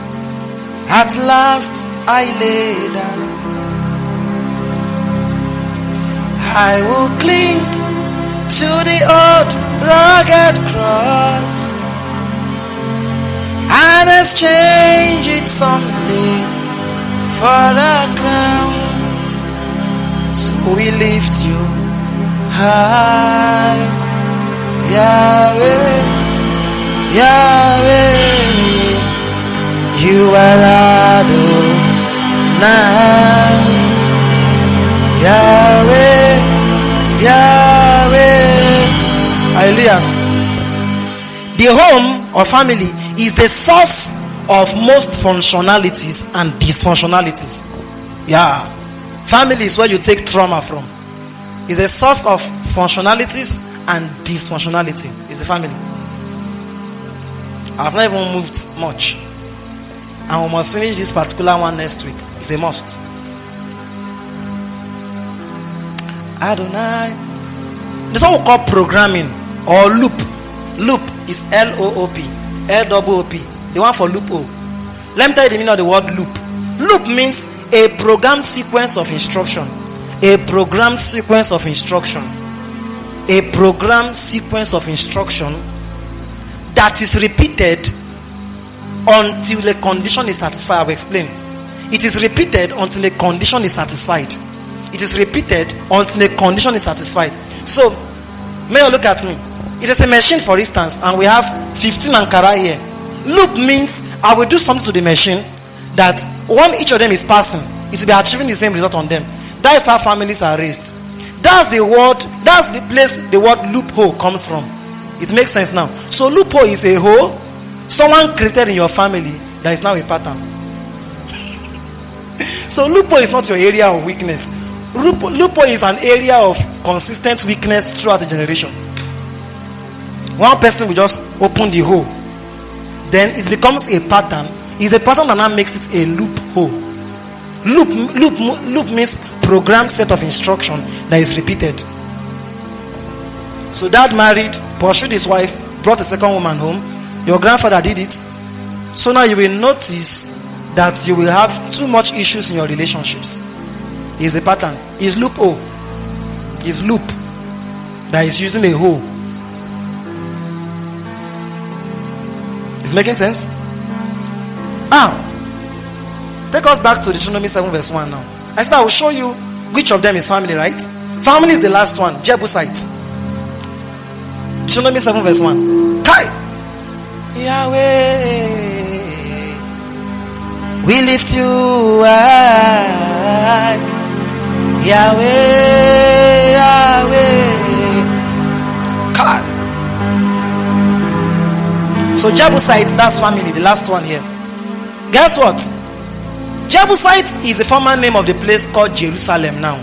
at last I lay down. I will cling to the old rugged cross and exchange it someday for a crown. So we lift you high. Yahweh, Yahweh, you are Adonai. Yahweh, Yahweh. Hallelujah. The home or family is the source of most functionalities and dysfunctionalities. Yeah. Family is where you take trauma from. It's a source of functionalities and dysfunctionality. It's a family. I've not even moved much. And we must finish this particular one next week. It's a must. Adonai. This is what we call programming or loop. Loop is L-O-O-P. L-O-O-P. The one for loop O. Let me tell you the meaning of the word loop. Loop means a program sequence of instruction. A program sequence of instruction. A program sequence of instruction that is repeated until a condition is satisfied. I will explain. It is repeated until a condition is satisfied. It is repeated until a condition is satisfied. So, may you look at me. It is a machine, for instance, and we have 15 Ankara here. Loop means I will do something to the machine that when each of them is passing, it will be achieving the same result on them. That is how families are raised. That's the word, that's the place the word loophole comes from. It makes sense now. So loophole is a hole someone created in your family that is now a pattern. So loophole is not your area of weakness. Loophole is an area of consistent weakness throughout the generation. One person will just open the hole, then it becomes a pattern. It's a pattern that now makes it a loophole. Loop means programmed set of instruction that is repeated. So dad married, pursued his wife, brought a second woman home. Your grandfather did it. So now you will notice that you will have too much issues in your relationships. It's a pattern. It's loophole. It's loop that is using a hole. Is making sense? Take us back to Deuteronomy 7 verse 1 now. I said I will show you which of them is family, right? Family is the last one, Jebusite. Deuteronomy 7 verse 1. Kai! Yahweh, we lift you high. Yahweh, Yahweh. Kai! So Jebusite, that's family, the last one here. Guess what? Jebusite is the former name of the place called Jerusalem now.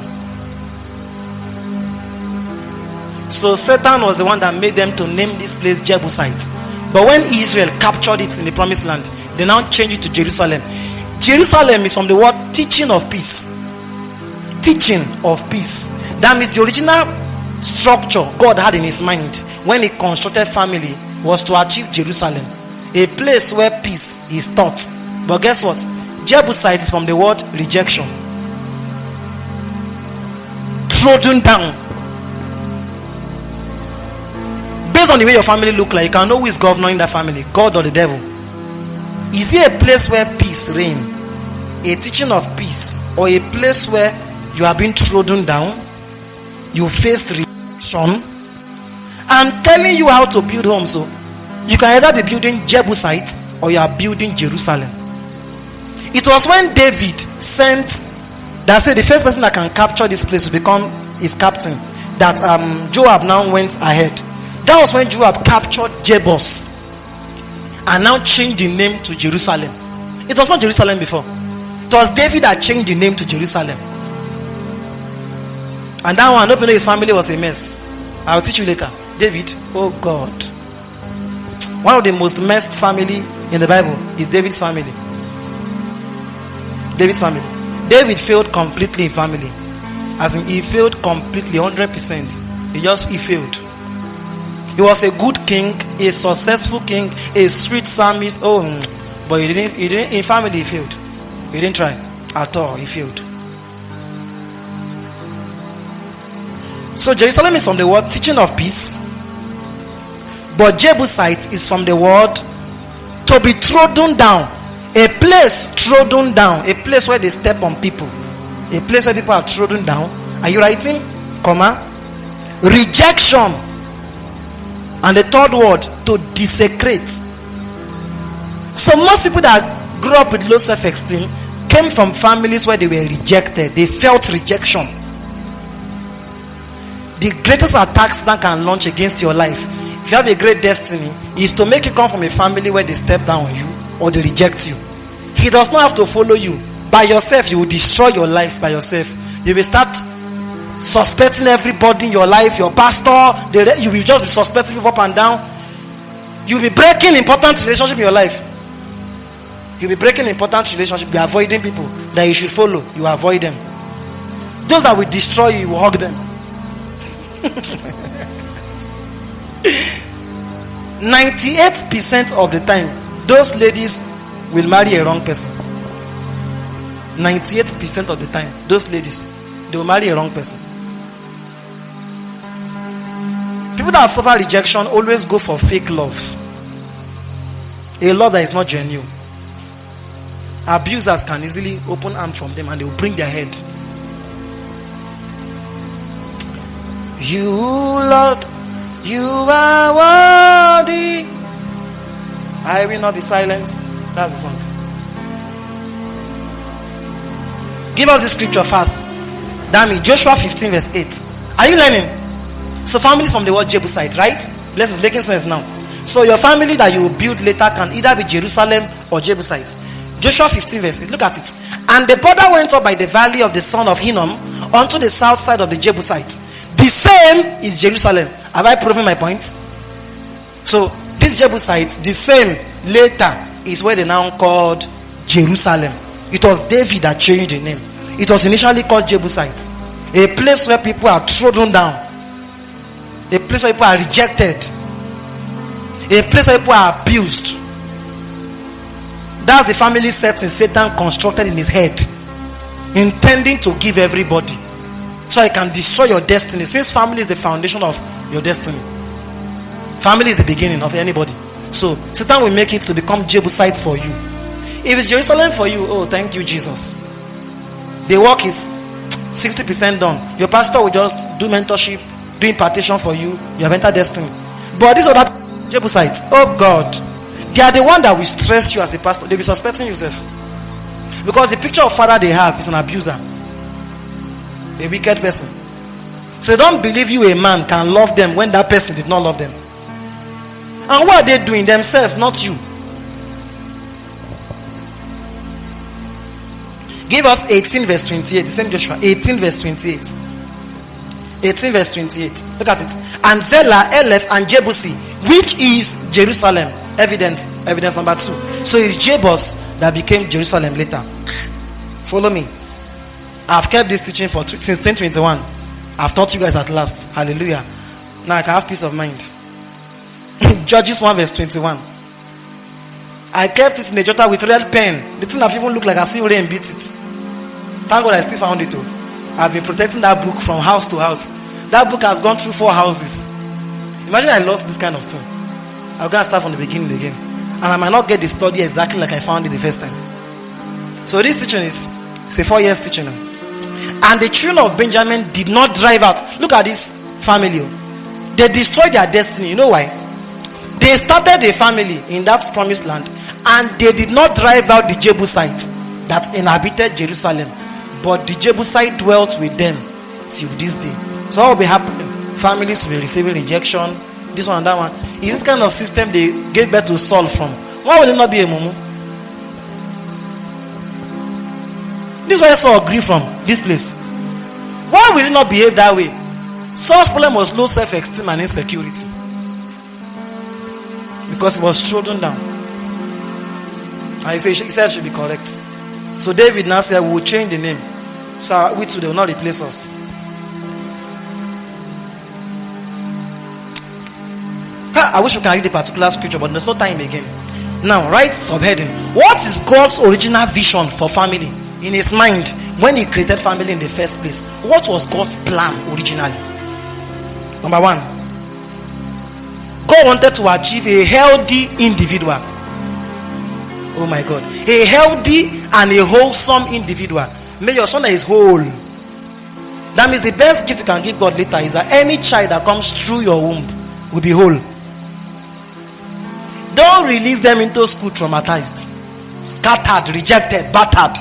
So Satan was the one that made them to name this place Jebusite. But when Israel captured it in the promised land, they now changed it to Jerusalem. Jerusalem is from the word teaching of peace. Teaching of peace. That means the original structure God had in his mind when he constructed family was to achieve Jerusalem, a place where peace is taught. But guess what? Jebusite is from the word rejection. Trodden down. Based on the way your family look like, you can know who is governing that family, God or the devil. Is it a place where peace reigns? A teaching of peace, or a place where you are being trodden down? You faced rejection. I'm telling you how to build homes. So you can either be building Jebusite or you are building Jerusalem. It was when David sent, that said the first person that can capture this place will become his captain, that Joab now went ahead. That was when Joab captured Jebus and now changed the name to Jerusalem. It was not Jerusalem before. It was David that changed the name to Jerusalem. And that one, openly his family was a mess. I'll teach you later. David, oh God, one of the most messed family in the Bible is David's family. David's family. David failed completely in family. As in, he failed completely, 100%. He failed. He was a good king, a successful king, a sweet psalmist. But he didn't. In family, he failed. He didn't try at all. He failed. So Jerusalem is from the word teaching of peace, but Jebusite is from the word to be trodden down. A place trodden down, a place where they step on people, a place where people are trodden down Are you writing? Comma. Rejection. And the third word, to desecrate. So most people that grew up with low self-esteem came from families where they were rejected. They felt rejection. The greatest attacks that can launch against your life, if you have a great destiny, is to make you come from a family where they step down on you or they reject you. He does not have to follow you. By yourself, you will destroy your life by yourself. You will start suspecting everybody in your life, your pastor, you will just be suspecting people up and down. You will be breaking important relationship in your life. You'll be breaking important relationship. You're avoiding people that you should follow. You avoid them. Those that will destroy you, you will hug them. 98% of the time, those ladies will marry a wrong person. 98% of the time, those ladies, they will marry a wrong person. People that have suffered rejection always go for fake love. A love that is not genuine. Abusers can easily open arms from them and they will bring their head. You, Lord, you are worthy. I will not be silent. That's the song. Give us the scripture fast. Damn it. Joshua 15 verse 8. Are you learning? So families from the word Jebusite, right? Bless, is making sense now. So your family that you will build later can either be Jerusalem or Jebusite. Joshua 15 verse 8. Look at it. And the border went up by the valley of the son of Hinnom unto the south side of the Jebusites. The same is Jerusalem. Have I proven my point? So this Jebusites, the same later is where they now called Jerusalem. It was David that changed the name. It was initially called Jebusites. A place where people are trodden down. A place where people are rejected. A place where people are abused. That's the family setting Satan constructed in his head, intending to give everybody, so he can destroy your destiny. Since family is the foundation of your destiny, family is the beginning of anybody. So Satan will make it to become Jebusites for you. If it's Jerusalem for you, oh, thank you, Jesus. The work is 60% done. Your pastor will just do mentorship, do impartation for you. You have entered destiny. But these other Jebusites, oh God, they are the one that will stress you as a pastor. They'll be suspecting yourself. Because the picture of father they have is an abuser, a wicked person. So they don't believe you, a man, can love them when that person did not love them. And what are they doing? Themselves, not you. Give us 18 verse 28. The same Joshua. 18 verse 28. 18 verse 28. Look at it. And Zelah, Eleph, and Jebusi, which is Jerusalem. Evidence number 2. So it's Jebus that became Jerusalem later. Follow me. I've kept this teaching since 2021. I've taught you guys at last. Hallelujah. Now I can have peace of mind. Judges 1 verse 21. I kept it in a jotter with red pen. The thing that even looked like I see rain beat it. Thank God I still found it too. I've been protecting that book from house to house. That book has gone through 4 houses. Imagine I lost this kind of thing. I'm going to start from the beginning again. And I might not get the study exactly like I found it the first time. So this teaching is a 4 years teaching. And the children of Benjamin did not drive out. Look at this family. They destroyed their destiny. You know why? They started a family in that promised land, and they did not drive out the Jebusites that inhabited Jerusalem, but the Jebusite dwelt with them till this day. So what will be happening? Families will be receiving rejection, this one and that one. Is this kind of system they gave birth to Saul from? Why will it not be a mumu? This is where Saul grew from, this place. Why will it not behave that way? Saul's problem was low self-esteem and insecurity, because he was trodden down. And he said it should be correct. So David now said, we will change the name, so we too, they will not replace us. I wish we can read a particular scripture, but there's no time again. Now, write subheading. What is God's original vision for family? In his mind, when he created family in the first place, what was God's plan originally? Number 1, God wanted to achieve a healthy individual. Oh my God. A healthy and a wholesome individual. May your son that is whole. That means the best gift you can give God later is that any child that comes through your womb will be whole. Don't release them into school traumatized, scattered, rejected, battered.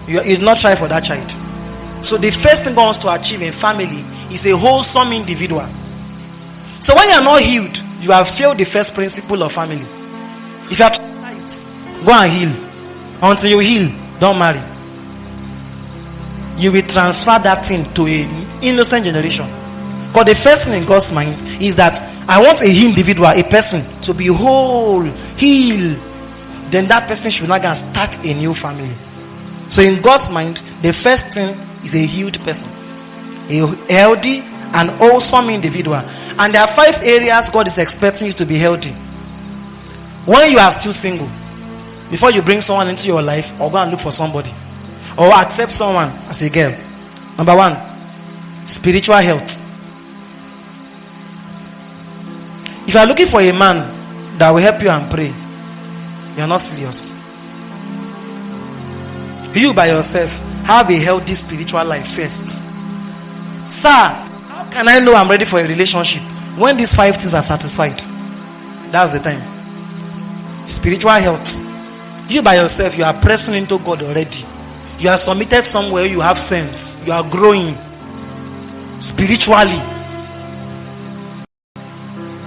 You did not try for that child. So the first thing God wants to achieve in family is a wholesome individual. So when you are not healed, you have failed the first principle of family. If you are traumatized, go and heal. Until you heal, don't marry. You will transfer that thing to an innocent generation. Because the first thing in God's mind is that I want a individual, a person, to be whole, healed. Then that person should not go and start a new family. So in God's mind, the first thing is a healed person, a healthy and wholesome individual. And there are 5 areas God is expecting you to be healthy. When you are still single, before you bring someone into your life or go and look for somebody or accept someone as a girl. Number 1, spiritual health. If you are looking for a man that will help you and pray, you are not serious. You by yourself have a healthy spiritual life first. Sir, how can I know I'm ready for a relationship when these 5 things are satisfied? That's the time. Spiritual health. You by yourself, you are pressing into God already. You are submitted somewhere, you have sense. You are growing spiritually.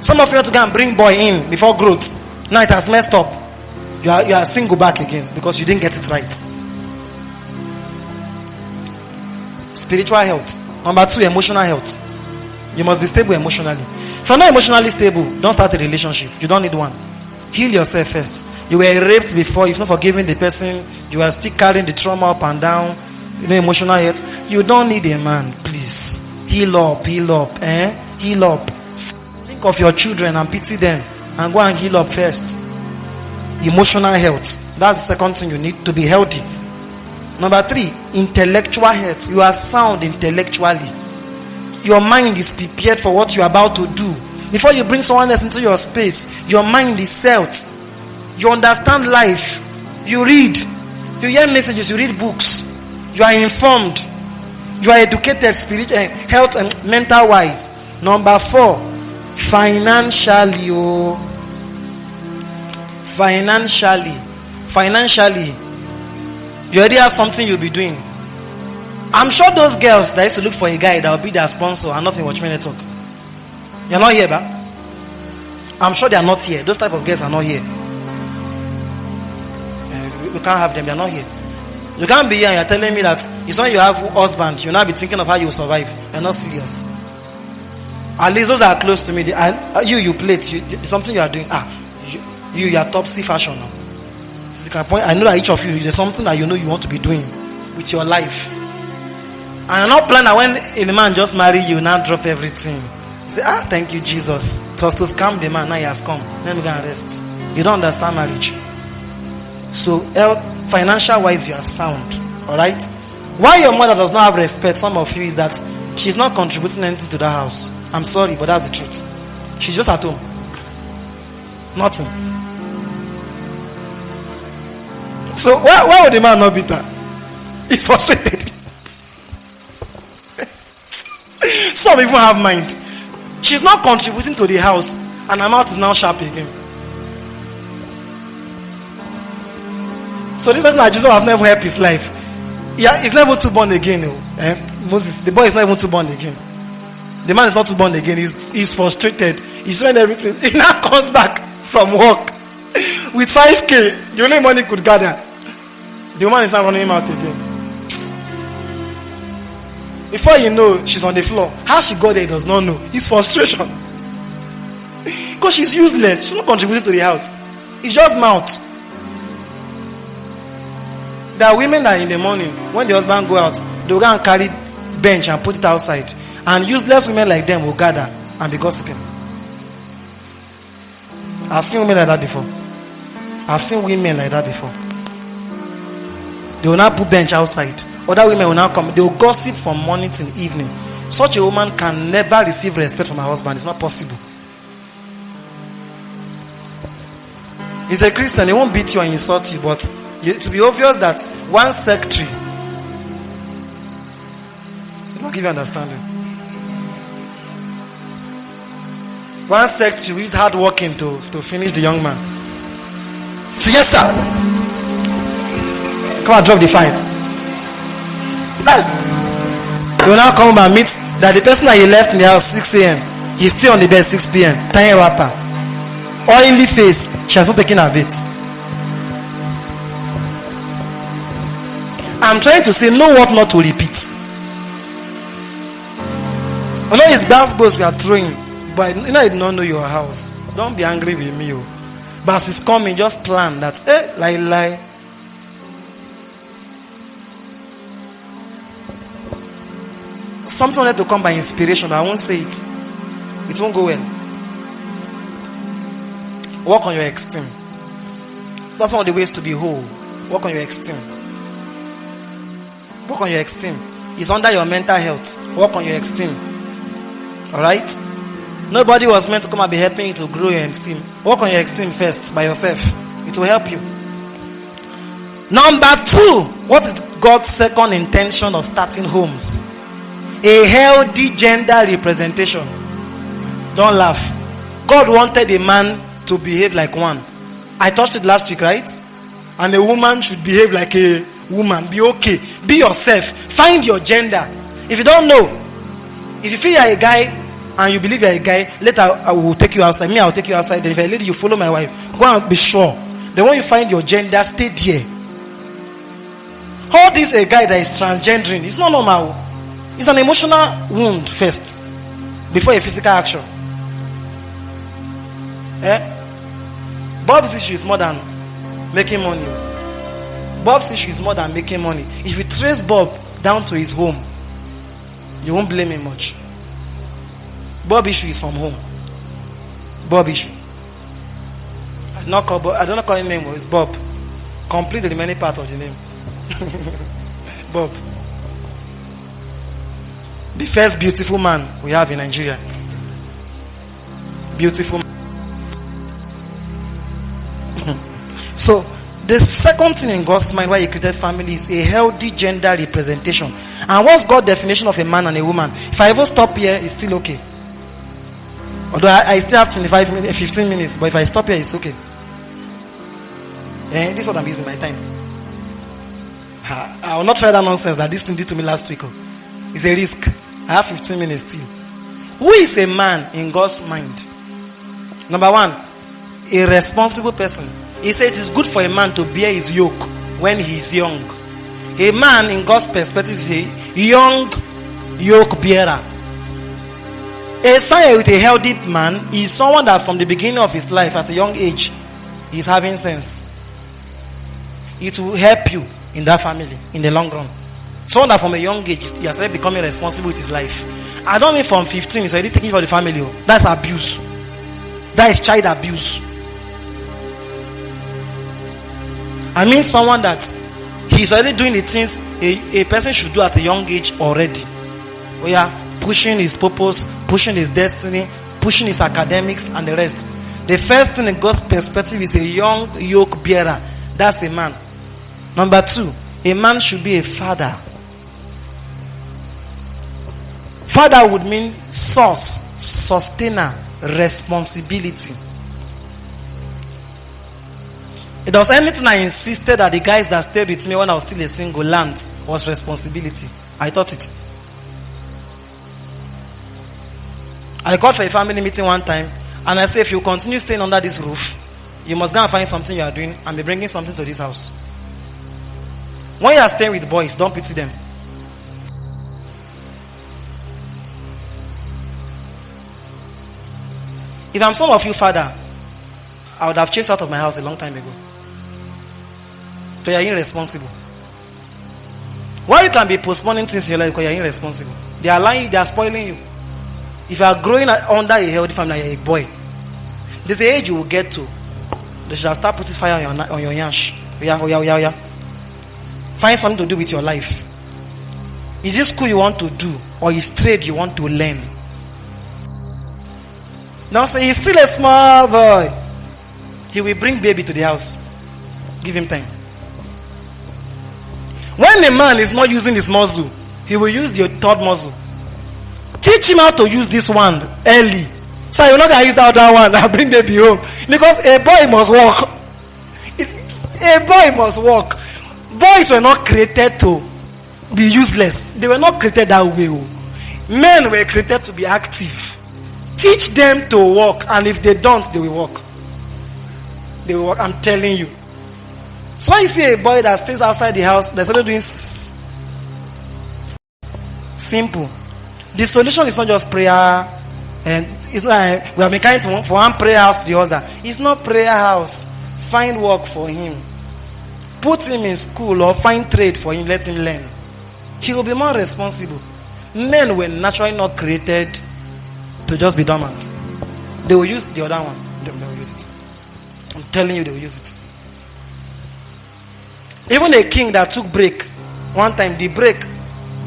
Some of you have to go and bring boy in before growth. Now it has messed up. You are single back again because you didn't get it right. Spiritual health. Number 2, emotional health. You must be stable emotionally. If you're not emotionally stable, don't start a relationship. You don't need one. Heal yourself first. You were raped before. You've not forgiven the person. You are still carrying the trauma up and down. Emotional health. You don't need a man. Please. Heal up. Heal up. Think of your children and pity them. And go and heal up first. Emotional health. That's the second thing you need to be healthy. Number 3, intellectual health. You are sound intellectually. Your mind is prepared for what you are about to do. Before you bring someone else into your space, your mind is set. You understand life. You read. You hear messages. You read books. You are informed. You are educated, spiritual, health and mental wise. Number 4, financially. Financially. You already have something you'll be doing. I'm sure those girls that used to look for a guy that will be their sponsor are not in Watchmen Network. You're not here, ba? I'm sure they are not here. Those type of girls are not here. We can't have them. They are not here. You can't be here and you're telling me that it's when you have husband, you'll not be thinking of how you will survive. You're not serious. At least those that are close to me, you plate. Something you are doing. You are topsy fashion now. I know that each of you, there's something that you know you want to be doing with your life. And you're not planning that when a man just marry you, now drop everything. You say, thank you, Jesus. It was to scam the man, now he has come. Let me go and rest. You don't understand marriage. So, financial wise, you are sound. Alright? Why your mother does not have respect, some of you, is that she's not contributing anything to the house. I'm sorry, but that's the truth. She's just at home. Nothing. So why would the man not beat her? He's frustrated. Some even have mind. She's not contributing to the house, and her mouth is now sharp again. So this person that Jesus have never helped his life. Yeah, he's never too born again. Moses, the boy is not even too born again. The man is not too born again. He's frustrated. He's doing everything. He now comes back from work with 5K. The only money he could gather. The woman is not running him out again. Before you know, she's on the floor. How she got there, he does not know. It's frustration. Because she's useless. She's not contributing to the house. It's just mouth. There are women that in the morning, when the husband go out, they will go and carry bench and put it outside. And useless women like them will gather and be gossiping. I've seen women like that before. They will not put bench outside. Other women will now come. They will gossip from morning till evening. Such a woman can never receive respect from her husband. It's not possible. He's a Christian. He won't beat you and insult you. But it will be obvious that one secretary give you understanding. One secretary is hard working to finish the young man. So yes, sir. Come and drop the file. He will now come and meet that the person that he left in the house 6 a.m. He's still on the bed 6 p.m. Tiny wrapper, oily face. She has not taken her bait. I'm trying to say, know what not to repeat. I know it's basketballs we are throwing, but I do not know your house. Don't be angry with me. But as it's coming, just plan that. Lie. Something had to come by inspiration, but I won't say it. It won't go well. Work on your esteem. That's one of the ways to be whole. Work on your esteem. Work on your esteem. It's under your mental health. Work on your esteem. Alright? Nobody was meant to come and be helping you to grow your esteem. Work on your esteem first by yourself. It will help you. Number 2. What is God's second intention of starting homes? A healthy gender representation. Don't laugh. God wanted a man to behave like one. I touched it last week, right? And a woman should behave like a woman. Be okay. Be yourself. Find your gender. If you don't know, if you feel you're a guy and you believe you're a guy, later I will take you outside. Me, I will take you outside. Then if you're a lady, you follow my wife. Go and be sure. Then when you find your gender, stay there. How this a guy that is transgendering? It's not normal. It's an emotional wound first, before a physical action. Bob's issue is more than making money. Bob's issue is more than making money. If you trace Bob down to his home, you won't blame him much. Bob's issue is from home. Bob issue. I don't know call him name. It's Bob. Complete the remaining part of the name. Bob. The first beautiful man we have in Nigeria. Beautiful man. So, the second thing in God's mind why he created family is a healthy gender representation. And what's God's definition of a man and a woman? If I ever stop here, it's still okay. Although I still have 15 minutes, but if I stop here, it's okay. This is what I'm using my time. I will not try that nonsense that this thing did to me last week. It's a risk. I have 15 minutes still. Who is a man in God's mind? Number 1, a responsible person. He said it is good for a man to bear his yoke when he is young. A man in God's perspective is a young yoke bearer. A son with a healthy man is someone that from the beginning of his life at a young age is having sense. It will help you in that family in the long run. Someone that from a young age he has started becoming responsible with his life. I don't mean from 15 he's already taking for the family. That's abuse. That is child abuse. I mean someone that he's already doing the things a person should do at a young age already. We are pushing his purpose, pushing his destiny, pushing his academics and the rest. The first thing in God's perspective is a young yoke bearer. That's a man. Number 2, a man should be a father. Father would mean source, sustainer, responsibility. It was anything I insisted that the guys that stayed with me when I was still a single learned was responsibility. I thought it. I called for a family meeting one time and I said, if you continue staying under this roof, you must go and find something you are doing and be bringing something to this house. When you are staying with boys, don't pity them. If I'm some of you father, I would have chased out of my house a long time ago. So you are irresponsible. Why you can be postponing things in your life? Because you are irresponsible. They are lying, they are spoiling you. If you are growing under a healthy family, you are a boy. There's an age you will get to. They should start putting fire on your yansh. Yeah. Find something to do with your life. Is this school you want to do? Or is trade you want to learn? Now say he's still a small boy. He will bring baby to the house. Give him time. When a man is not using his muscle, he will use the third muscle. Teach him how to use this one early. So you're not going to use the other one and bring baby home. Because a boy must walk. A boy must walk. Boys were not created to be useless. They were not created that way. Men were created to be active. Teach them to walk. And if they don't, they will walk. They will walk. I'm telling you. So when you see a boy that stays outside the house, they're only doing simple. The solution is not just prayer, and it's not we have been kind to for one prayer house to the other. It's not prayer house. Find work for him. Put him in school or find trade for him. Let him learn. He will be more responsible. Men were naturally not created to just be dormant. They will use the other one. They will use it. I'm telling you, they will use it. Even a king that took break, one time the break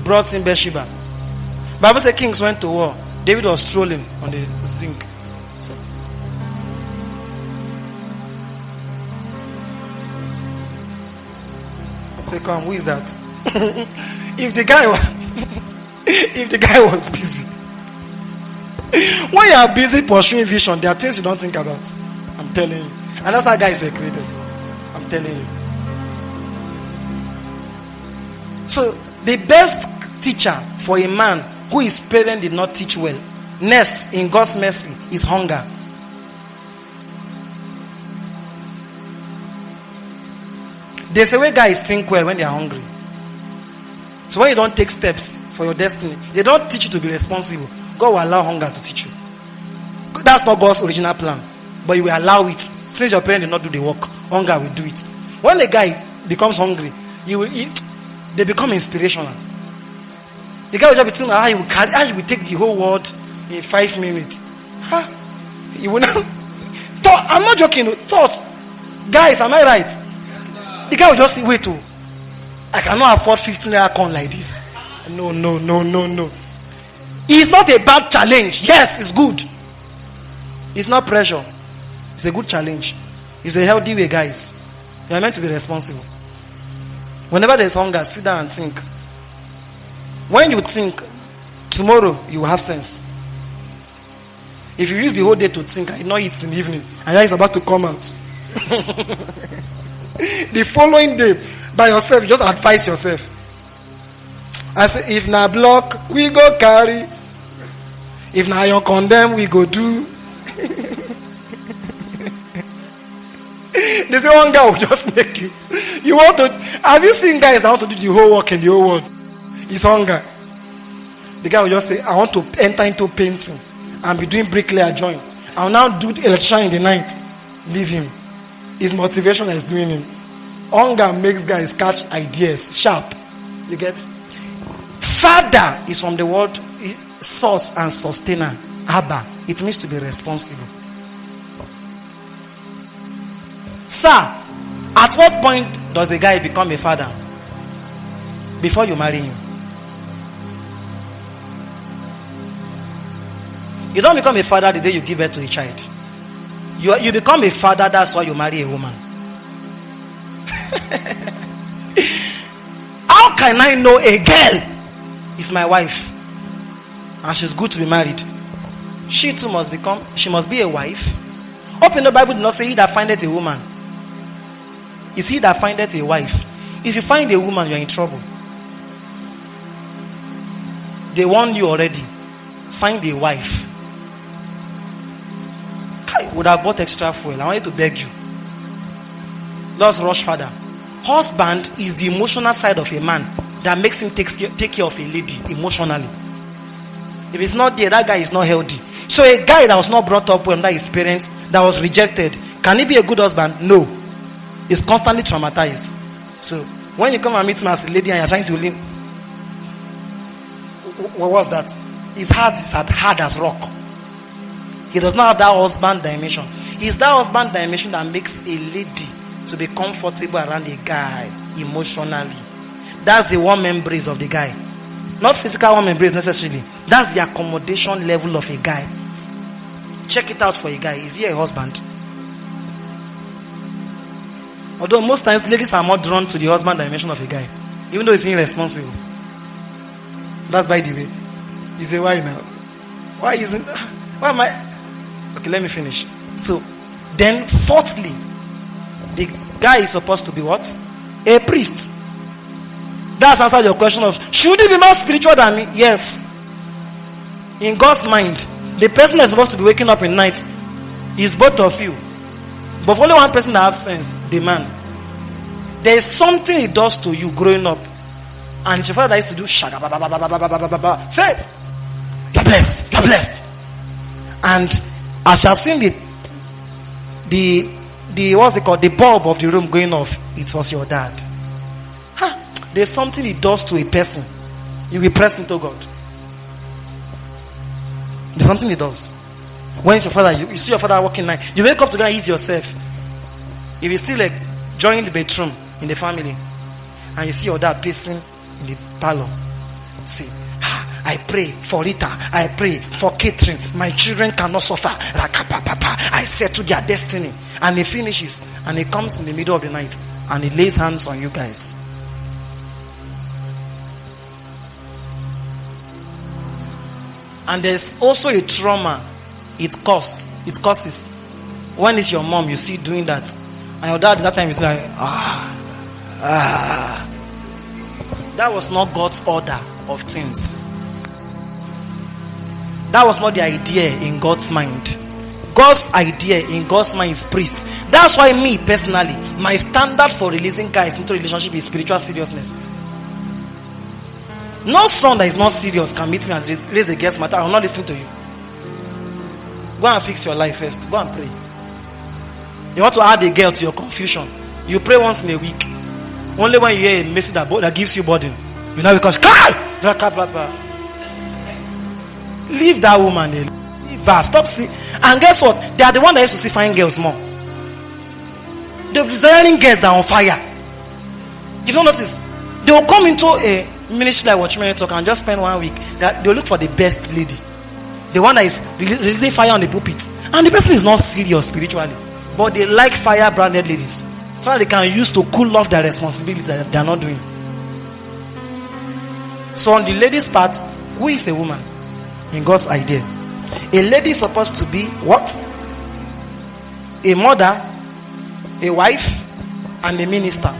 brought in Bathsheba. Bible says kings went to war. David was strolling on the zinc. Say, come, who is that? If the guy was busy. When you are busy pursuing vision, there are things you don't think about. I'm telling you. And that's how guys were created. I'm telling you. So, the best teacher for a man who his parents did not teach well, next in God's mercy, is hunger. There's a way guys think well when they are hungry. So when you don't take steps for your destiny, they don't teach you to be responsible. God will allow hunger to teach you. That's not God's original plan. But you will allow it. Since your parents did not do the work, hunger will do it. When the guy becomes hungry, they become inspirational. The guy will just be thinking how he will take the whole world in 5 minutes. Huh? You will not. I'm not joking. Thoughts. Guys, am I right? Yes, the guy will just say, wait, I cannot afford 15 naira corn like this. No. It's not a bad challenge. Yes, it's good. It's not pressure. It's a good challenge. It's a healthy way, guys. You are meant to be responsible. Whenever there's hunger, sit down and think. When you think, tomorrow you will have sense. If you use the whole day to think and you not eat in the evening, and it's about to come out. The following day, by yourself, you just advise yourself. I say, if na block, we go carry. If na you condemn, we go do. They say one guy will just make you. You want to? Have you seen guys that want to do the whole work in the whole world? It's hunger. The guy will just say, I want to enter into painting and be doing bricklayer joint. I'll now do the electrician in the night. Leave him. His motivation is doing him. Hunger makes guys catch ideas sharp. You get? Father is from the word source and sustainer. Abba. It means to be responsible. Sir, at what point does a guy become a father? Before you marry him. You don't become a father the day you give birth to a child. You become a father, that's why you marry a woman. How can I know a girl is my wife and she's good to be married? She too must be a wife. Hope in the Bible did not say he that findeth a woman. It's he that findeth a wife. If you find a woman, you're in trouble. They warned you already. Find a wife. I would have bought extra fuel. I wanted to beg you. Let's rush further. Husband is the emotional side of a man that makes him take care of a lady emotionally. If it's not there, that guy is not healthy. So a guy that was not brought up well by his parents, that was rejected, can he be a good husband? No. He's constantly traumatized. So when you come and meet him as a lady and you're trying to lean, what was that? His heart is as hard as rock. He does not have that husband dimension. It's that husband dimension that makes a lady to be comfortable around a guy emotionally. That's the warm embrace of the guy. Not physical warm embrace necessarily. That's the accommodation level of a guy. Check it out for a guy. Is he a husband? Although most times ladies are more drawn to the husband dimension of a guy, even though he's irresponsible. That's by the way. You say, why now? Why isn't? Why am I? Okay, let me finish. So, then fourthly, the guy is supposed to be what? A priest. That's answered your question of, should he be more spiritual than me? Yes. In God's mind, the person that's supposed to be waking up in night is both of you. But for only one person that has sense, the man. There is something he does to you growing up. And it's your father that used to do shaga ba ba ba ba ba ba ba ba ba. Faith. You're blessed. You're blessed. And as you have seen the what's it called? The bulb of the room going off, it was your dad. Huh. There's something he does to a person. You will press into God. There's something he does. When it's your father, you see your father walking night, you wake up to go and eat yourself. If it's still a joint bedroom in the family, and you see your dad pacing in the parlor, see, I pray for Rita, I pray for catering, my children cannot suffer. I settle their destiny. And he finishes, and he comes in the middle of the night, and he lays hands on you guys. And there's also a trauma it causes. When it's your mom, you see doing that, and your dad that time is like, that was not God's order of things. That was not the idea in God's mind. God's idea in God's mind is priests. That's why me personally, my standard for releasing guys into relationship is spiritual seriousness. No son that is not serious can meet me and raise a guest matter. I will not listen to you. Go and fix your life first. Go and pray. You want to add a girl to your confusion. You pray once in a week. Only when you hear a message that gives you burden, you know, because leave that woman alone. Leave her. Stop seeing. And guess what? They are the one that used to see fine girls more. They're desiring girls that are on fire. You don't notice? They will come into a ministry like Watchmen Talk and just spend 1 week. They will look for the best lady, the one that is releasing fire on the pulpit, and the person is not serious spiritually, but they like fire branded ladies, so that they can use to cool off their responsibilities that they are not doing. So on the lady's part, who is a woman in God's idea? A lady is supposed to be what? A mother, a wife, and a minister.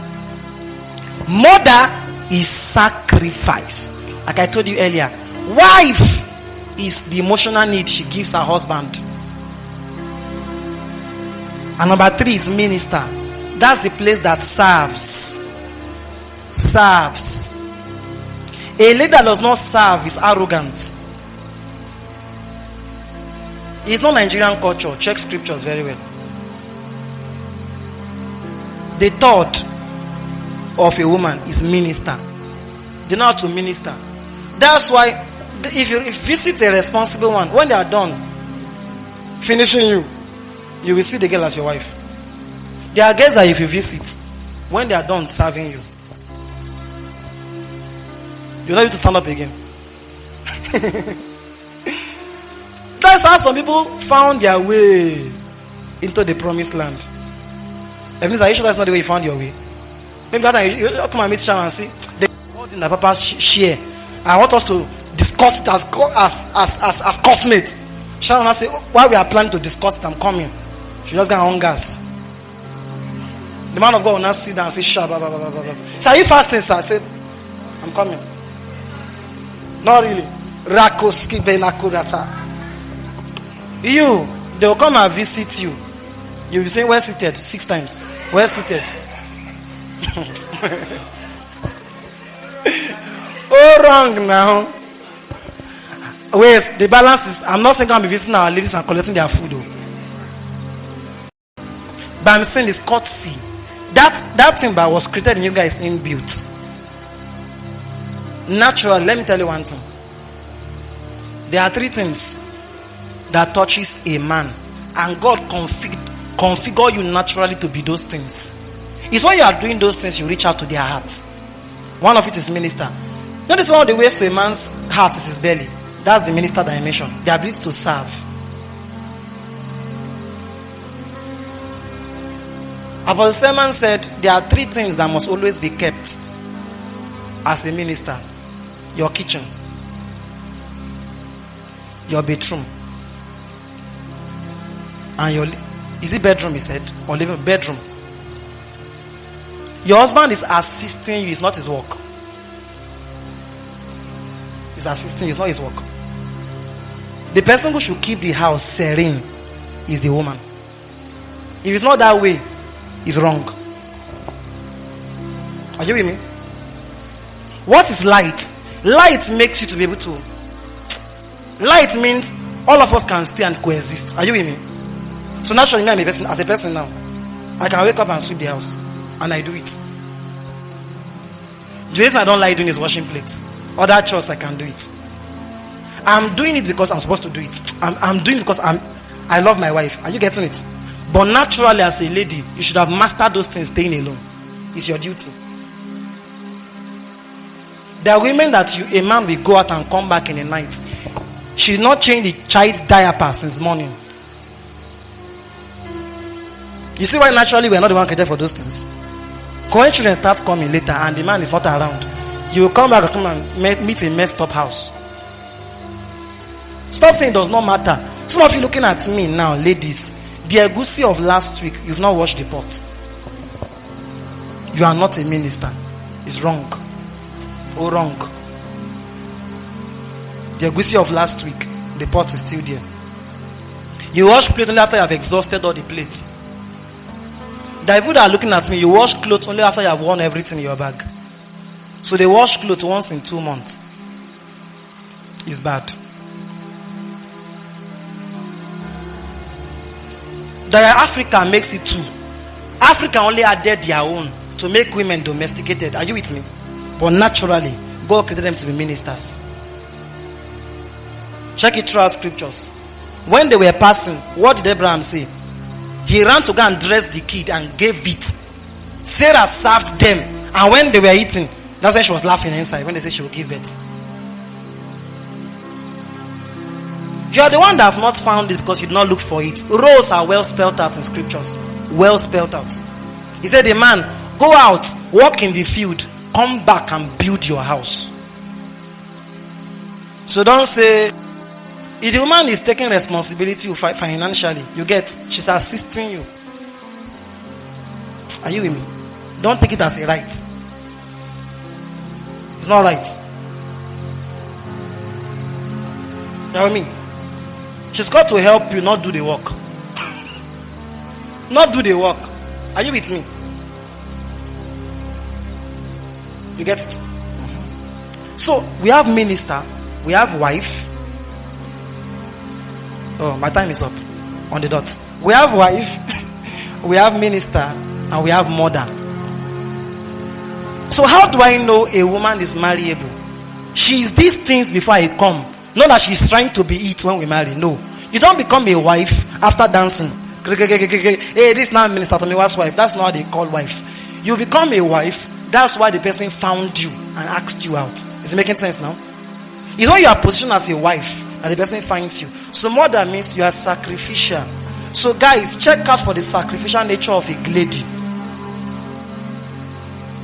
Mother is sacrifice. Like I told you earlier, wife is the emotional need she gives her husband. And number 3 is minister. That's the place that serves. Serves. A lady that does not serve is arrogant. It's not Nigerian culture. Check scriptures very well. The third of a woman is minister. They know how to minister. That's why if you visit a responsible one, when they are done finishing you, you will see the girl as your wife. There are girls that if you visit, when they are done serving you, you don't need to stand up again. That's how some people found their way into the promised land. It means, are you sure that's not the way you found your way? Maybe that time you come and meet Sharon and see the God in the Papa share. I want us to discuss it as cosmates. Sharon will say, while we are planning to discuss it, I'm coming. She just got hungers. The man of God will not sit down and say, "Sha, blah, blah, blah, blah, blah." So are you fasting, sir? I said, I'm coming. Not really. Rakoski benakurata. You, they will come and visit you. You will say, "Well seated," 6 times. Well seated. Oh, wrong now. Wait, the balance is, I'm not saying I'm visiting our ladies and collecting their food, though. But I'm saying it's courtesy. That thing that was created in you guys inbuilt. Naturally, let me tell you one thing. There are 3 things that touches a man, and God configure you naturally to be those things. It's when you are doing those things, you reach out to their hearts. One of it is minister. Notice one of the ways to a man's heart is his belly. That's the minister dimension. The ability to serve. Apostle Simon said there are 3 things that must always be kept as a minister. Your kitchen. your bedroom. And your, is it bedroom he said? Or living bedroom? Your husband is assisting you, it's not his work. He's assisting you, it's not his work. The person who should keep the house serene is the woman. If it's not that way, it's wrong. Are you with me? What is light? Light makes you to be able to. Light means all of us can stay and coexist. Are you with me? So naturally, me, I'm a person, as a person now, I can wake up and sweep the house. And I do it. The reason I don't like doing is washing plates. Other chores I can do it. I'm doing it because I'm supposed to do it. I'm doing it because I love my wife. Are you getting it? But naturally, as a lady, you should have mastered those things staying alone. It's your duty. There are women that a man will go out and come back in the night. She's not changed the child's diaper since morning. You see why naturally we're not the one created for those things. When children start coming later and the man is not around, you will come back and come and meet a messed up house. Stop saying it does not matter. Some of you looking at me now, ladies, the egusi of last week, you've not washed the pot. You are not a minister. It's wrong. Oh, wrong. The egusi of last week, the pot is still there. You wash plate only after you have exhausted all the plates. The people that are looking at me, you wash clothes only after you have worn everything in your bag. So they wash clothes once in 2 months. It's bad. Africa makes it too. Africa only added their own to make women domesticated. Are you with me? But naturally, God created them to be ministers. Check it through our scriptures. When they were passing, what did Abraham say? He ran to go and dress the kid and gave it. Sarah served them. And when they were eating, that's when she was laughing inside. When they said she would give birth. You are the one that have not found it because you did not look for it. Roles are well spelled out in scriptures. Well spelled out. He said, a man, go out, walk in the field, come back and build your house. So don't say, if the woman is taking responsibility financially, you get, she's assisting you. Are you with me? Don't take it as a right. It's not right. You know what I mean? She's got to help you, not do the work. Not do the work. Are you with me? You get it? So, we have minister, we have wife. Oh, my time is up. On the dot. We have wife, we have minister, and we have mother. So how do I know a woman is marriable? She is these things before I come. Not that she's trying to be it when we marry. No. You don't become a wife after dancing. Hey, this is not Minister Tomiwa's wife. That's not how they call wife. You become a wife. That's why the person found you and asked you out. Is it making sense now? It's when you are positioned as a wife that the person finds you. So mother means you are sacrificial. So guys, check out for the sacrificial nature of a lady.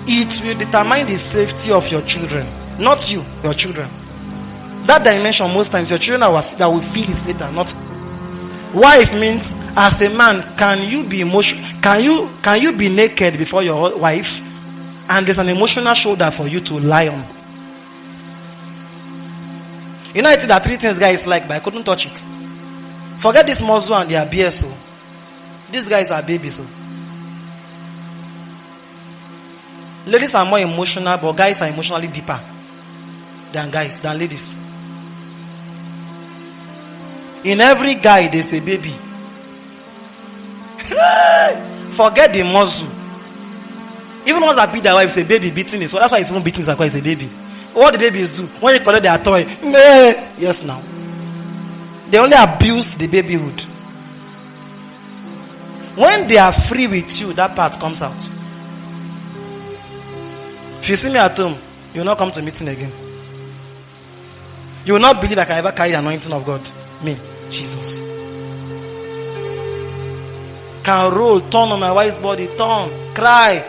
It will determine the safety of your children. Not you, your children. That dimension, most times your children that will feel it later. Not wife means, as a man, can you be emotional? Can you be naked before your wife, and there's an emotional shoulder for you to lie on? You know, I think that 3 things guys like, but I couldn't touch it. Forget this muzzle and their BSO. These guys are babies. So. Ladies are more emotional, but guys are emotionally deeper than ladies. In every guy, there's a baby. Forget the muzzle. Even ones that beat their wives, a baby beating it. So that's why it's even beating it's a baby. What the babies do when you collect their toy? Yes, now. They only abuse the babyhood. When they are free with you, that part comes out. If you see me at home, you will not come to meeting again. You will not believe I can ever carry the anointing of God. Me, Jesus. Can roll, turn on my wife's body, turn, cry,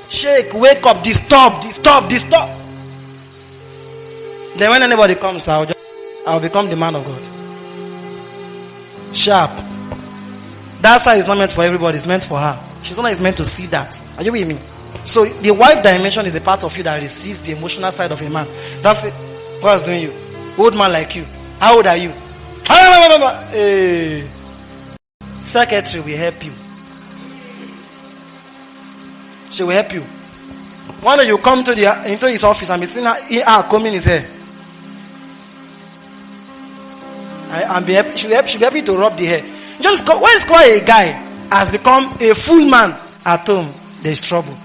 shake, wake up, disturb. Then when anybody comes, I'll just I'll become the man of God. Sharp. That side is not meant for everybody, it's meant for her. She's not meant to see that. Are you with me? So the wife dimension is a part of you that receives the emotional side of a man. That's it. What's doing you? Old man like you. How old are you? Hey. Secretary will help you. She will help you. One day you come into his office and be seeing her combing his hair. And she'll be happy to rub the hair. Just when it's called a guy has become a full man at home, there's trouble.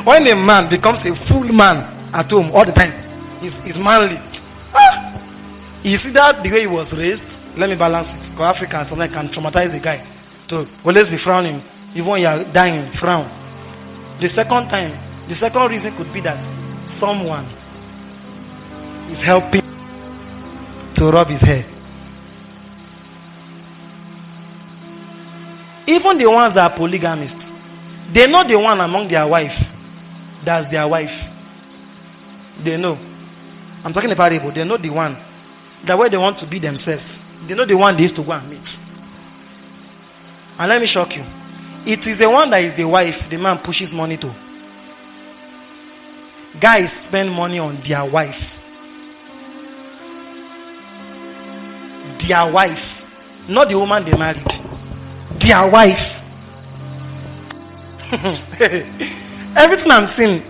When a man becomes a full man at home all the time, he's manly. You see that the way he was raised? Let me balance it. Because Africa sometimes can traumatize a guy to always be frowning. Even when you are dying, frown. The second reason could be that someone is helping to rub his hair. Even the ones that are polygamists, they know the one among their wife that's their wife. They know. I'm talking about parable. They know the one that way they want to be themselves. They know the one they used to go and meet. And let me shock you. It is the one that is the wife the man pushes money to. Guys spend money on their wife. Their wife. Not the woman they married. Their wife. Everything I'm saying,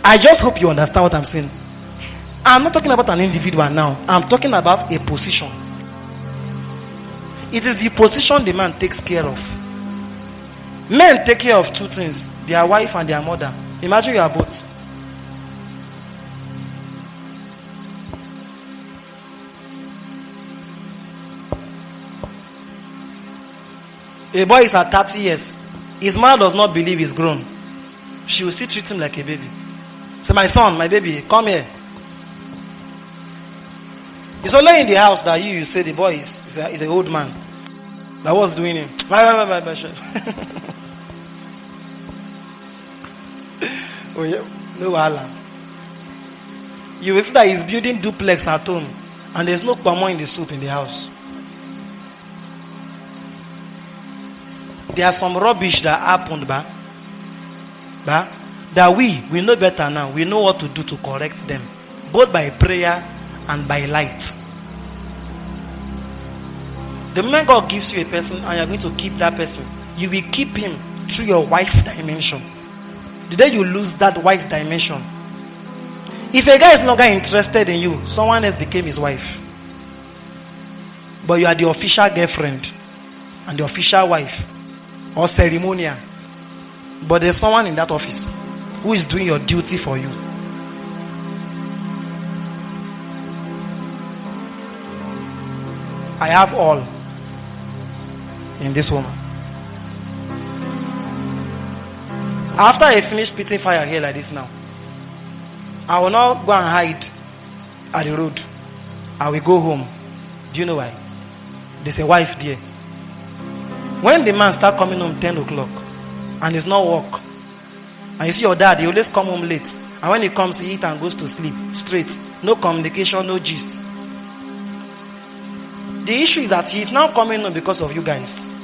I just hope you understand what I'm saying. I'm not talking about an individual now. I'm talking about a position. It is the position the man takes care of. Men take care of two things: their wife and their mother. Imagine you are both. A boy is at 30 years. His mother does not believe he's grown. She will still treat him like a baby. Say, my son, my baby, come here. It's only in the house that you say the boy is an old man. That was doing him. Oh, yeah. No Allah. You will see that he's building duplex at home, and there's no palmo in the soup in the house. There are some rubbish that happened, that we know better now. We know what to do to correct them, both by prayer and by light. The moment God gives you a person and you're going to keep that person, you will keep him through your wife dimension. The day you lose that wife dimension, if a guy is no longer interested in you, someone else became his wife. But you are the official girlfriend and the official wife or ceremonial. But there's someone in that office who is doing your duty for you. I have all in this woman. After I finish spitting fire here like this now, I will not go and hide at the road. I will go home. Do you know why? There's a wife there. When the man start coming home 10 o'clock and it's not work, and you see your dad, he always come home late, and when he comes, he eat and goes to sleep straight. No communication, no gist. The issue is that he's now coming home because of you guys.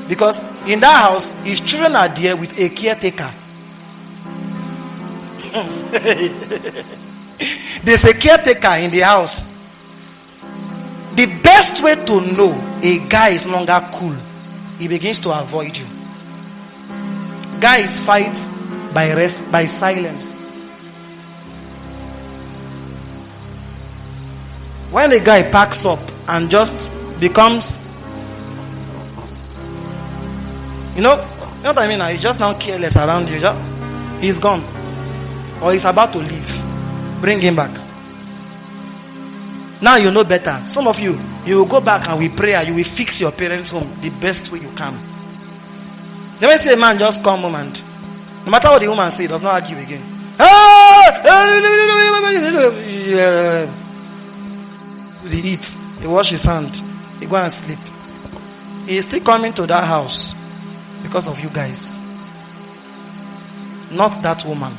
Because in that house, his children are there with a caretaker. There's a caretaker in the house. The best way to know a guy is no longer cool, he begins to avoid you. Guys fight by silence. When a guy packs up and just becomes, you know what I mean now? He's just now careless around you. He's gone. Or he's about to leave. Bring him back. Now you know better. Some of you will go back and with prayer, you will fix your parents' home the best way you can. Never see a man just come home and no matter what the woman say, does not argue again. He eats, he wash his hand, he go and sleep. He is still coming to that house because of you guys, not that woman.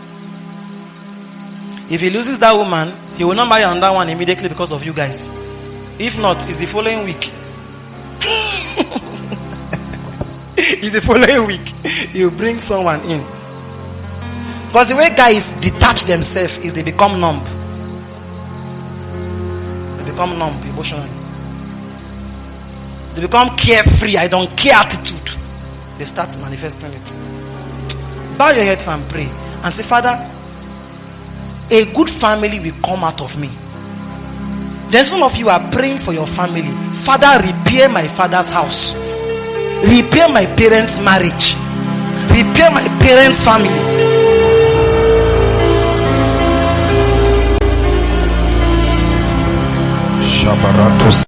If he loses that woman, he will not marry another one immediately because of you guys. If not, it's the following week. It's the following week. He'll bring someone in. Because the way guys detach themselves is they become numb. They become numb emotionally. They become carefree, I don't care attitude. They start manifesting it. Bow your heads and pray and say, Father, a good family will come out of me. Then some of you are praying for your family. Father, repair my father's house. Repair my parents' marriage. Repair my parents' family. Shabaratos.